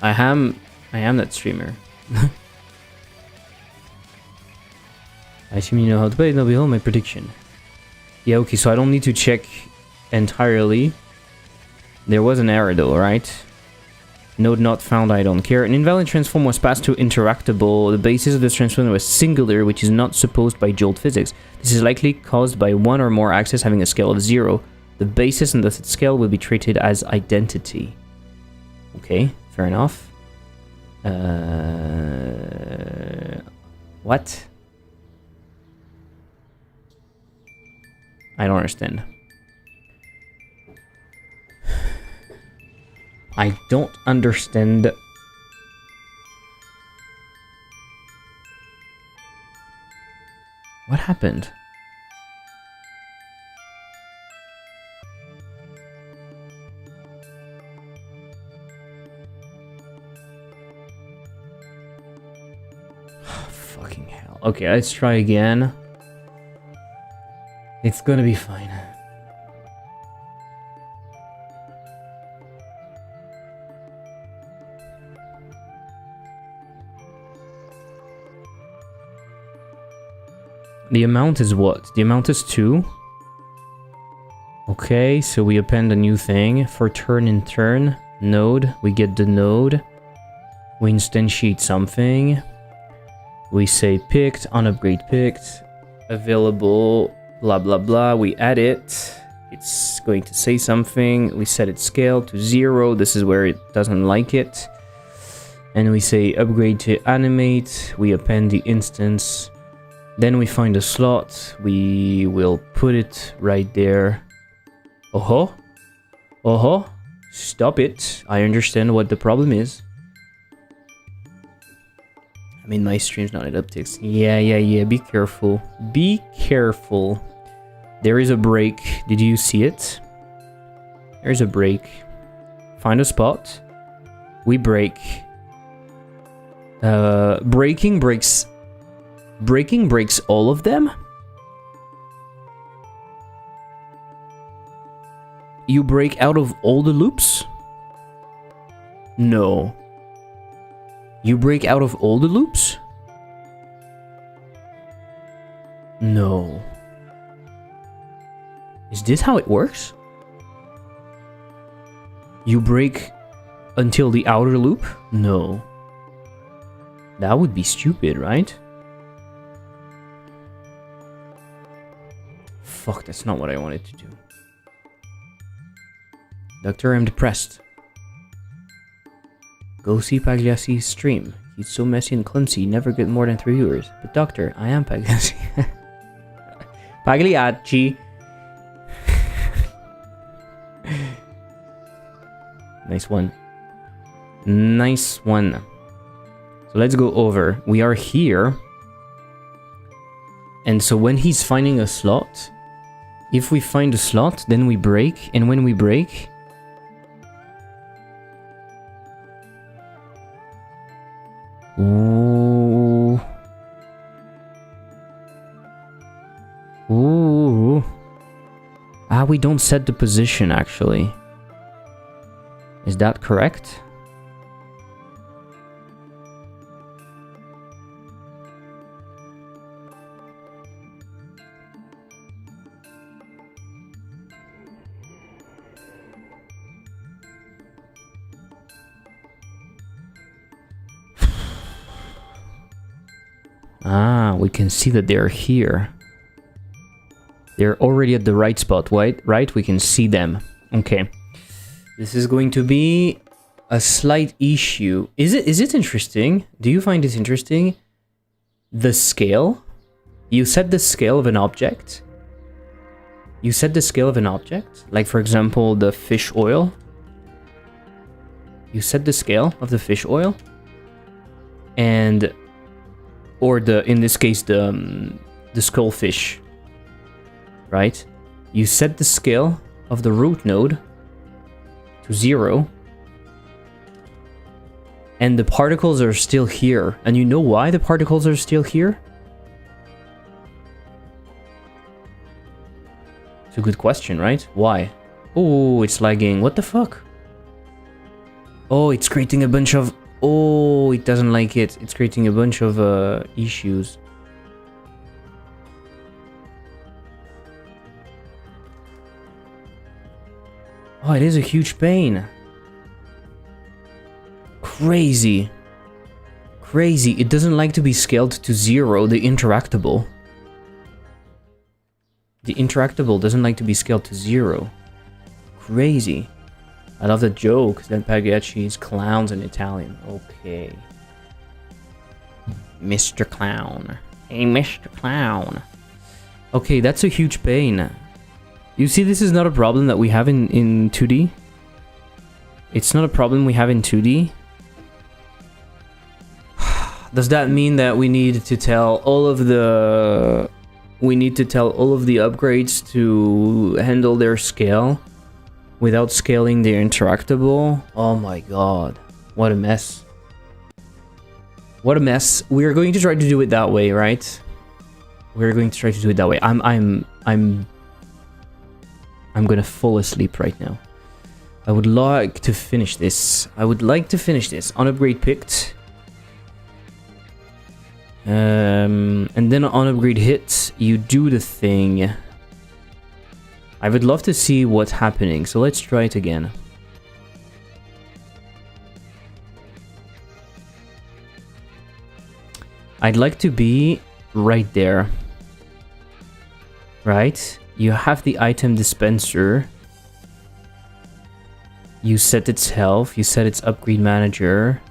I am that streamer. I assume you know how to play. Now behold my prediction. Yeah, okay, so I don't need to check entirely. There was an error though, right? Node not found, I don't care. An invalid transform was passed to interactable. The basis of this transform was singular, which is not supposed by Jolt physics. This is likely caused by one or more axes having a scale of 0. The basis and thus its scale will be treated as identity. Okay, fair enough. What? I don't understand. I don't understand. What happened? Fucking hell. Okay, let's try again. It's gonna be fine. The amount is what? The amount is 2. Okay, so we append a new thing. For turn in turn, node, we get the node. We instantiate something. We say picked, on upgrade picked, available, blah blah blah. We add it. It's going to say something. We set its scale to 0. This is where it doesn't like it. And we say upgrade to animate. We append the instance. Then we find a slot. We will put it right there. Oh-ho. Oh-ho. Stop it. I understand what the problem is. I mean, my stream's not at upticks. Yeah. Be careful. Be careful. There is a break. Did you see it? There's a break. Find a spot. We break. Breaking breaks all of them? You break out of all the loops? No. You break out of all the loops? No. Is this how it works? You break until the outer loop? No. That would be stupid, right? Fuck, that's not what I wanted to do. Doctor, I'm depressed. Go see Pagliacci's stream. He's so messy and clumsy, you never get more than 3 viewers. But doctor, I am Pagliacci. Pagliacci! Nice one. Nice one. So let's go over. We are here. And so when he's finding a slot, if we find a slot, then we break. And when we break... Ooh. Ooh. Ah, we don't set the position, actually. Is that correct? Ah, we can see that they're here. They're already at the right spot, right? We can see them. Okay. This is going to be a slight issue. Is it interesting? Do you find it interesting? The scale? You set the scale of an object. You set the scale of an object. Like, for example, the fish oil. You set the scale of the fish oil. And... or in this case, the skullfish. Right? You set the scale of the root node to 0. And the particles are still here. And you know why the particles are still here? It's a good question, right? Why? Oh, it's lagging. What the fuck? Oh, it's creating a bunch of... oh, it doesn't like it. It's creating a bunch of issues. Oh, it is a huge pain. Crazy. Crazy. It doesn't like to be scaled to 0, the interactable. The interactable doesn't like to be scaled to 0. Crazy. I love the joke that Pagliacci is clowns in Italian. Okay. Mr. Clown. Hey, Mr. Clown. Okay, that's a huge pain. You see, this is not a problem that we have in 2D. It's not a problem we have in 2D. Does that mean that we need to tell all of the... we need to tell all of the upgrades to handle their scale without scaling the interactable? Oh my god. What a mess. What a mess. We're going to try to do it that way, right? We're going to try to do it that way. I'm gonna fall asleep right now. I would like to finish this. I would like to finish this. On upgrade picked. And then on upgrade hit, you do the thing. I would love to see what's happening, so let's try it again. I'd like to be right there. Right? You have the item dispenser. You set its health. You set its upgrade manager.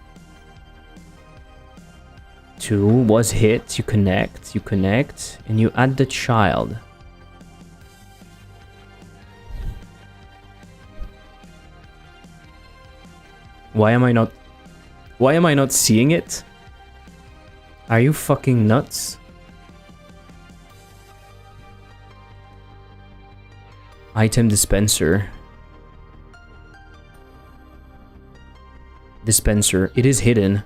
2 was hit. You connect. You connect. And you add the child. Why am I not seeing it? Are you fucking nuts? Item dispenser. Dispenser. It is hidden.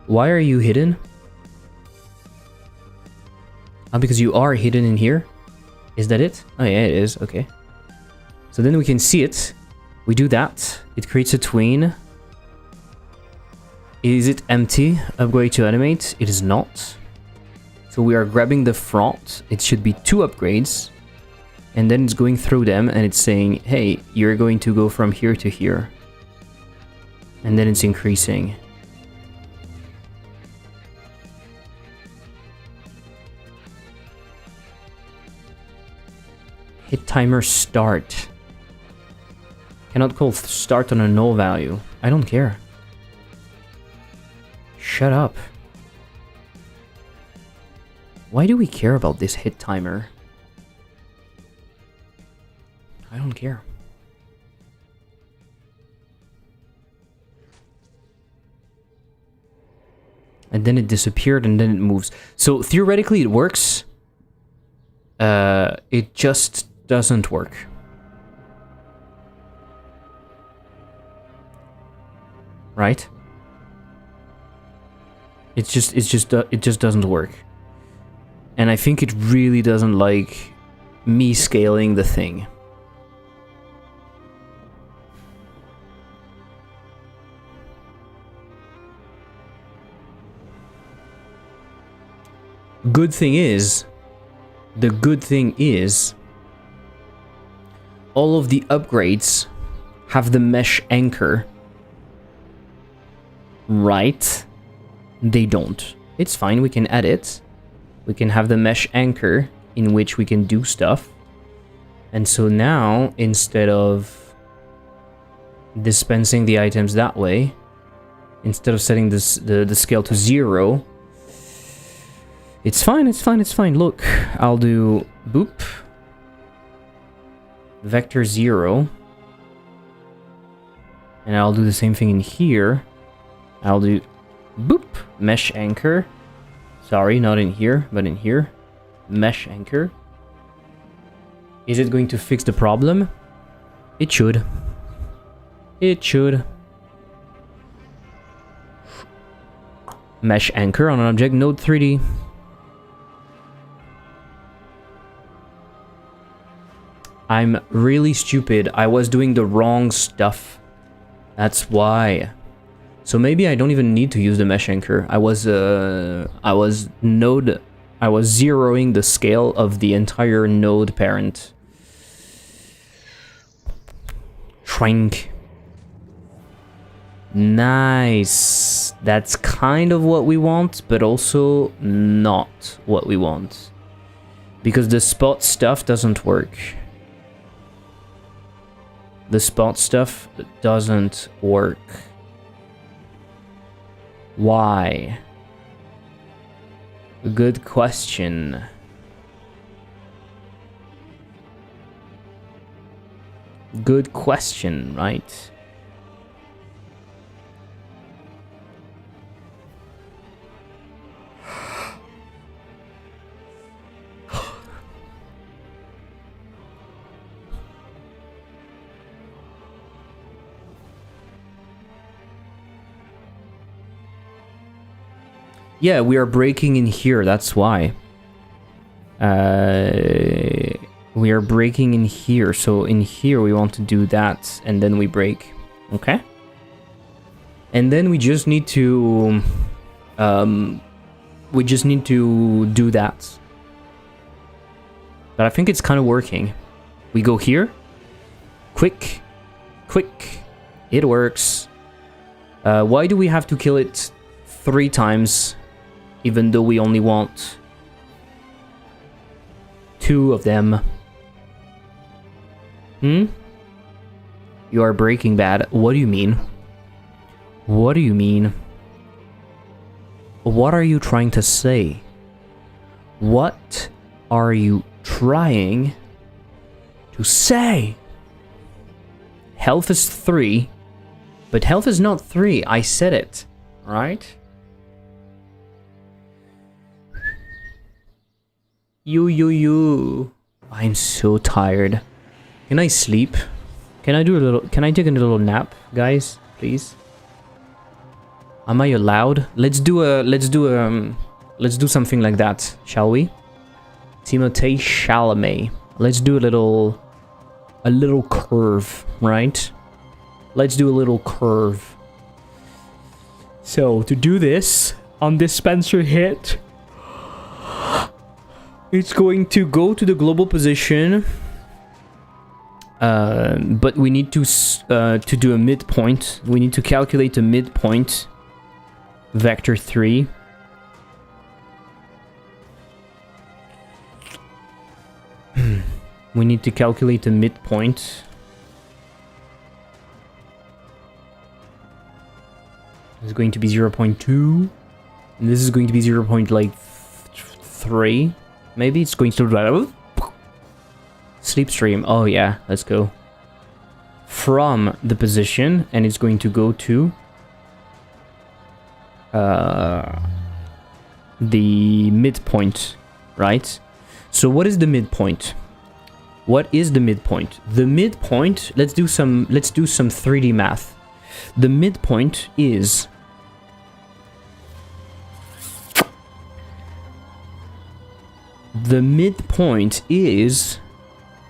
Why are you hidden? Oh, because you are hidden in here? Is that it? Oh yeah, it is. Okay. So then we can see it. We do that. It creates a tween. Is it empty? Upgrade to animate. It is not. So we are grabbing the front. It should be 2 upgrades. And then it's going through them and it's saying, hey, you're going to go from here to here. And then it's increasing. Hit timer start. Cannot call start on a null value. I don't care. Shut up. Why do we care about this hit timer? I don't care. And then it disappeared and then it moves. So theoretically it works. It just doesn't work. Right? It just doesn't work. And I think it really doesn't like me scaling the thing. The good thing is, all of the upgrades have the mesh anchor. Right? They don't. It's fine, we can edit. We can have the mesh anchor in which we can do stuff. And so now, instead of dispensing the items that way, instead of setting this, the scale to 0, it's fine, it's fine, it's fine. Look, I'll do boop, vector 0, and I'll do the same thing in here. I'll do boop, mesh anchor. Sorry, not in here, but in here. Mesh anchor. Is it going to fix the problem? It should. It should. Mesh anchor on an object node 3D. I'm really stupid. I was doing the wrong stuff. That's why. So maybe I don't even need to use the mesh anchor. I was zeroing the scale of the entire node parent. Shrink. Nice. That's kind of what we want, but also not what we want. Because the spot stuff doesn't work. The spot stuff doesn't work. Why? Good question. Good question, right? Yeah, we are breaking in here, that's why. We are breaking in here, so in here we want to do that, and then we break. Okay? And then we just need to... do that. But I think it's kind of working. We go here. Quick. Quick. It works. Why do we have to kill it 3 times? Even though we only want 2 of them. You are Breaking Bad. What do you mean? What do you mean? What are you trying to say? What are you trying to say? Health is 3, but health is not 3. I said it, right? You. I'm so tired. Can I sleep? Can I take a little nap, guys? Please. Am I allowed? Let's do something like that, shall we? Timothée Chalamet. Let's do a little curve, right? Let's do a little curve. So, to do this, on dispenser hit, it's going to go to the global position, but we need to do a midpoint. We need to calculate a midpoint, vector 3. We need to calculate a midpoint. It's going to be 0.2, and this is going to be 0.3. Maybe it's going to sleep stream. Oh yeah, let's go. From the position, and it's going to go to the midpoint, right? So what is the midpoint? What is the midpoint? The midpoint, let's do some 3D math. The midpoint is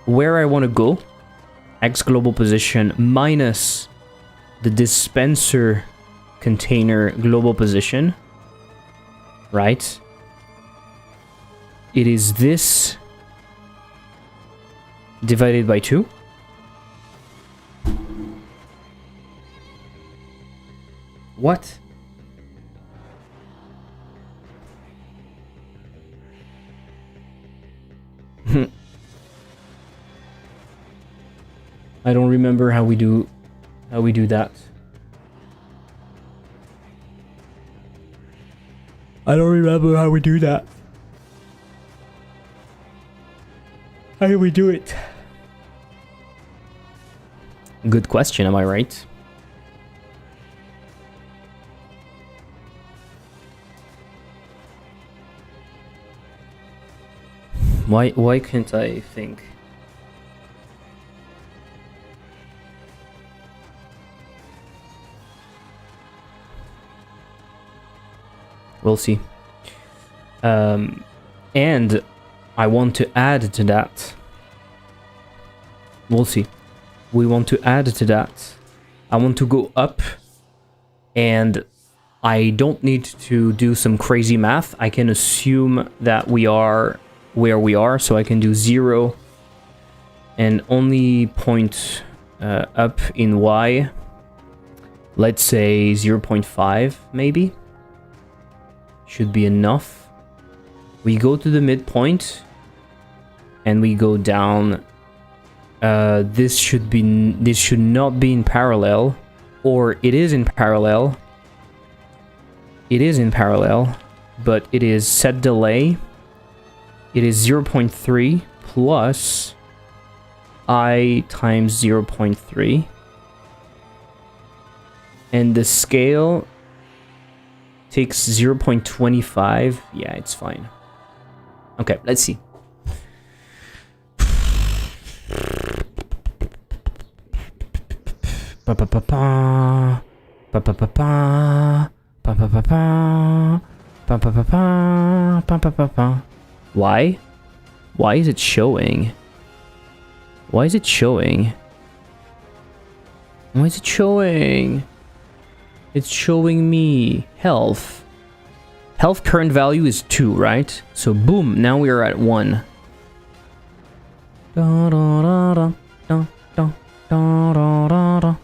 where I want to go, X global position minus the dispenser container global position, right? It is this divided by 2. What? I don't remember how we do that. I don't remember how we do that. How do we do it? Good question, am I right? Why can't I think? We'll see. And I want to add to that. We'll see. We want to add to that. I want to go up, and I don't need to do some crazy math. I can assume that we are where we are, so I can do 0 and only point up in y. Let's say 0.5 maybe. Should be enough. We go to the midpoint and we go down. This should not be in parallel, or it is in parallel. It is in parallel, but it is set delay. It is 0.3 plus I times 0.3. And the scale takes 0.25. Yeah, it's fine. Okay, let's see. Pa pa pa pa pa pa pa pa pa pa pa pa pa pa pa pa pa pa pa. Why? Why is it showing? Why is it showing? Why is it showing? It's showing me health. Health current value is 2, right? So boom, now we are at 1. Da, da, da, da, da, da, da, da, da.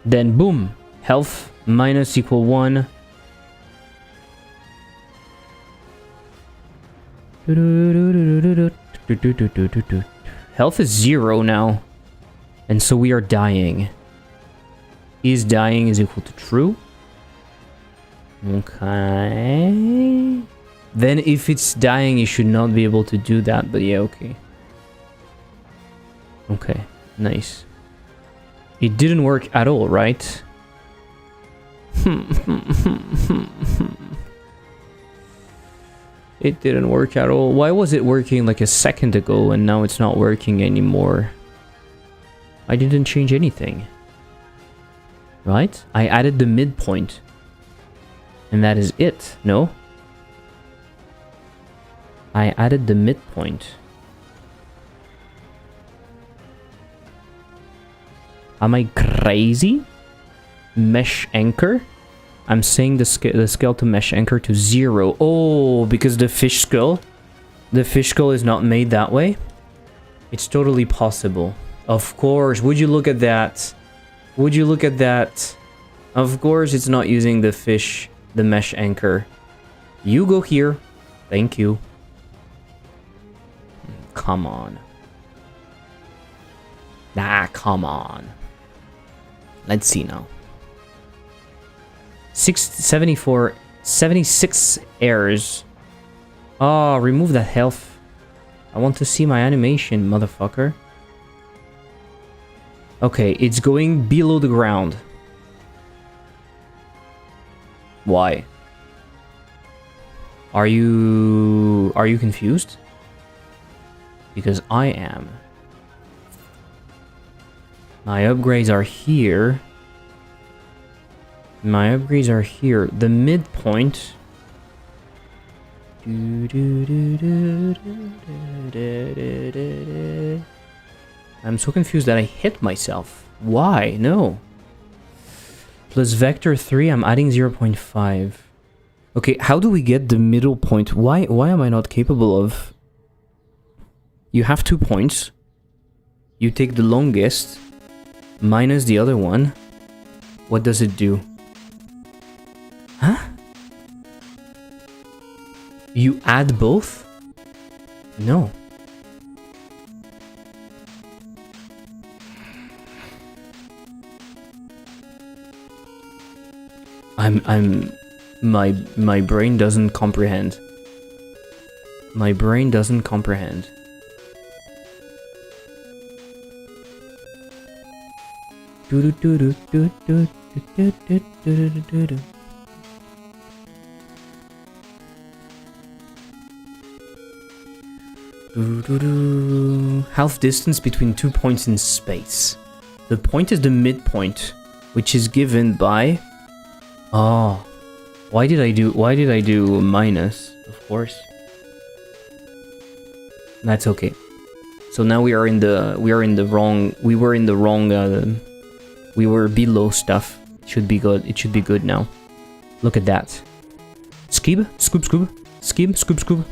Then boom, health minus equal 1. Health is 0 now. And so we are dying. Is dying is equal to true. Okay. Then if it's dying, you should not be able to do that, but yeah, okay. Okay, nice. It didn't work at all, right? It didn't work at all. Why was it working like a second ago and now it's not working anymore? I didn't change anything. Right? I added the midpoint. And that is it, no? I added the midpoint. Am I crazy? Mesh anchor? I'm saying the scale to mesh anchor to 0. Oh, because the fish skull is not made that way? It's totally possible. Of course, would you look at that? Would you look at that? Of course it's not using the mesh anchor. You go here. Thank you. Come on. Nah, come on. Let's see now. 76 errors. Oh, remove that health. I want to see my animation, motherfucker. Okay, it's going below the ground. Why? Are you confused? Because I am. My upgrades are here. My upgrades are here. The midpoint. I'm so confused that I hit myself. Why? No. Plus vector 3, I'm adding 0.5. Okay, how do we get the middle point? Why am I not capable of... You have 2 points. You take the longest minus the other one. What does it do? Huh? You add both? No. My brain doesn't comprehend. My brain doesn't comprehend. Half distance between 2 points in space. The point is the midpoint, which is given by... Oh, why did I do minus? Of course. That's okay. So now we were in the wrong. We were below stuff. It should be good. It should be good now. Look at that. Skib, scoop, scoop, skib, scoop, scoop.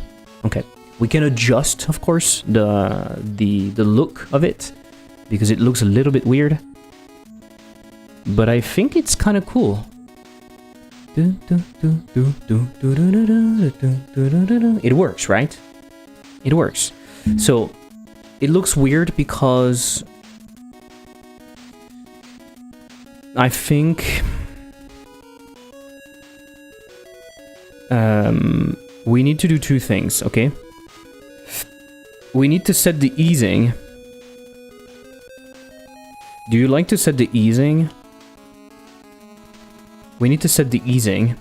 Okay. We can adjust, of course, the look of it, because it looks a little bit weird. But I think it's kind of cool. It works, right? It works. So, it looks weird because I think we need to do two things, okay? We need to set the easing. Do you like to set the easing? We need to set the easing.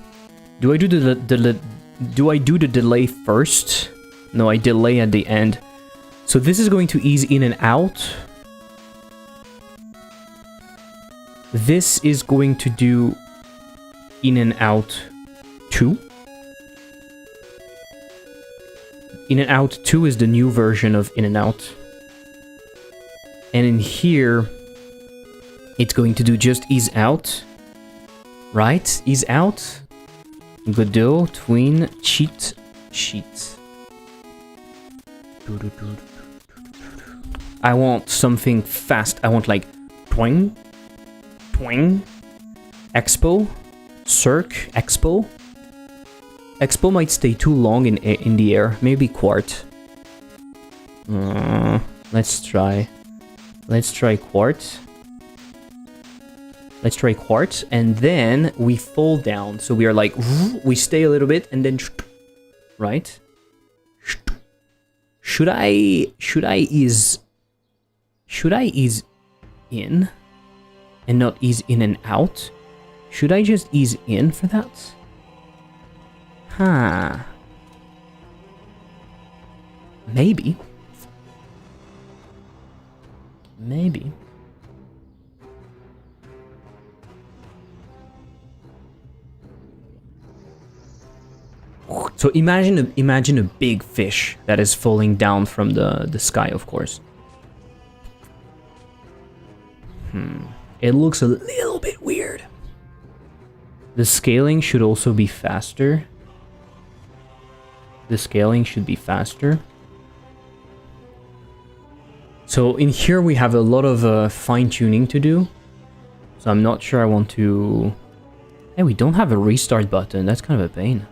Do I do the delay first? No, I delay at the end. So this is going to ease in and out. This is going to do in and out 2. In and out 2 is the new version of in and out. And in here, it's going to do just ease out. Right? Ease out. Godot, tween, cheat, sheet. I want something fast. I want like twing, twing, expo, circ, expo. Expo might stay too long in the air. Maybe quart. Let's try. Let's try quart. Let's try quart, and then we fall down. So we are like, we stay a little bit, and then, right? Should I ease in and not ease in and out? Should I just ease in for that? Huh. Maybe. Maybe. So imagine a big fish that is falling down from the sky, of course. It looks a little bit weird. The scaling should also be faster. The scaling should be faster. So in here we have a lot of fine-tuning to do. So I'm not sure I want to... Hey, we don't have a restart button. That's kind of a pain.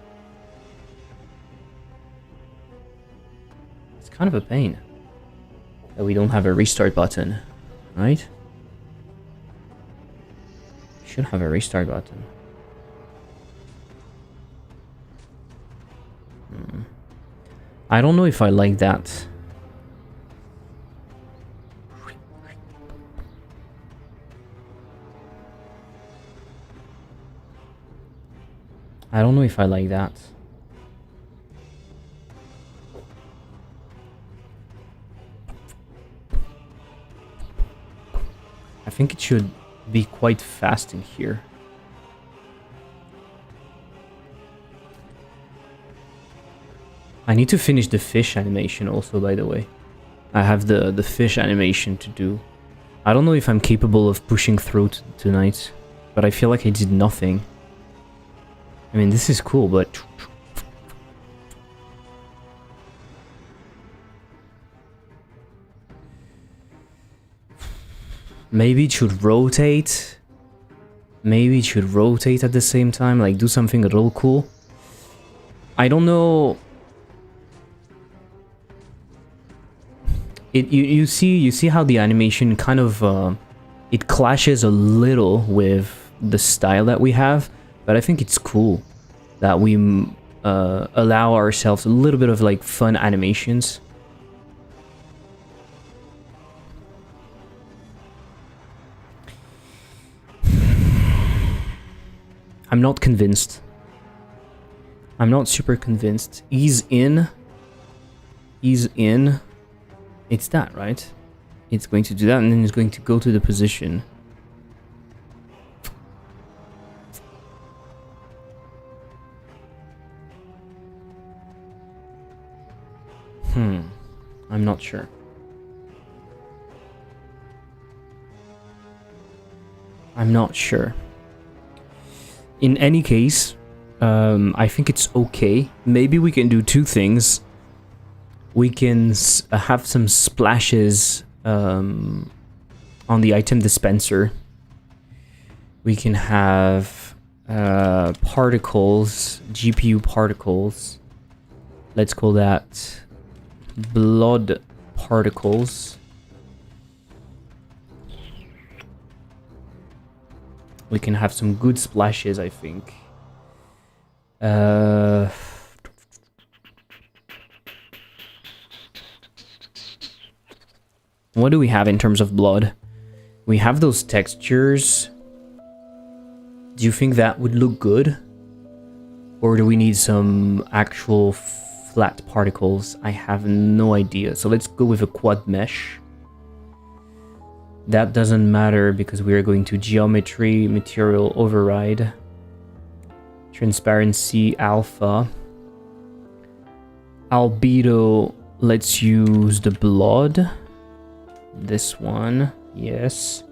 It's kind of a pain that we don't have a restart button, right? Should have a restart button. I don't know if I like that. I don't know if I like that. I think it should be quite fast in here. I need to finish the fish animation also, by the way. I have the fish animation to do. I don't know if I'm capable of pushing through tonight, but I feel like I did nothing. I mean, this is cool, but... Maybe it should rotate. Maybe it should rotate at the same time, like do something a little cool. I don't know... You see how the animation kind of... it clashes a little with the style that we have. but I think it's cool that we allow ourselves a little bit of like fun animations. I'm not convinced. I'm not super convinced. Ease in. Ease in. It's that, right? It's going to do that, and then it's going to go to the position. I'm not sure. I'm not sure. In any case, I think it's okay. Maybe we can do two things. We can have some splashes on the item dispenser. We can have particles, GPU particles. Let's call that blood particles. We can have some good splashes, I think. What do we have in terms of blood? We have those textures. Do you think that would look good? Or do we need some actual flat particles? I have no idea. So let's go with a quad mesh. That doesn't matter because we are going to geometry, material override, transparency, alpha. Albedo, let's use the blood. This one, yes.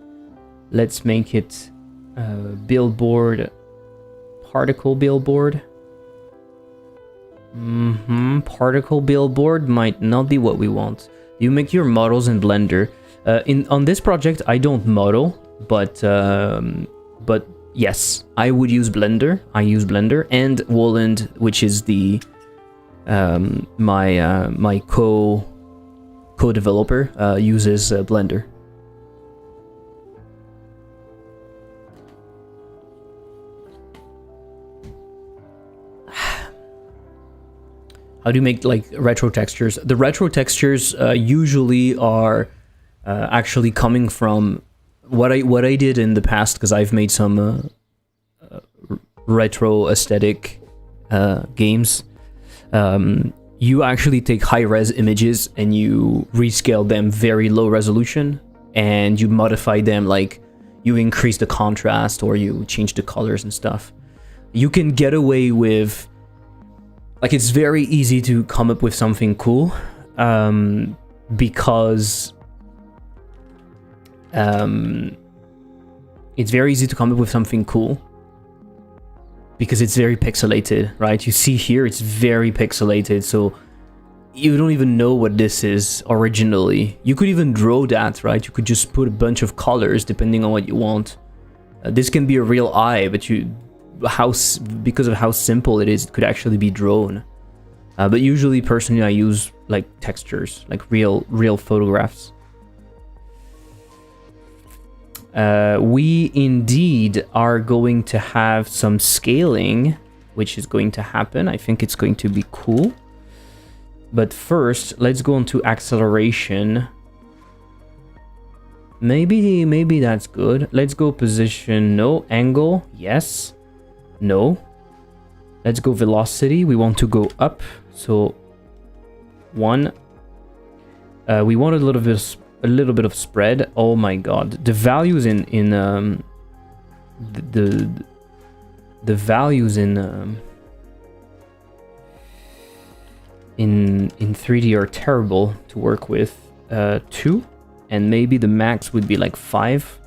Let's make it billboard, particle billboard. Particle billboard might not be what we want. You make your models in Blender. On this project, I don't model, but yes, I would use Blender. I use Blender, and Woland, which is the my co-developer, uses Blender. How do you make like retro textures? The retro textures usually are actually coming from what I did in the past, because I've made some retro aesthetic games. You actually take high-res images and you rescale them very low resolution, and you modify them, like you increase the contrast or you change the colors and stuff. You can get away with, like, it's very easy to come up with something cool, because it's very easy to come up with something cool because it's very pixelated, right? You see here, it's very pixelated, so you don't even know what this is originally. You could even draw that, right? You could just put a bunch of colors depending on what you want. This can be a real eye, but because of how simple it is, it could actually be drawn. But usually, personally, I use like textures, like real photographs. We indeed are going to have some scaling, which is going to happen. I think it's going to be cool. But first, let's go into acceleration. Maybe that's good. Let's go position. No. Angle. Yes. No. Let's go velocity. We want to go up. So 1. We want a little bit of spread. Oh my god, the values in the values in 3D are terrible to work with. 2, and maybe the max would be like 5.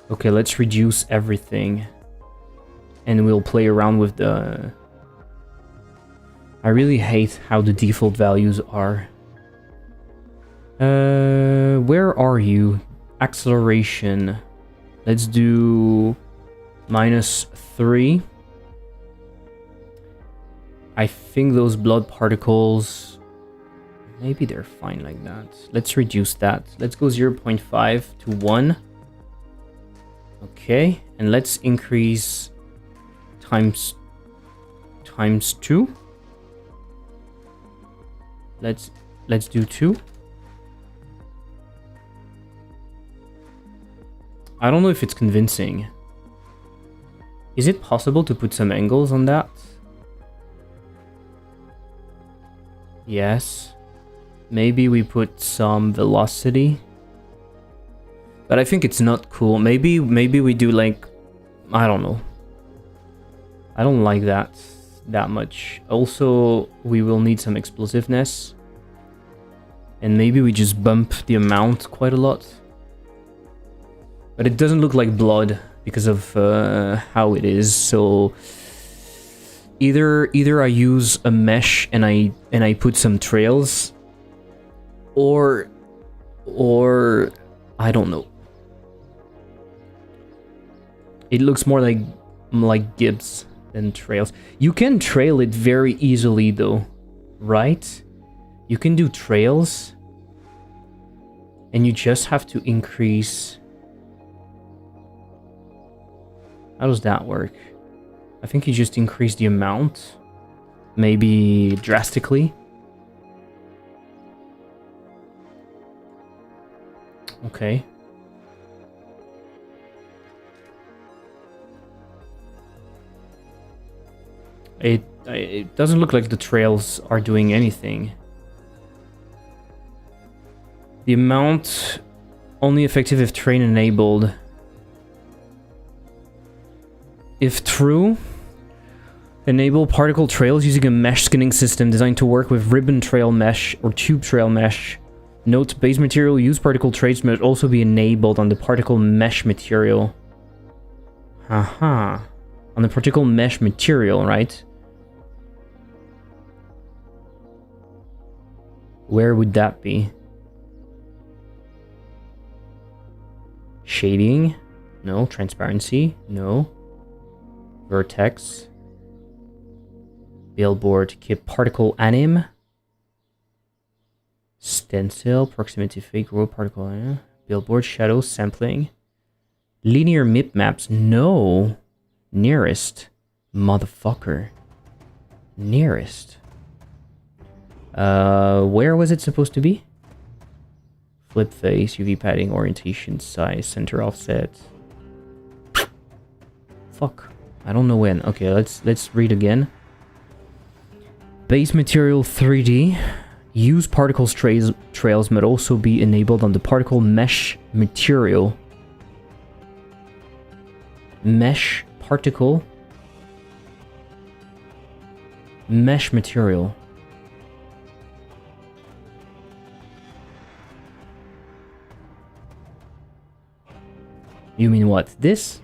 Okay, let's reduce everything, and we'll play around with the... I really hate how the default values are. Where are you? Acceleration. Let's do -3. I think those blood particles, maybe they're fine like that. Let's reduce that. Let's go 0.5 to 1. Okay, and let's increase times 2. Let's do 2. I don't know if it's convincing. Is it possible to put some angles on that? Yes. Maybe we put some velocity. But I think it's not cool. Maybe we do like, I don't know. I don't like that much. Also, we will need some explosiveness. And maybe we just bump the amount quite a lot. But it doesn't look like blood because of how it is. So either I use a mesh and I put some trails, or I don't know. It looks more like Gibbs than trails. You can trail it very easily though, right? You can do trails, and you just have to increase. How does that work? I think you just increase the amount, maybe drastically. Okay. It doesn't look like the trails are doing anything. The amount only effective if terrain enabled. If true, enable particle trails using a mesh skinning system designed to work with ribbon trail mesh or tube trail mesh. Note, base material use particle traits must also be enabled on the particle mesh material. Haha. On the particle mesh material, right? Where would that be? Shading? No. Transparency? No. Vertex. Billboard. Keep particle anim. Stencil. Proximity fake. Raw particle. Billboard. Shadow. Sampling. Linear mip maps. No. Nearest. Motherfucker. Nearest. Where was it supposed to be? Flip face, UV padding, orientation, size, center offset. Fuck. I don't know when. Okay, let's read again. Base material 3D. Use particles trails might also be enabled on the particle mesh material. Mesh particle mesh material. You mean what? This?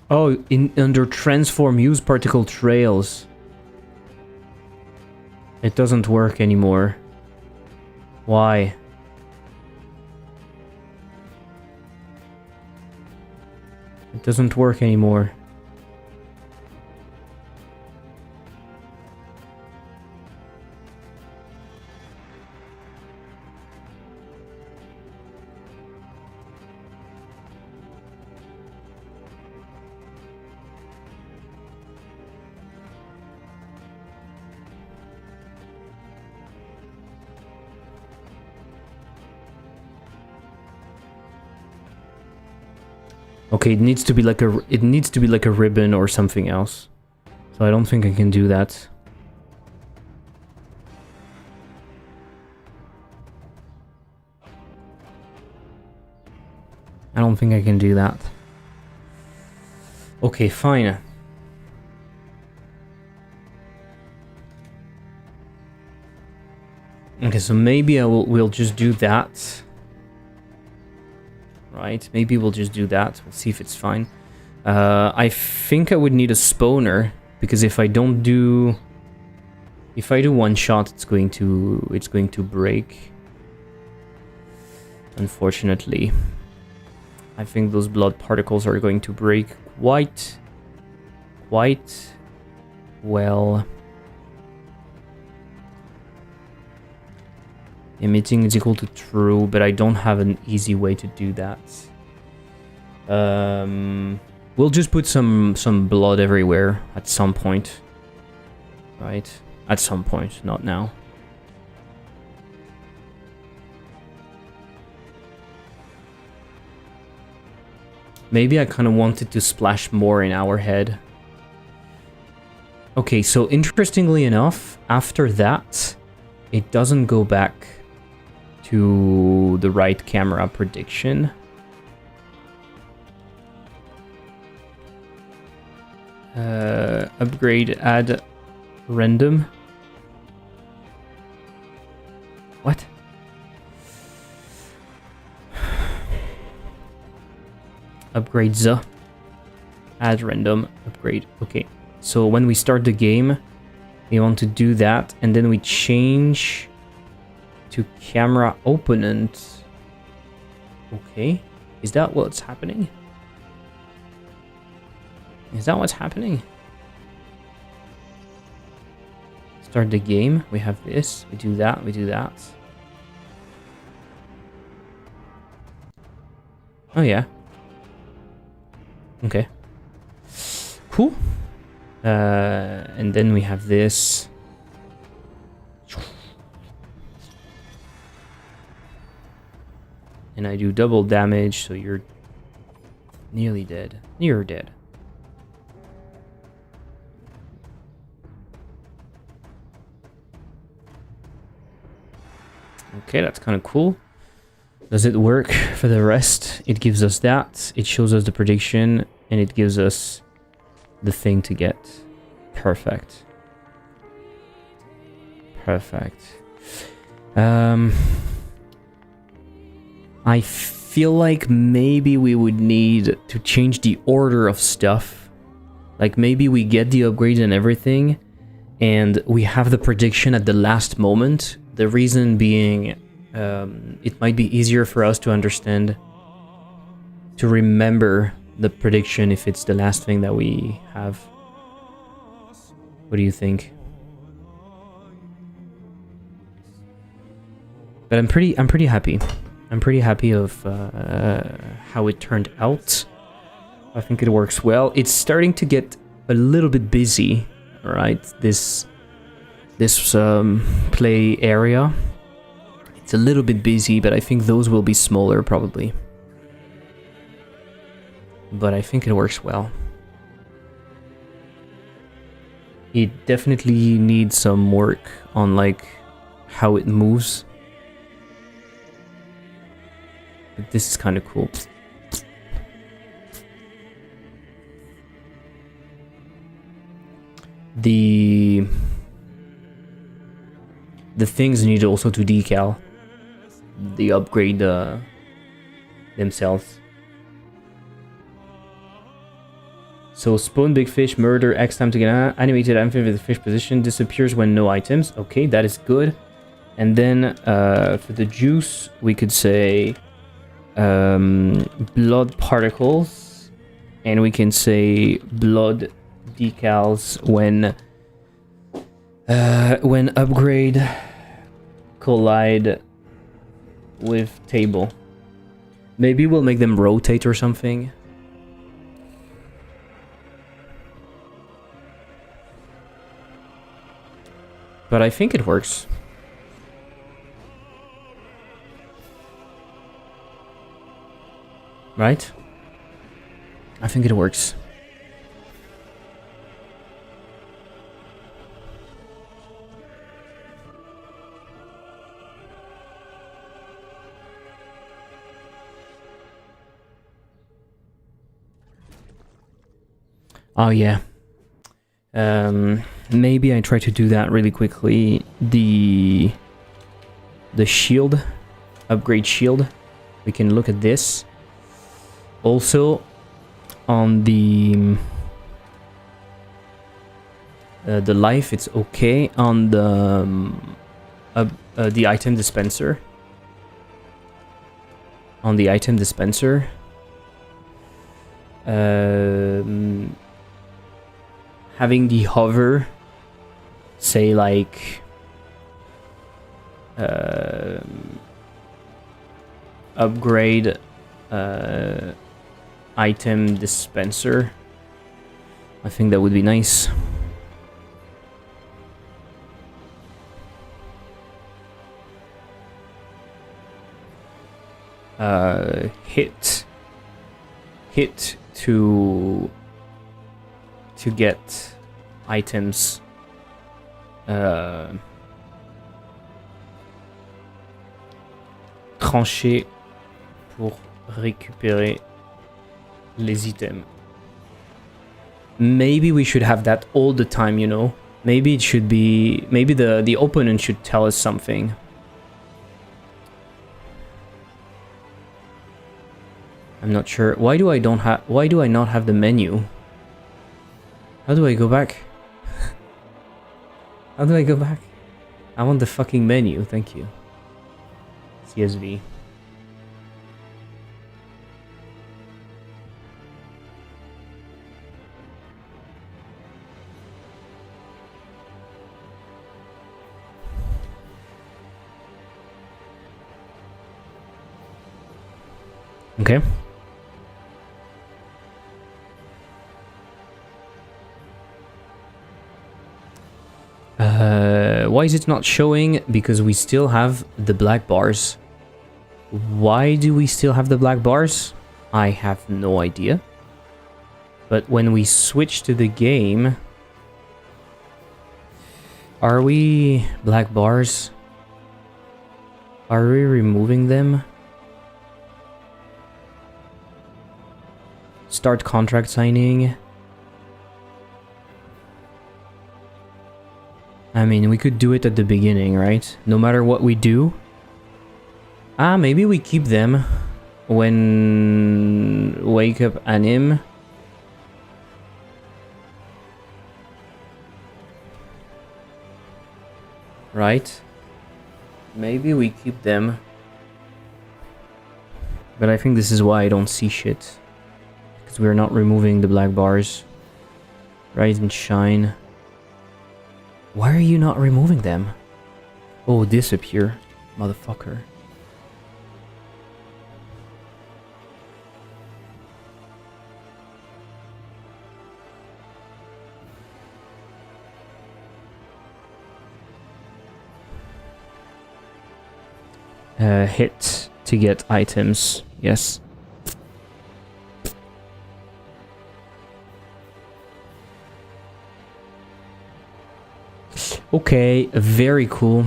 Oh, under transform use particle trails. It doesn't work anymore. Why? It doesn't work anymore. Okay, it needs to be like a ribbon or something else. So I don't think I can do that. I don't think I can do that. Okay, fine. Okay, Okay, so maybe we'll just do that. Right, maybe we'll just do that. We'll see if it's fine. I think I would need a spawner, because if I do one shot, it's going to break. Unfortunately, I think those blood particles are going to break quite well. Emitting is equal to true, but I don't have an easy way to do that. We'll just put some blood everywhere at some point. Right? At some point, not now. Maybe I kind of wanted to splash more in our head. Okay, so interestingly enough, after that, it doesn't go back to the right camera prediction. Upgrade, add random. What? Upgrade the. Add random. Upgrade. Okay. So when we start the game, we want to do that, and then we change to camera opponent. Okay. Is that what's happening? Is that what's happening? Start the game. We have this. We do that. We do that. Oh, yeah. Okay. Cool. And then we have this. And I do double damage, so you're nearly dead. You're dead. Okay, that's kind of cool. Does it work for the rest? It gives us that. It shows us the prediction, and it gives us the thing to get. Perfect. Perfect. I feel like maybe we would need to change the order of stuff. Like maybe we get the upgrades and everything, and we have the prediction at the last moment. The reason being, it might be easier for us to understand, to remember the prediction if it's the last thing that we have. What do you think? But I'm pretty happy. I'm pretty happy of how it turned out. I think it works well. It's starting to get a little bit busy, right? This play area. It's a little bit busy, but I think those will be smaller probably. But I think it works well. It definitely needs some work on like how it moves. But this is kind of cool. The things need also to decal. The upgrade themselves. So spawn big fish, murder, X time to get animated amphibian with the fish position, disappears when no items. Okay, that is good. And then for the juice, we could say blood particles, and we can say blood decals when upgrade collide with table. Maybe we'll make them rotate or something. But I think it works. Right? I think it works. Oh yeah. Maybe I try to do that really quickly. the shield, upgrade shield. We can look at this. Also, on the life, it's okay. On the item dispenser. On the item dispenser. Having the hover, say like upgrade item dispenser. I think that would be nice. Hit to get items. Trancher pour récupérer les items. Maybe we should have that all the time, you know. Maybe it should be. Maybe the opponent should tell us something. I'm not sure. Why do I not have the menu? How do I go back? How do I go back? I want the fucking menu, thank you. CSV. Okay. Why is it not showing? Because we still have the black bars. Why do we still have the black bars? I have no idea. But when we switch to the game... Are we black bars? Are we removing them? Start contract signing. I mean, we could do it at the beginning, right? No matter what we do. Ah, maybe we keep them when wake up anim. Right? Maybe we keep them. But I think this is why I don't see shit. Because we're not removing the black bars. Rise and shine. Why are you not removing them? Oh, disappear, motherfucker. Hit to get items, yes. Okay, very cool.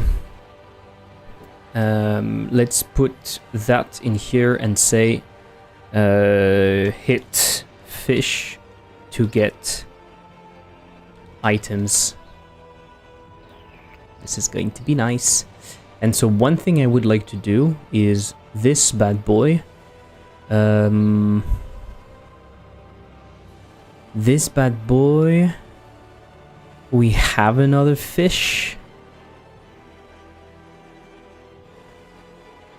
Let's put that in here and say hit fish to get items. This is going to be nice. And so one thing I would like to do is this bad boy. This bad boy. We have another fish.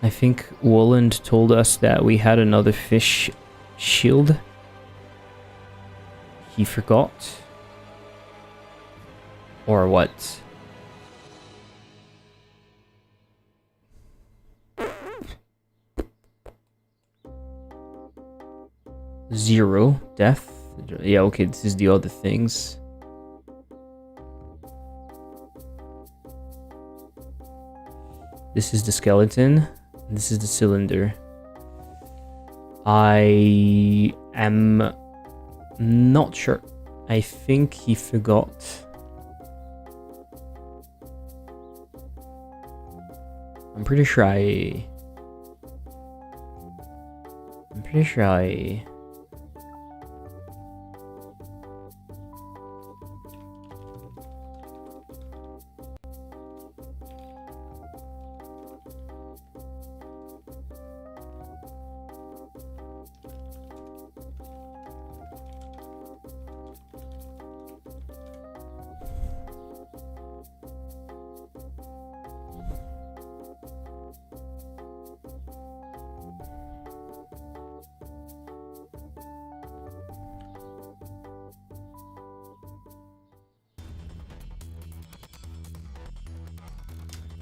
I think Woland told us that we had another fish shield. He forgot. Or what? Zero death. Yeah, okay, this is the other things. This is the skeleton. This is the cylinder. I am not sure. I think he forgot. I'm pretty sure I...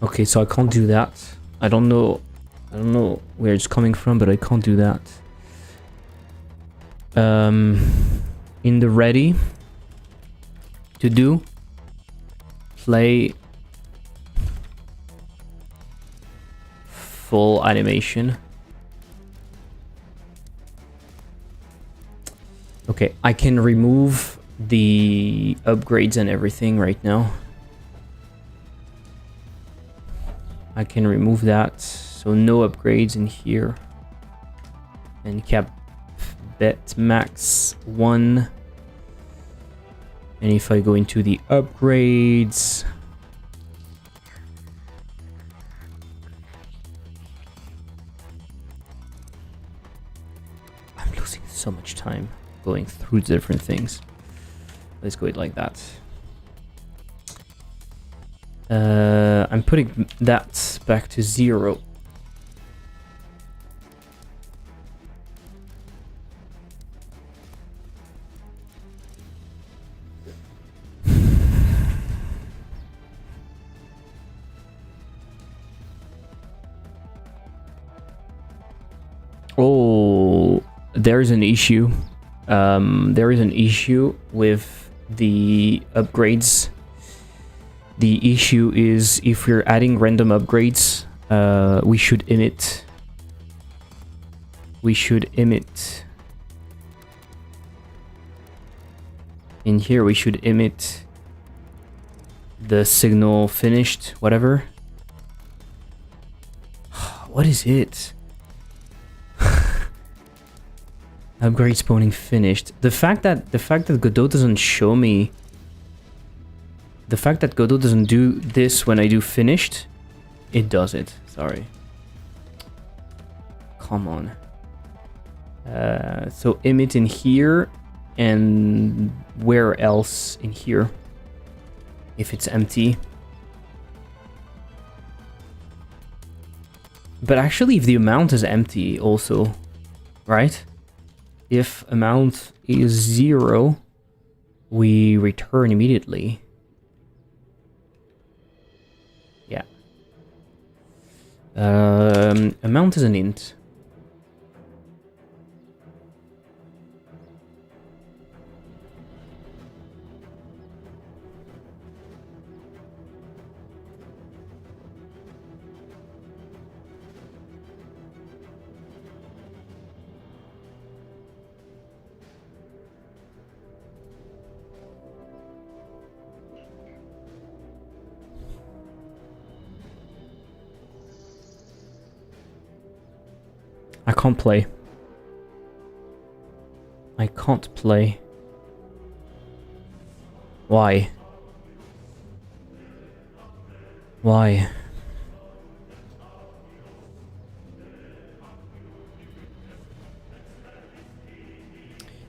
Okay, so I can't do that. I don't know where it's coming from, but I can't do that. In the ready to do, play full animation. Okay, I can remove the upgrades and everything right now. I can remove that, so no upgrades in here. And cap bet max 1. And if I go into the upgrades, I'm losing so much time going through different things. Let's go it like that. I'm putting that back to 0. Oh, there's an issue. There is an issue with the upgrades. The issue is if we're adding random upgrades, we should emit. In here, we should emit the signal finished, whatever. What is it? Upgrade spawning finished. The fact that Godot doesn't show me. The fact that Godot doesn't do this when I do finished, it does it. Sorry. Come on. So emit in here, and where else in here? If it's empty. But actually, if the amount is empty also, right? If amount is 0, we return immediately. Yeah. Amount is an int. I can't play. I can't play. Why? Why?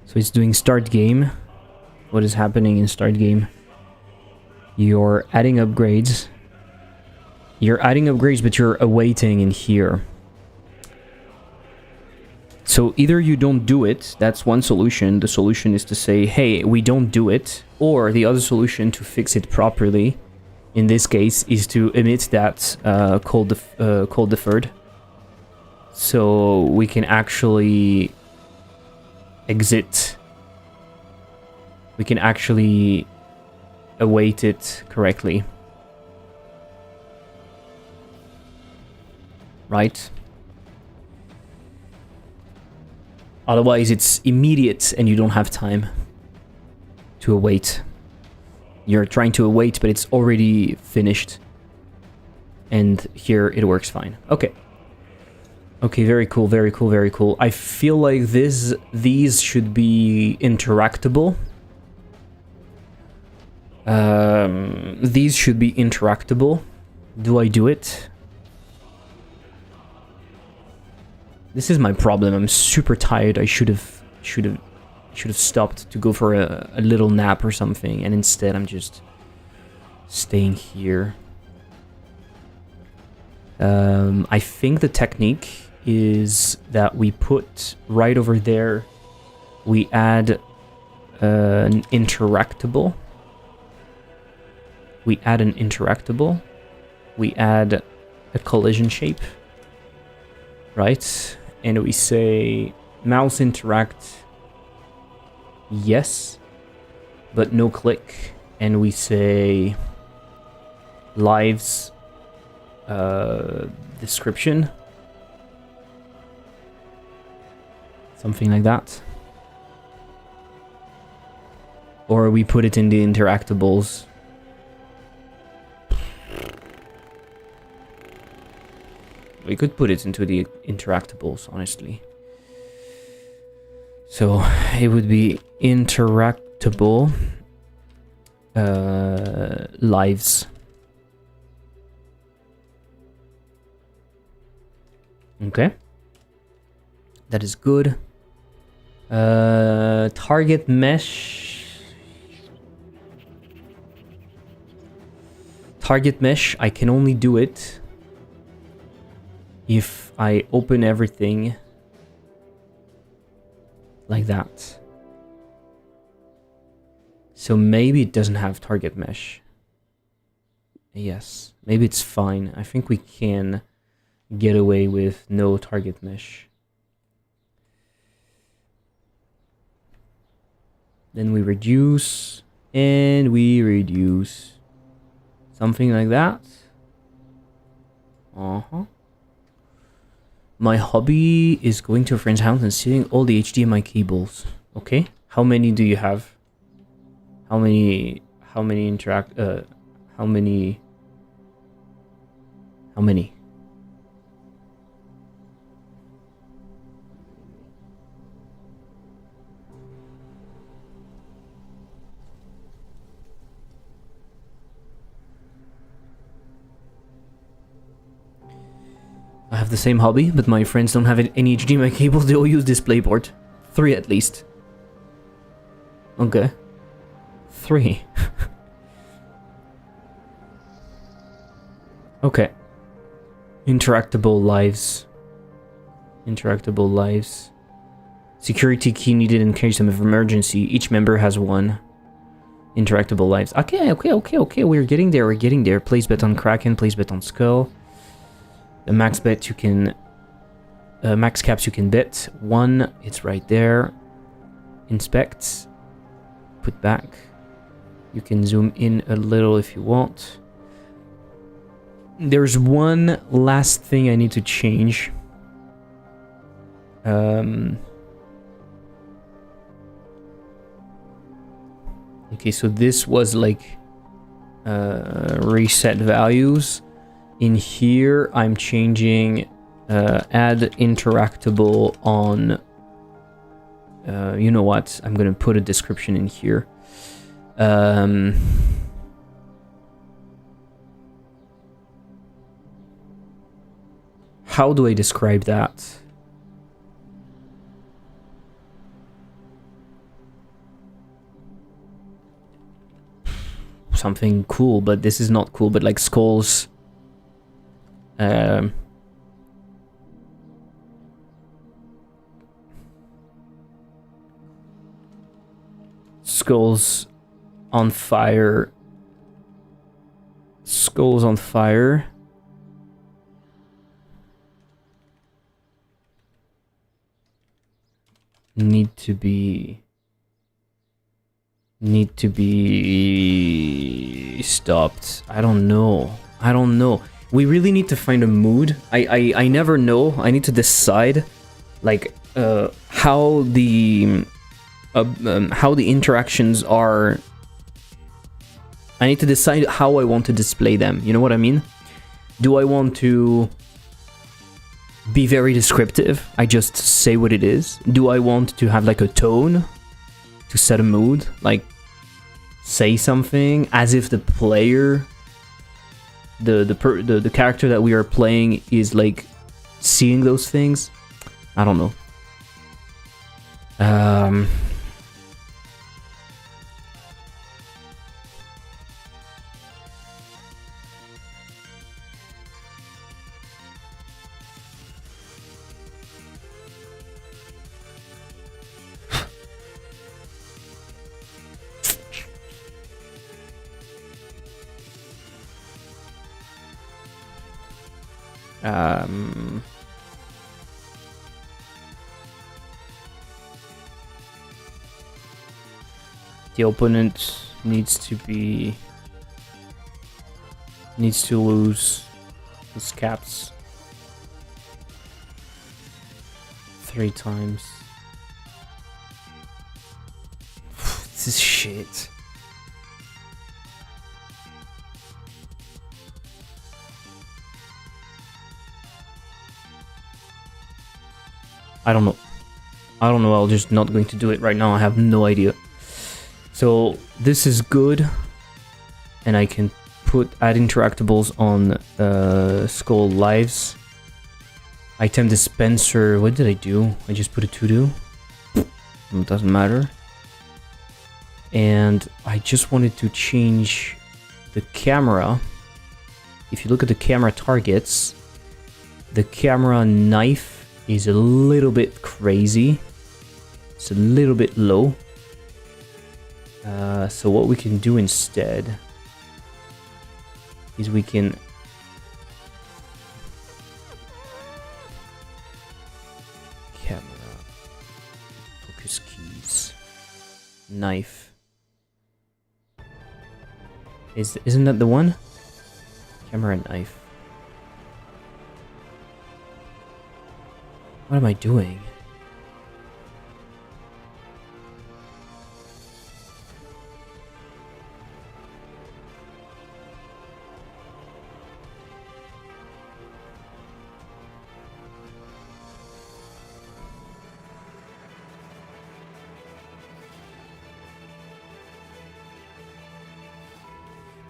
So it's doing start game. What is happening in start game? You're adding upgrades. You're adding upgrades, but you're awaiting in here. So either you don't do it, that's one solution. The solution is to say, hey, we don't do it. Or the other solution to fix it properly, in this case, is to emit that call deferred. So we can actually exit. We can actually await it correctly. Right? Otherwise, it's immediate and you don't have time to await. You're trying to await, but it's already finished. And here it works fine. Okay. Okay, very cool, very cool, very cool. I feel like these should be interactable. These should be interactable. Do I do it? This is my problem. I'm super tired. I should have stopped to go for a little nap or something, and instead I'm just staying here. I think the technique is that we put right over there, we add an interactable. We add an interactable we add a collision shape, right? And we say mouse interact, yes, but no click. And we say lives description, something like that. Or we put it in the interactables. We could put it into the interactables, honestly. So it would be interactable lives. Okay. That is good. Target mesh. Target mesh, I can only do it if I open everything like that. So maybe it doesn't have target mesh. Yes, maybe it's fine. I think we can get away with no target mesh. Then we reduce, and we reduce. Something like that. My hobby is going to a friend's house and seeing all the HDMI cables. Okay. How many do you have? How many interact how many I have the same hobby, but my friends don't have any HDMI cables. They all use DisplayPort. 3 at least. Okay. 3. Okay. Interactable lives. Interactable lives. Security key needed in case of emergency. Each member has one. Interactable lives. Okay. We're getting there. Place bet on Kraken. Place bet on Skull. The max bet you can... max caps you can bet. 1. It's right there. Inspect. Put back. You can zoom in a little if you want. There's one last thing I need to change. Okay, so this was like reset values. In here, I'm changing add interactable on... you know what? I'm gonna put a description in here. How do I describe that? Something cool, but this is not cool, but like skulls. Skulls on fire. Skulls on fire. Need to be stopped. I don't know. We really need to find a mood. I never know. I need to decide like how the interactions are. I need to decide how I want to display them. You know what I mean? Do I want to be very descriptive? I just say what it is. Do I want to have like a tone to set a mood? Like say something as if the player, the character that we are playing is like seeing those things. I don't know. Um, the opponent needs to lose his caps 3 times. This is shit. I don't know. I'm just not going to do it right now. I have no idea. So this is good, and I can add interactables on Skull Lives. Item dispenser. What did I do? I just put a to-do. It doesn't matter. And I just wanted to change the camera. If you look at the camera targets, the camera knife is a little bit crazy. It's a little bit low. So what we can do instead is we can camera, focus keys, knife. Isn't that the one? Camera knife. What am I doing?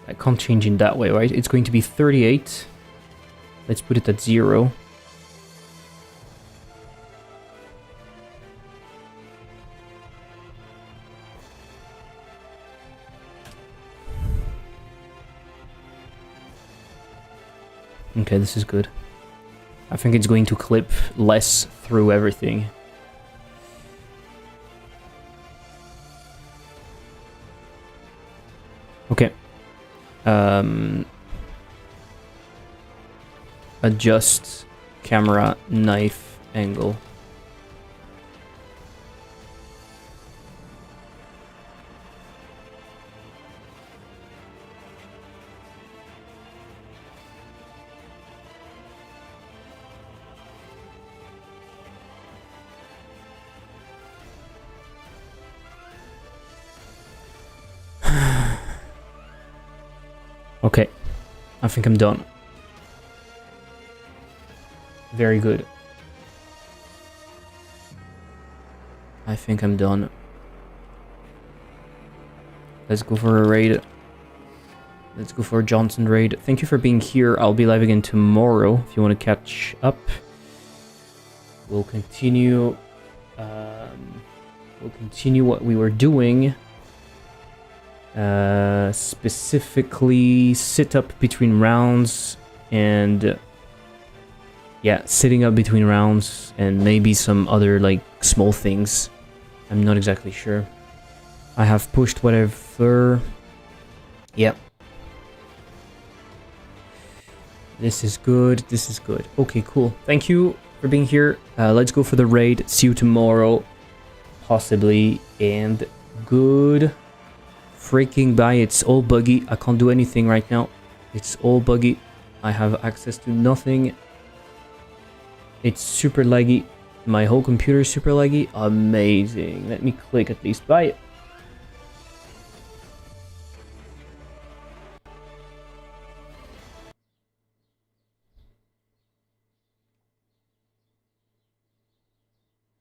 I can't change in that way, right? It's going to be 38. Let's put it at 0. Okay, this is good. I think it's going to clip less through everything. Okay. Adjust camera knife angle. Okay, I think I'm done. Very good. I think I'm done. Let's go for a raid. Let's go for a Johnson raid. Thank you for being here. I'll be live again tomorrow if you want to catch up. We'll continue. We'll continue what we were doing. Specifically sit up between rounds and yeah, sitting up between rounds and maybe some other like small things. I'm not exactly sure. I have pushed whatever. Yep. This is good. This is good. Okay, cool. Thank you for being here. Let's go for the raid. See you tomorrow, possibly. And good freaking bye. It's all buggy. I can't do anything right now. It's all buggy. I have access to nothing. It's super laggy. My whole computer is super laggy. Amazing. Let me click at least. Bye.